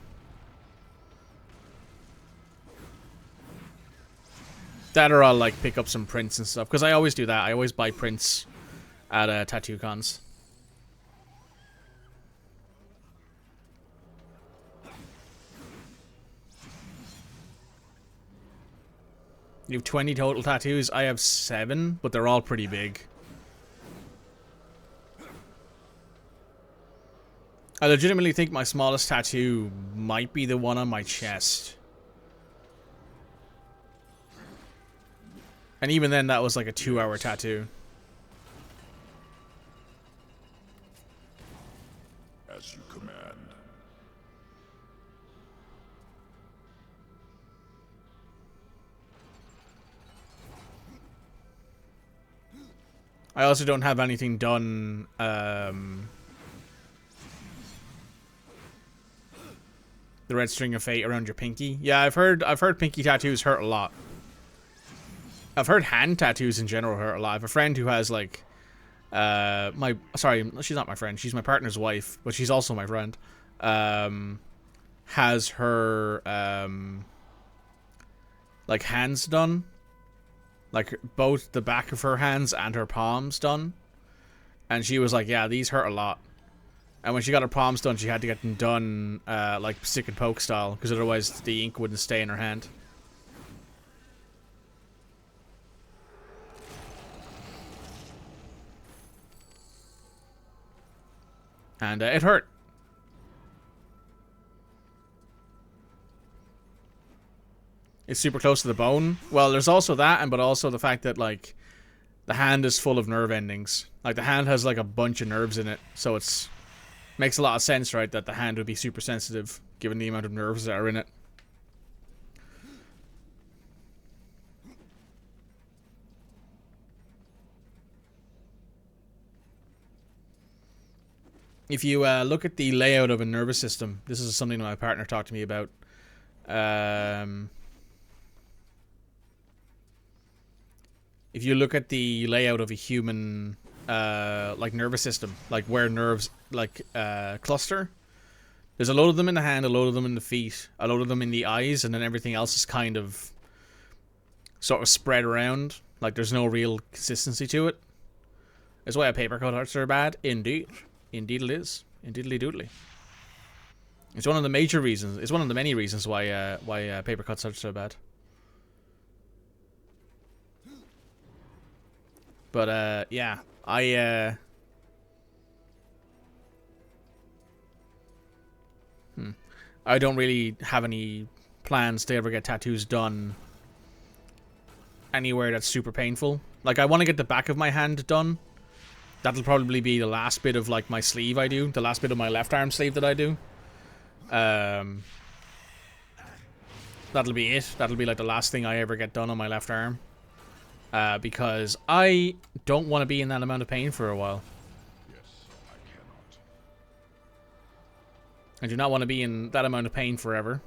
That or I'll like pick up some prints and stuff, because I always do that. I always buy prints at tattoo cons. You have 20 total tattoos. I have 7, but they're all pretty big. I legitimately think my smallest tattoo might be the one on my chest. And even then, that was like a 2-hour tattoo. As you command. I also don't have anything done, the red string of fate around your pinky. Yeah, I've heard pinky tattoos hurt a lot. I've heard hand tattoos in general hurt a lot. I have a friend who has like, sorry, she's not my friend. She's my partner's wife, but she's also my friend. Has her, like hands done. Like, both the back of her hands and her palms done. And she was like, yeah, these hurt a lot. And when she got her palms done, she had to get them done, like, stick and poke style. Because otherwise, the ink wouldn't stay in her hand. And it hurt. It's super close to the bone. Well, there's also that, but also the fact that, like, the hand is full of nerve endings. Like, the hand has, like, a bunch of nerves in it. So it's... makes a lot of sense, right, that the hand would be super sensitive, given the amount of nerves that are in it. If you look at the layout of a nervous system, this is something that my partner talked to me about. If you look at the layout of a human, like, nervous system, like where nerves, like, cluster, there's a load of them in the hand, a load of them in the feet, a load of them in the eyes, and then everything else is kind of sort of spread around. Like, there's no real consistency to it. That's why paper cuts are bad. Indeed. Indeed it is. Indeedly doodly. It's one of the major reasons. It's one of the many reasons why paper cuts are so bad. But, yeah, I don't really have any plans to ever get tattoos done anywhere that's super painful. Like, I want to get the back of my hand done. That'll probably be the last bit of, like, my sleeve I do. The last bit of my left arm sleeve that I do. That'll be it. That'll be, like, the last thing I ever get done on my left arm. Because I don't want to be in that amount of pain for a while. Yes, I cannot. I do not want to be in that amount of pain forever.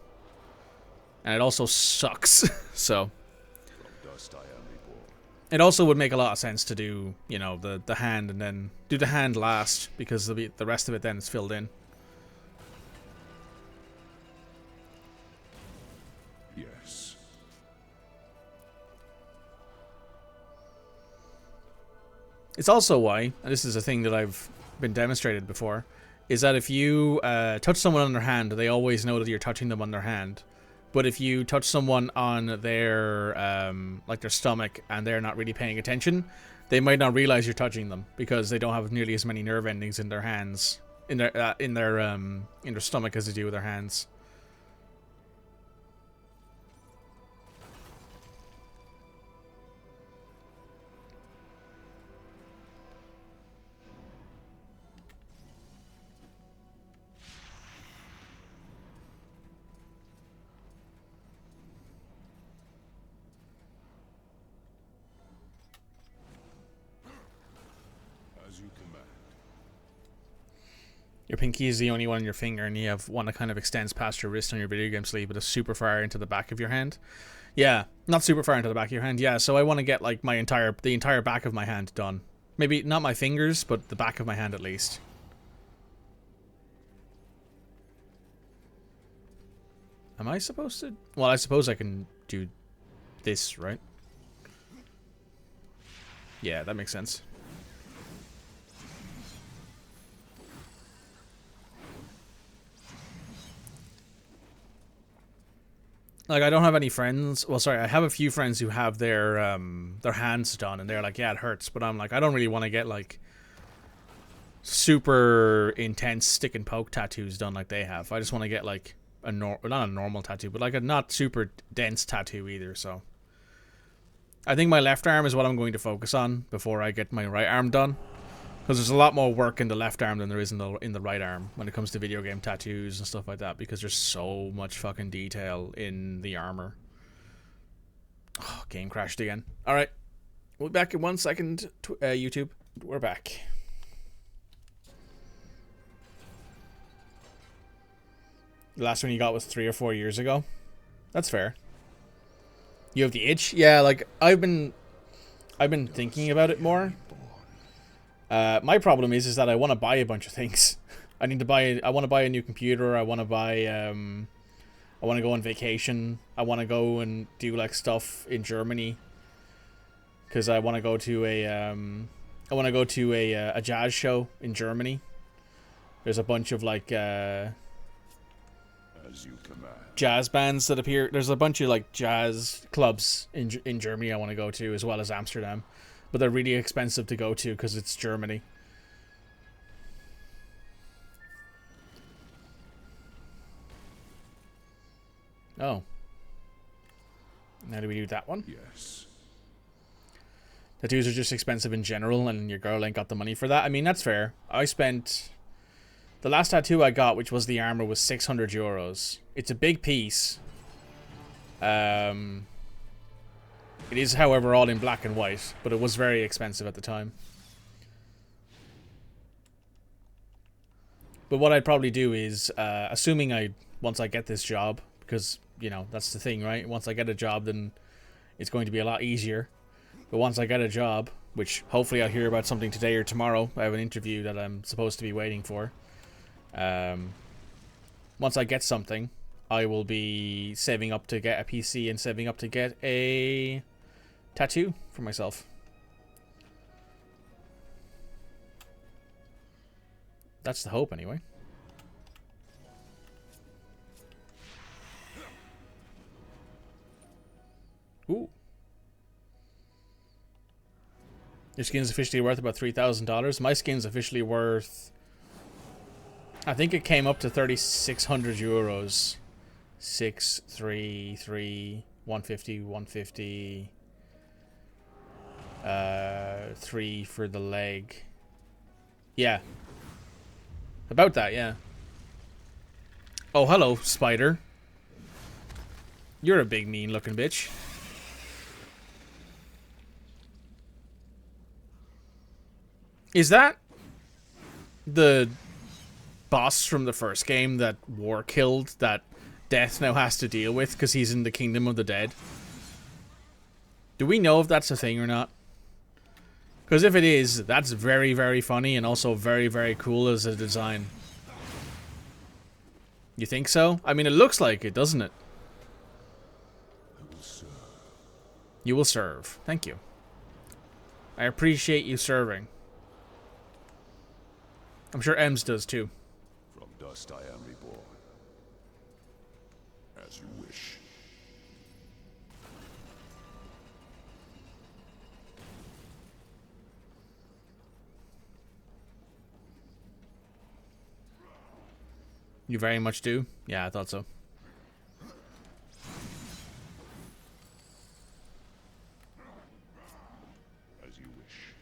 And it also sucks. So From dust I am reborn. it also would make a lot of sense to do, you know, the hand and then do the hand last, because the rest of it then is filled in. Yes. It's also why, and this is a thing that I've been demonstrated before, is that if you touch someone on their hand, they always know that you're touching them on their hand. But if you touch someone on their, like their stomach, and they're not really paying attention, they might not realize you're touching them because they don't have nearly as many nerve endings in their hands, in their stomach as they do with their hands. As you command. Your pinky is the only one on your finger, and you have one that kind of extends past your wrist on your video game sleeve, but is super far into the back of your hand. Yeah, not super far into the back of your hand. Yeah, so I want to get like the entire back of my hand done. Maybe not my fingers, but the back of my hand at least. Am I supposed to? Well, I suppose I can do this, right? Yeah, that makes sense. Like, I don't have any friends. Well, sorry, I have a few friends who have their hands done, and they're like, yeah, it hurts. But I'm like, I don't really want to get like super intense stick and poke tattoos done like they have. I just want to get like not a normal tattoo, but like a not super dense tattoo either. So I think my left arm is what I'm going to focus on before I get my right arm done. Because there's a lot more work in the left arm than there is in the right arm when it comes to video game tattoos and stuff like that, because there's so much fucking detail in the armor. Oh, game crashed again. Alright. We'll be back in 1 second, YouTube. We're back. The last one you got was 3 or 4 years ago. That's fair. You have the itch? Yeah, like, I've been thinking about it more. My problem is that I want to buy a bunch of things. I want to buy a new computer. I want to buy, I want to go on vacation. I want to go and do like stuff in Germany. Because I want to go to a jazz show in Germany. There's a bunch of like, As you command. jazz bands that appear. There's a bunch of like jazz clubs in Germany I want to go to, as well as Amsterdam. But they're really expensive to go to because it's Germany. Oh. Now do we do that one? Yes. Tattoos are just expensive in general, and your girl ain't got the money for that. I mean, that's fair. I spent... The last tattoo I got, which was the armor, was 600 euros. It's a big piece. It is, however, all in black and white, but it was very expensive at the time. But what I'd probably do is, assuming once I get this job, because, you know, that's the thing, right? Once I get a job, then it's going to be a lot easier. But once I get a job, which hopefully I'll hear about something today or tomorrow, I have an interview that I'm supposed to be waiting for. Once I get something, I will be saving up to get a PC and saving up to get a tattoo for myself. That's the hope, anyway. Ooh. Your skin's officially worth about $3,000. My skin's officially worth... I think it came up to 3,600 euros. 633 150 150 3 for the leg. Yeah. About that, yeah. Oh, hello, spider. You're a big mean looking bitch. Is that the boss from the first game that War killed that Death now has to deal with because he's in the Kingdom of the Dead? Do we know if that's a thing or not? Because if it is, that's very, very funny and also very, very cool as a design. You think so? I mean, it looks like it, doesn't it? You will serve. Thank you. I appreciate you serving. I'm sure Ems does too. From dust I am reborn. As you wish. You very much do? Yeah, I thought so. As you wish.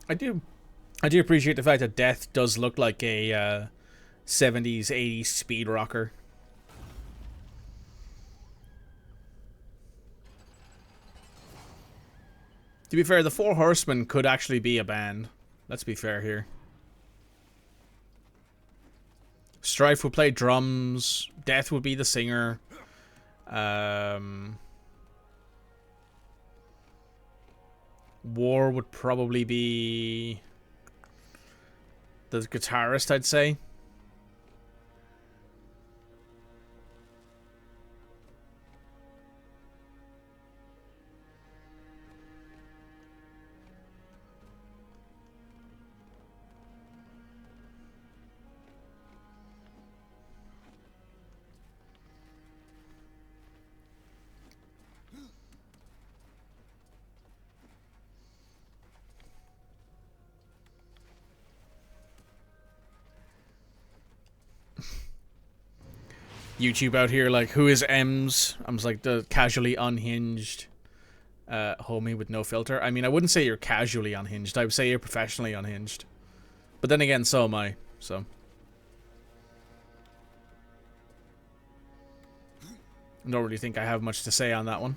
I do appreciate the fact that Death does look like a 70s, 80s speed rocker. To be fair, the Four Horsemen could actually be a band. Let's be fair here. Strife would play drums. Death would be the singer. War would probably be the guitarist, I'd say. YouTube out here like, who is Ems? I'm just like the casually unhinged homie with no filter. I mean, I wouldn't say you're casually unhinged. I would say you're professionally unhinged. But then again, so am I. So I don't really think I have much to say on that one.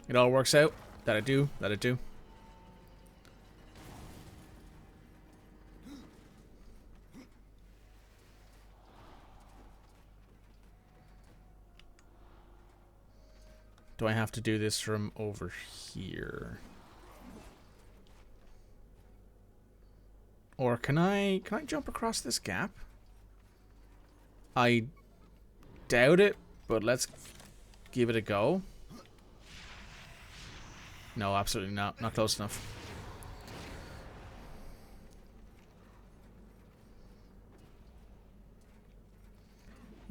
It all works out. That I do. That I do. Do I have to do this from over here? Or can I jump across this gap? I doubt it, but let's give it a go. No, absolutely not. Not close enough.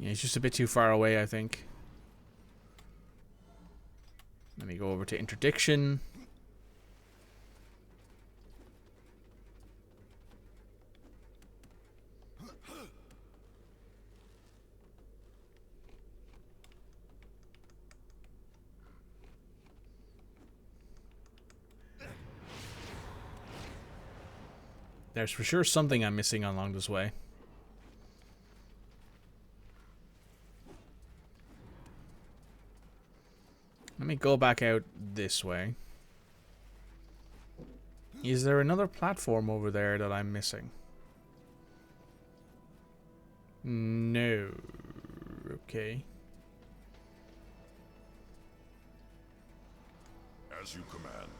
Yeah, he's just a bit too far away, I think. Let me go over to interdiction. There's for sure something I'm missing along this way. Let me go back out this way. Is there another platform over there that I'm missing? No. Okay. As you command.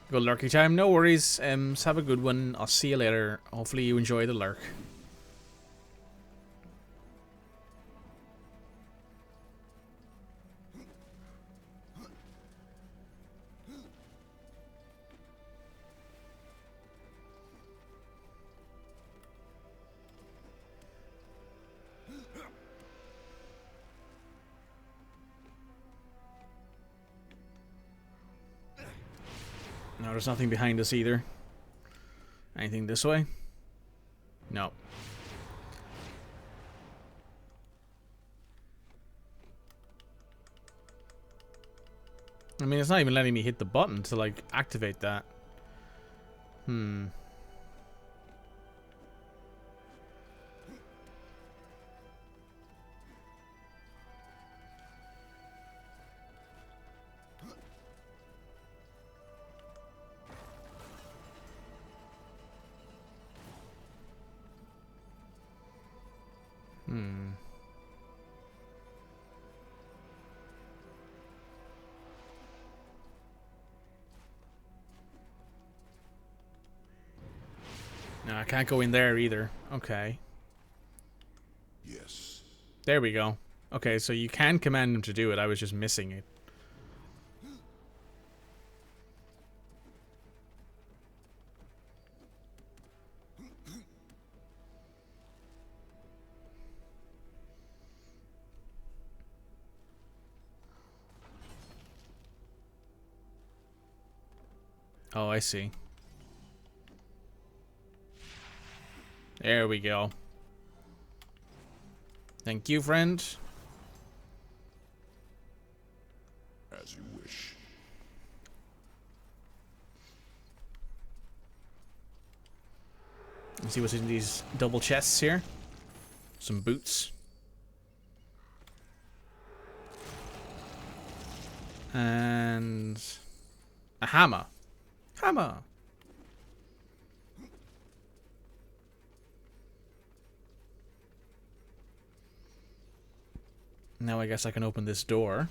Good lurky time. No worries. Have a good one. I'll see you later. Hopefully you enjoy the lurk. No, there's nothing behind us either. Anything this way? No. I mean, it's not even letting me hit the button to, like, activate that. Hmm. Hmm. No, I can't go in there either. Okay. Yes. There we go. Okay, so you can command him to do it. I was just missing it. Oh, I see. There we go. Thank you, friend. As you wish. Let's see what's in these double chests here. Some boots. And a hammer. Hammer. Now I guess I can open this door.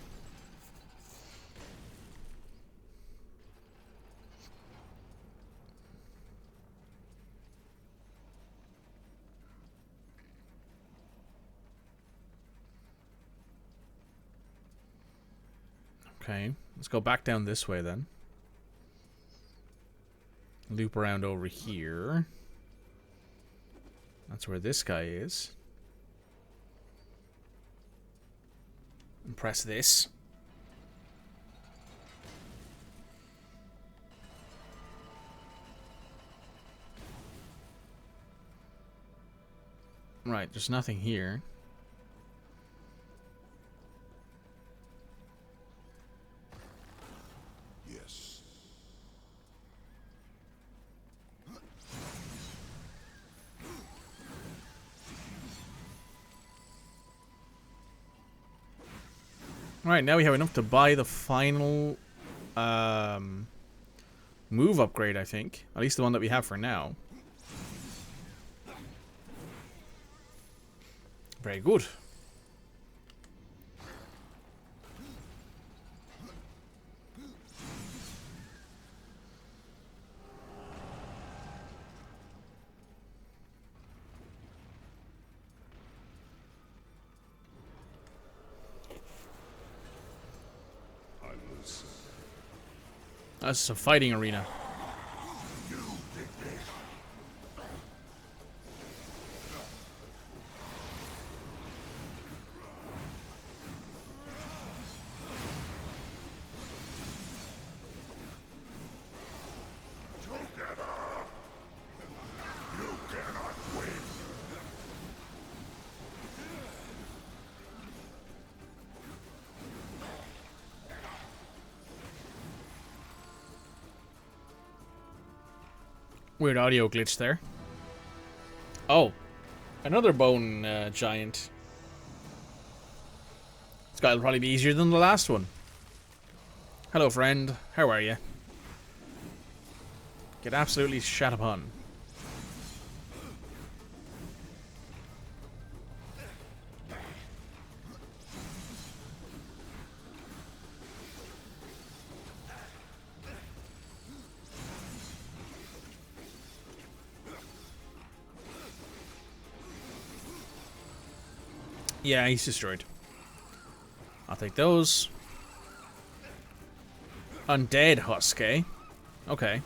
Okay, let's go back down this way then. Loop around over here. That's where this guy is. And press this. Right, there's nothing here. Yes. Alright, now we have enough to buy the final move upgrade, I think. At least the one that we have for now. Very good. That's a fighting arena. Weird audio glitch there. Oh, another bone giant. This guy will probably be easier than the last one. Hello, friend. How are you? Get absolutely shat upon. Yeah, he's destroyed. I'll take those. Undead husk, eh? Okay.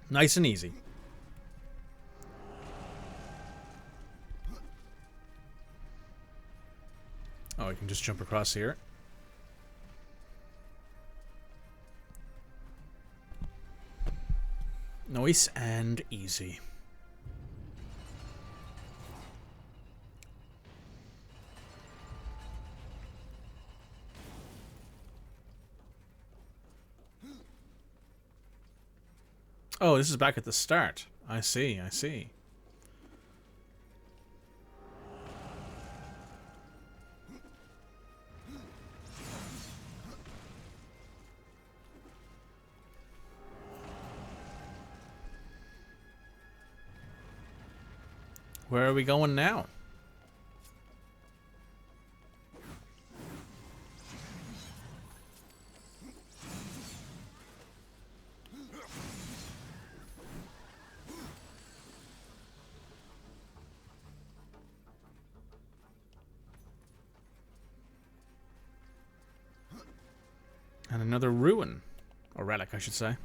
Nice and easy. Oh, I can just jump across here. Nice and easy. Oh, this is back at the start. I see, I see. Where are we going now? And another ruin. Or relic, I should say.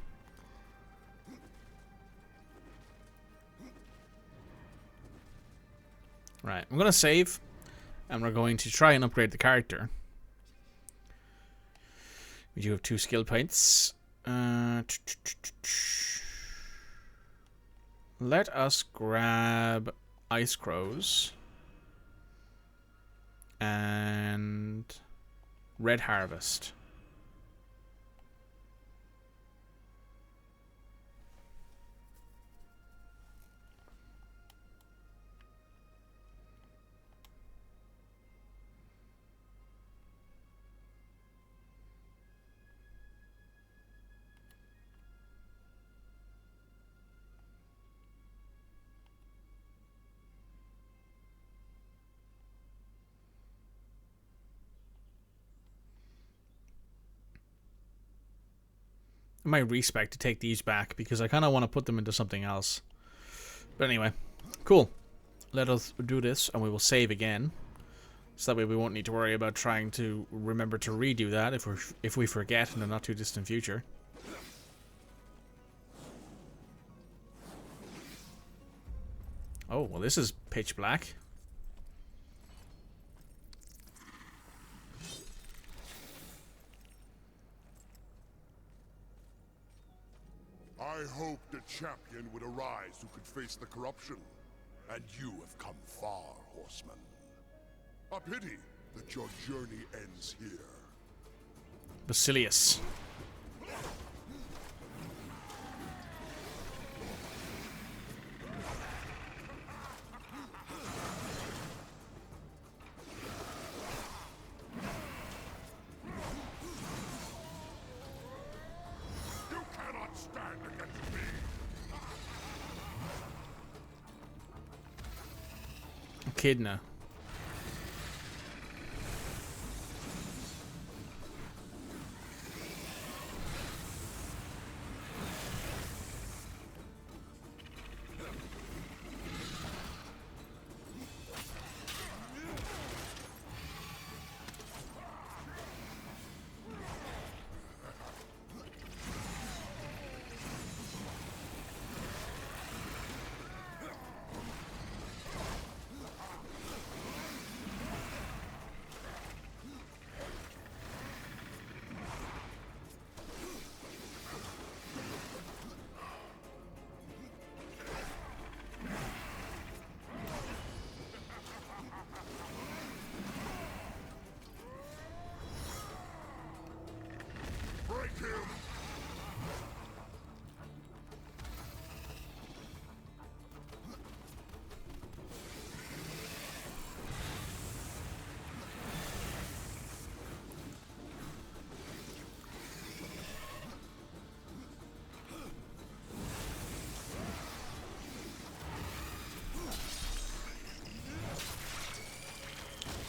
Right, I'm going to save. And we're going to try and upgrade the character. We do have 2 skill points. Let us grab Ice Crows. And Red Harvest. I might respec to take these back because I kind of want to put them into something else. But anyway, cool. Let us do this and we will save again. So that way we won't need to worry about trying to remember to redo that if we forget in the not too distant future. Oh, well this is pitch black. I hoped a champion would arise who could face the corruption. And you have come far, horseman. A pity that your journey ends here. Basilius. Echidna.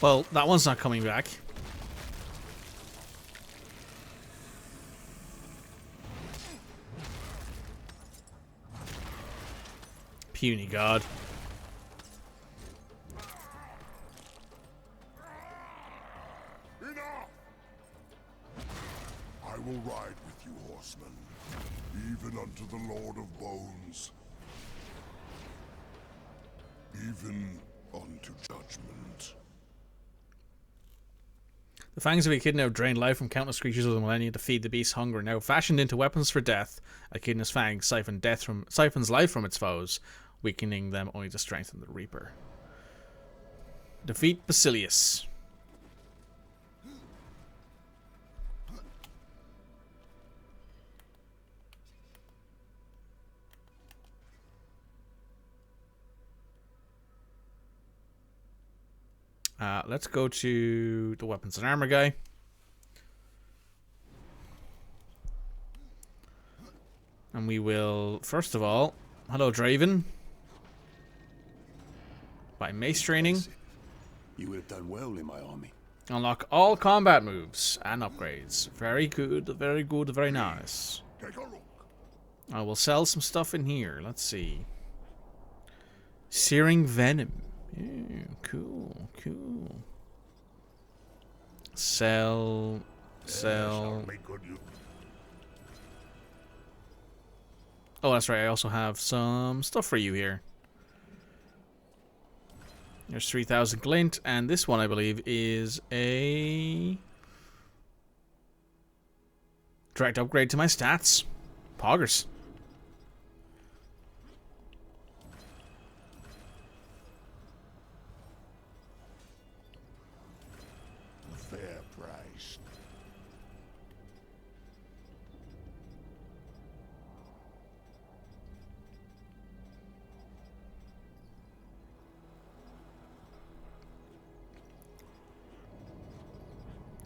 Well, that one's not coming back. Puny god. Enough! I will ride with you, horseman. even unto the Lord of Bones, even unto judgment. The fangs of Echidna have drained life from countless creatures of the millennia to feed the beast's hunger. Now fashioned into weapons for death, Echidna's fangs siphons life from its foes, weakening them only to strengthen the Reaper. Defeat Basilius. Let's go to the weapons and armor guy. And we will, first of all, hello Draven. By mace training. You would have done well in my army. Unlock all combat moves and upgrades. Very good, very good, very nice. Take a look. I will sell some stuff in here. Let's see. Searing Venom. Ew, cool, cool. Sell. Oh, that's right. I also have some stuff for you here. There's 3,000 glint, and this one, I believe, is a direct upgrade to my stats. Poggers. Fair price.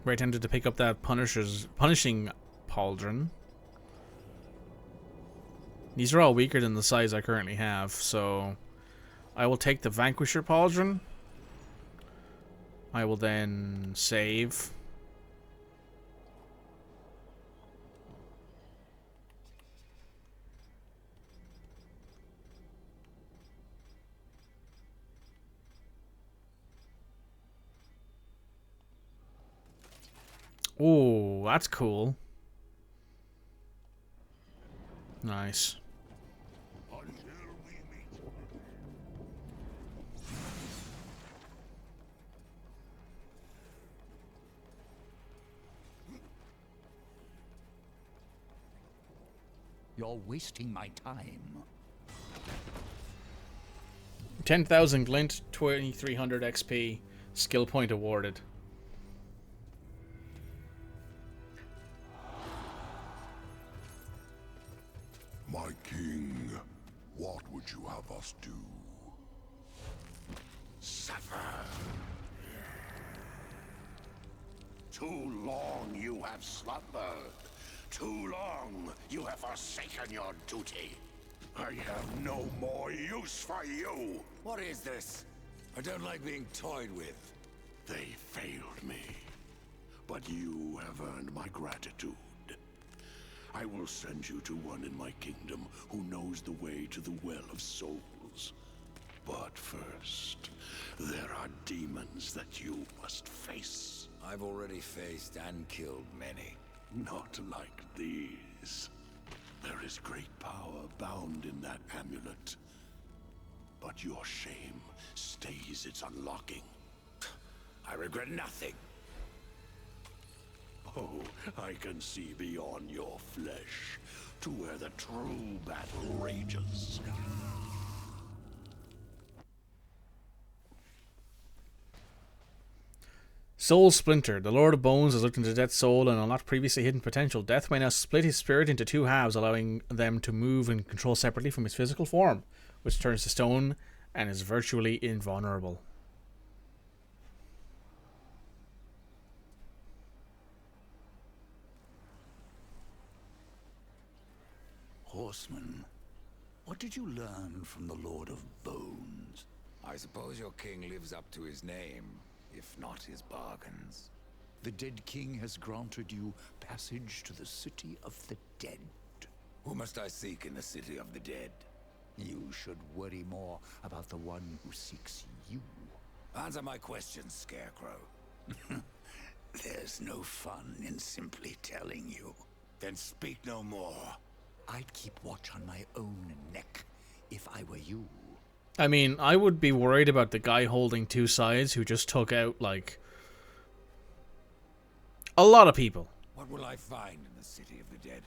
Very tempted to pick up that punishing pauldron. These are all weaker than the size I currently have, so I will take the Vanquisher pauldron. I will then save. Oh, that's cool. Nice. You're wasting my time. 10,000 glint, 2,300 XP, skill point awarded. My king, what would you have us do? Suffer. Too long you have slumbered. Too long you have forsaken your duty. I have no more use for you. What is this? I don't like being toyed with. They failed me. But you have earned my gratitude. I will send you to one in my kingdom who knows the way to the Well of Souls. But first, there are demons that you must face. I've already faced and killed many. Not like these. There is great power bound in that amulet. But your shame stays its unlocking. I regret nothing. Oh, I can see beyond your flesh to where the true battle rages. Soul Splinter. The Lord of Bones has looked into Death's soul and unlocked previously hidden potential. Death may now split his spirit into two halves, allowing them to move and control separately from his physical form, which turns to stone and is virtually invulnerable. Horseman, what did you learn from the Lord of Bones? I suppose your king lives up to his name, if not his bargains. The dead king has granted you passage to the city of the dead. Who must I seek in the city of the dead? You should worry more about the one who seeks you. Answer my question, Scarecrow. There's no fun in simply telling you. Then speak no more. I'd keep watch on my own neck if I were you. I mean, I would be worried about the guy holding two sides who just took out, like, a lot of people. What will I find in the city of the dead?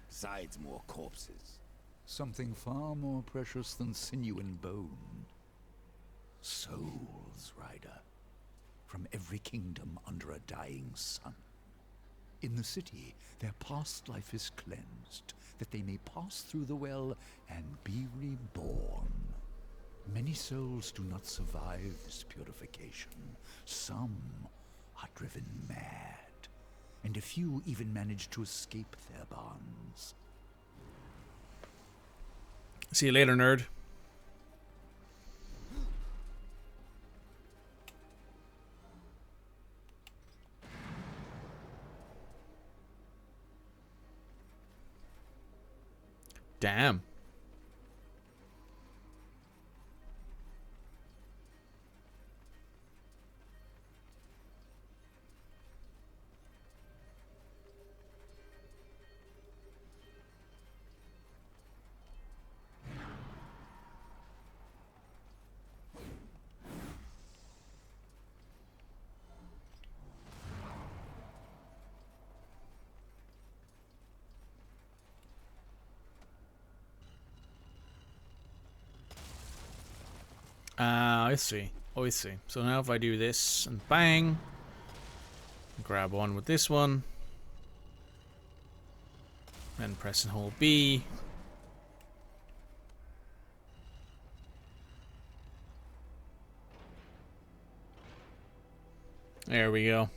Besides more corpses. Something far more precious than sinew and bone. Souls, Rider. From every kingdom under a dying sun. In the city, their past life is cleansed, that they may pass through the well and be reborn. Many souls do not survive this purification. Some are driven mad, and a few even manage to escape their bonds. See you later, nerd. Damn. I see. Oh, I see. So now if I do this and bang, grab one with this one, and press and hold B. There we go.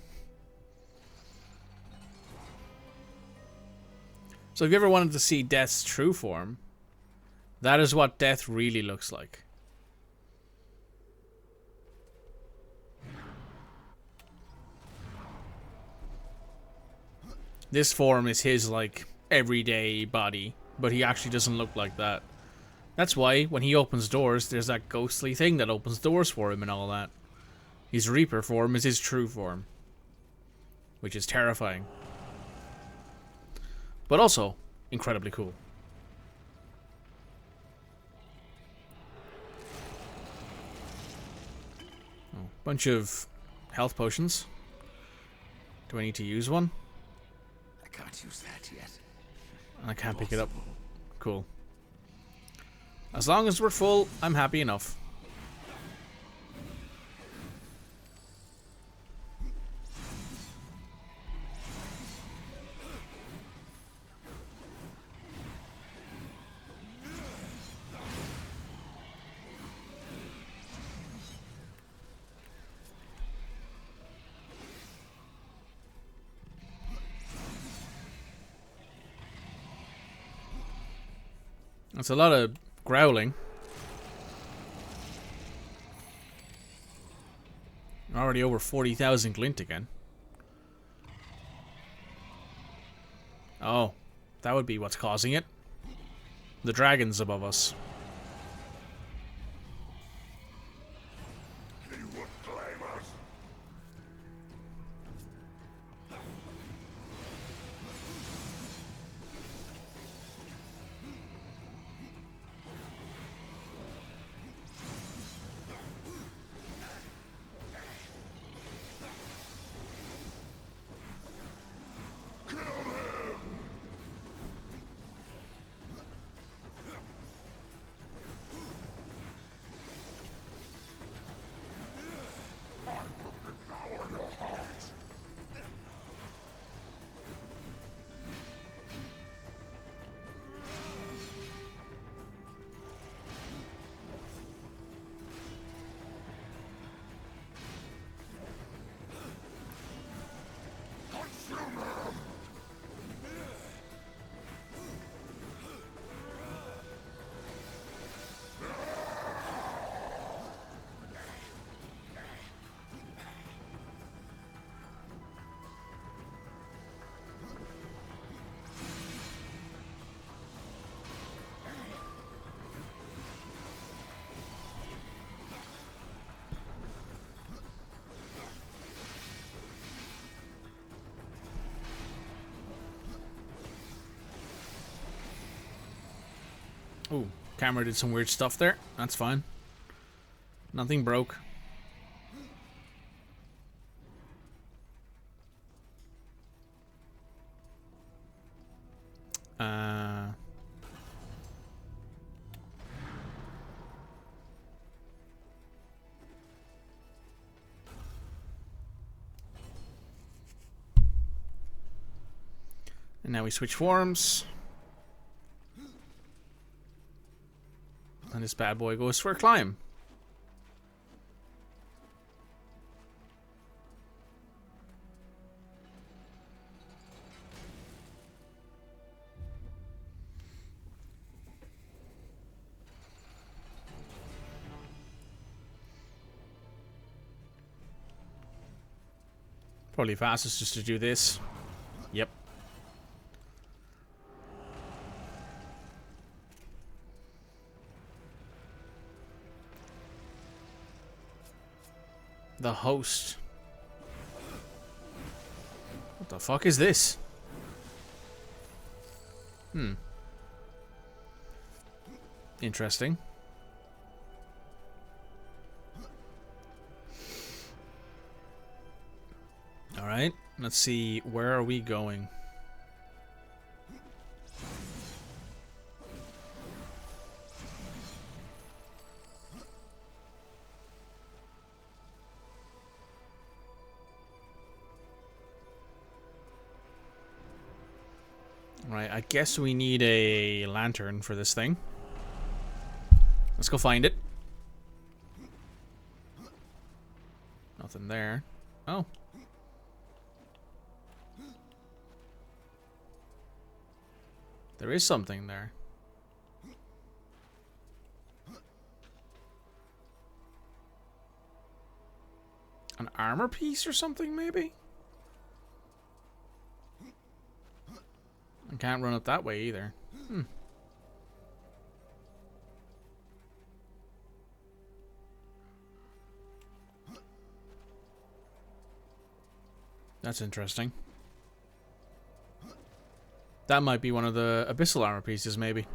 So if you ever wanted to see Death's true form, that is what Death really looks like. This form is his, like, everyday body, but he actually doesn't look like that. That's why, when he opens doors, there's that ghostly thing that opens doors for him and all that. His Reaper form is his true form. Which is terrifying. But also, incredibly cool. Oh, bunch of health potions. Do I need to use one? I can't use that yet. I can't pick it up. Cool. As long as we're full, I'm happy enough. That's a lot of growling. Already over 40,000 glint again. Oh, that would be what's causing it. The dragons above us. Camera did some weird stuff there. That's fine. Nothing broke. And now we switch forms. And this bad boy goes for a climb. Probably fastest just to do this. Yep. The host. What the fuck is this? Interesting. Alright, let's see, where are we going? Right, I guess we need a lantern for this thing. Let's go find it. Nothing there. Oh. There is something there. An armor piece or something, maybe? I can't run up that way either. That's interesting. That might be one of the abyssal armor pieces, maybe,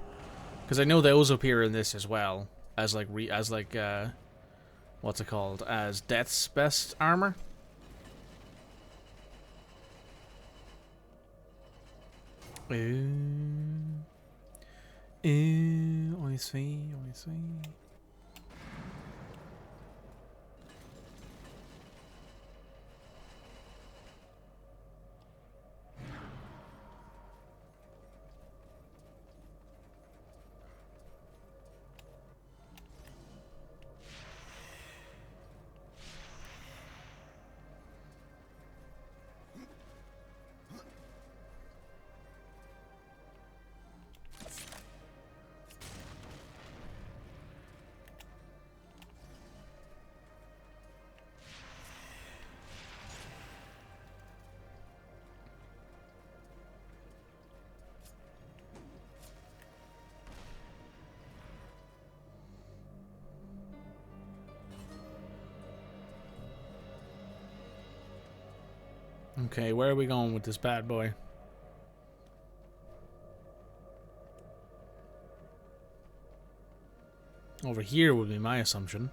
because I know those appear in this as well as like what's it called? As Death's best armor. I see. I see. Okay, where are we going with this bad boy? Over here would be my assumption.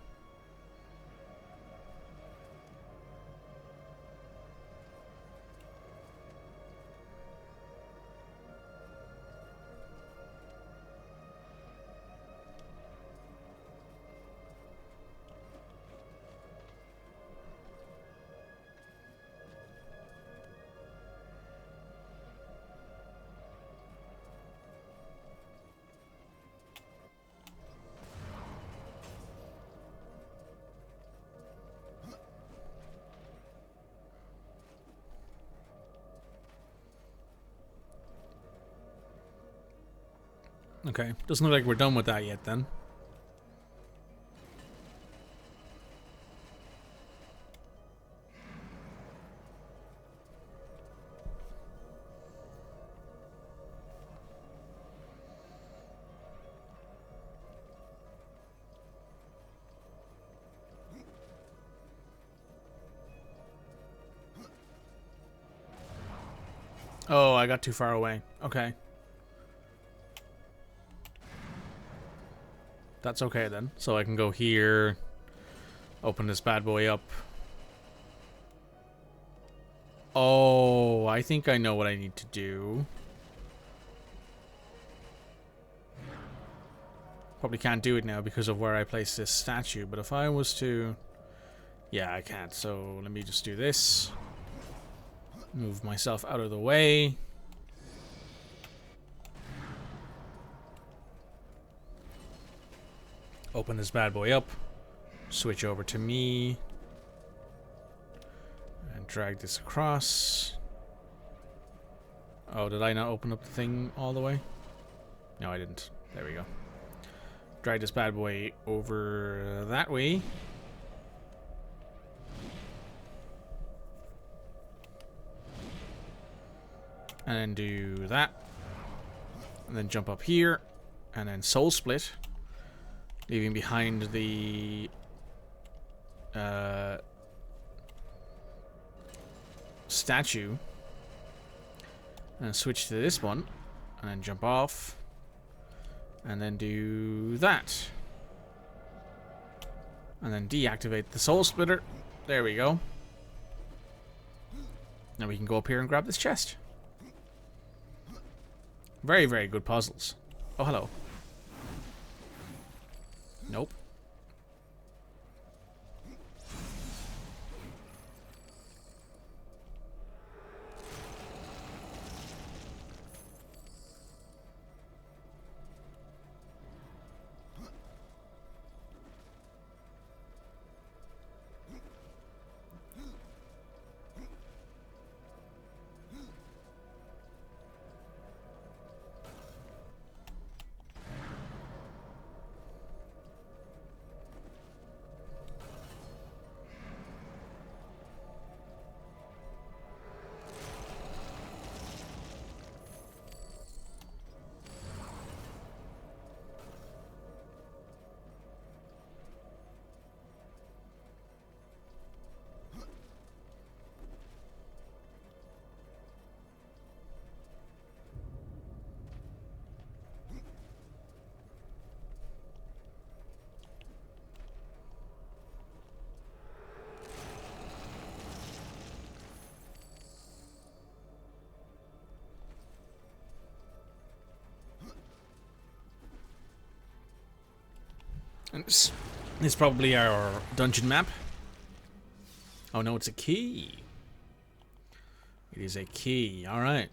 Okay, doesn't look like we're done with that yet then. Oh, I got too far away. Okay. That's okay then. So I can go here, open this bad boy up. Oh, I think I know what I need to do. Probably can't do it now because of where I place this statue, but if I was to... Yeah, I can't, so let me just do this. Move myself out of the way. Open this bad boy up. Switch over to me. And drag this across. Oh, did I not open up the thing all the way? No, I didn't. There we go. Drag this bad boy over that way. And then do that. And then jump up here. And then soul split. Leaving behind the statue. And switch to this one. And then jump off. And then do that. And then deactivate the soul splitter. There we go. Now we can go up here and grab this chest. Very, very good puzzles. Oh, hello. Nope. And this is probably our dungeon map. Oh no, it's a key. It is a key. Alright.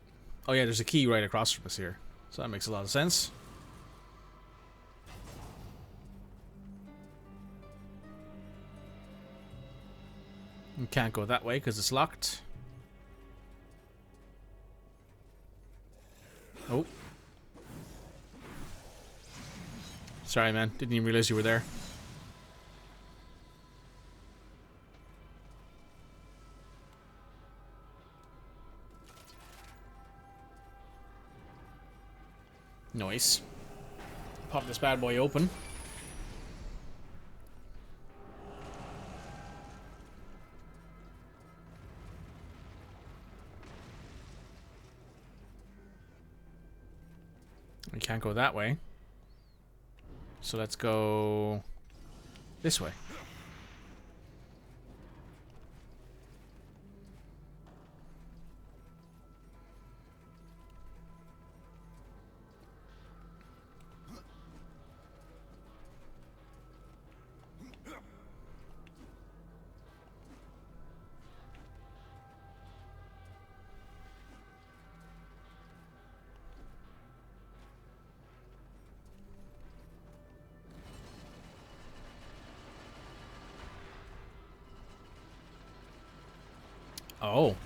Oh yeah, there's a key right across from us here. So that makes a lot of sense. You can't go that way because it's locked. Oh. Sorry, man. Didn't even realize you were there. Nice. Pop this bad boy open. We can't go that way. So let's go this way. Oh.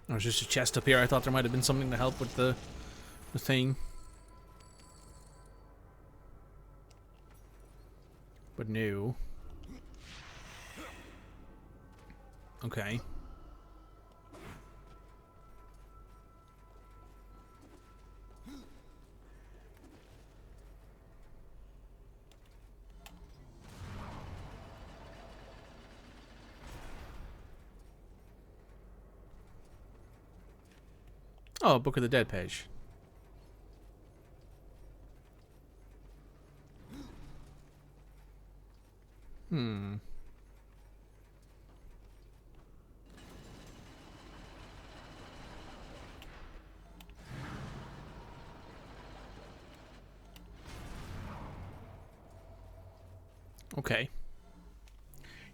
There's just a chest up here. I thought there might have been something to help with the thing. But no. Okay. Oh, Book of the Dead page. Okay.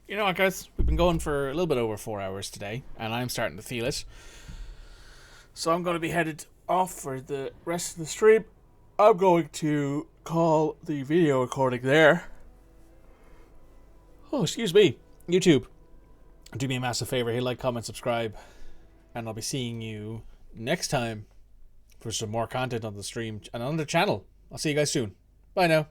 You know what, guys? We've been going for a little bit over 4 hours today, and I'm starting to feel it. So I'm going to be headed off for the rest of the stream. I'm going to call the video recording there. Oh, excuse me. YouTube, do me a massive favor. Hit like, comment, subscribe. And I'll be seeing you next time for some more content on the stream and on the channel. I'll see you guys soon. Bye now.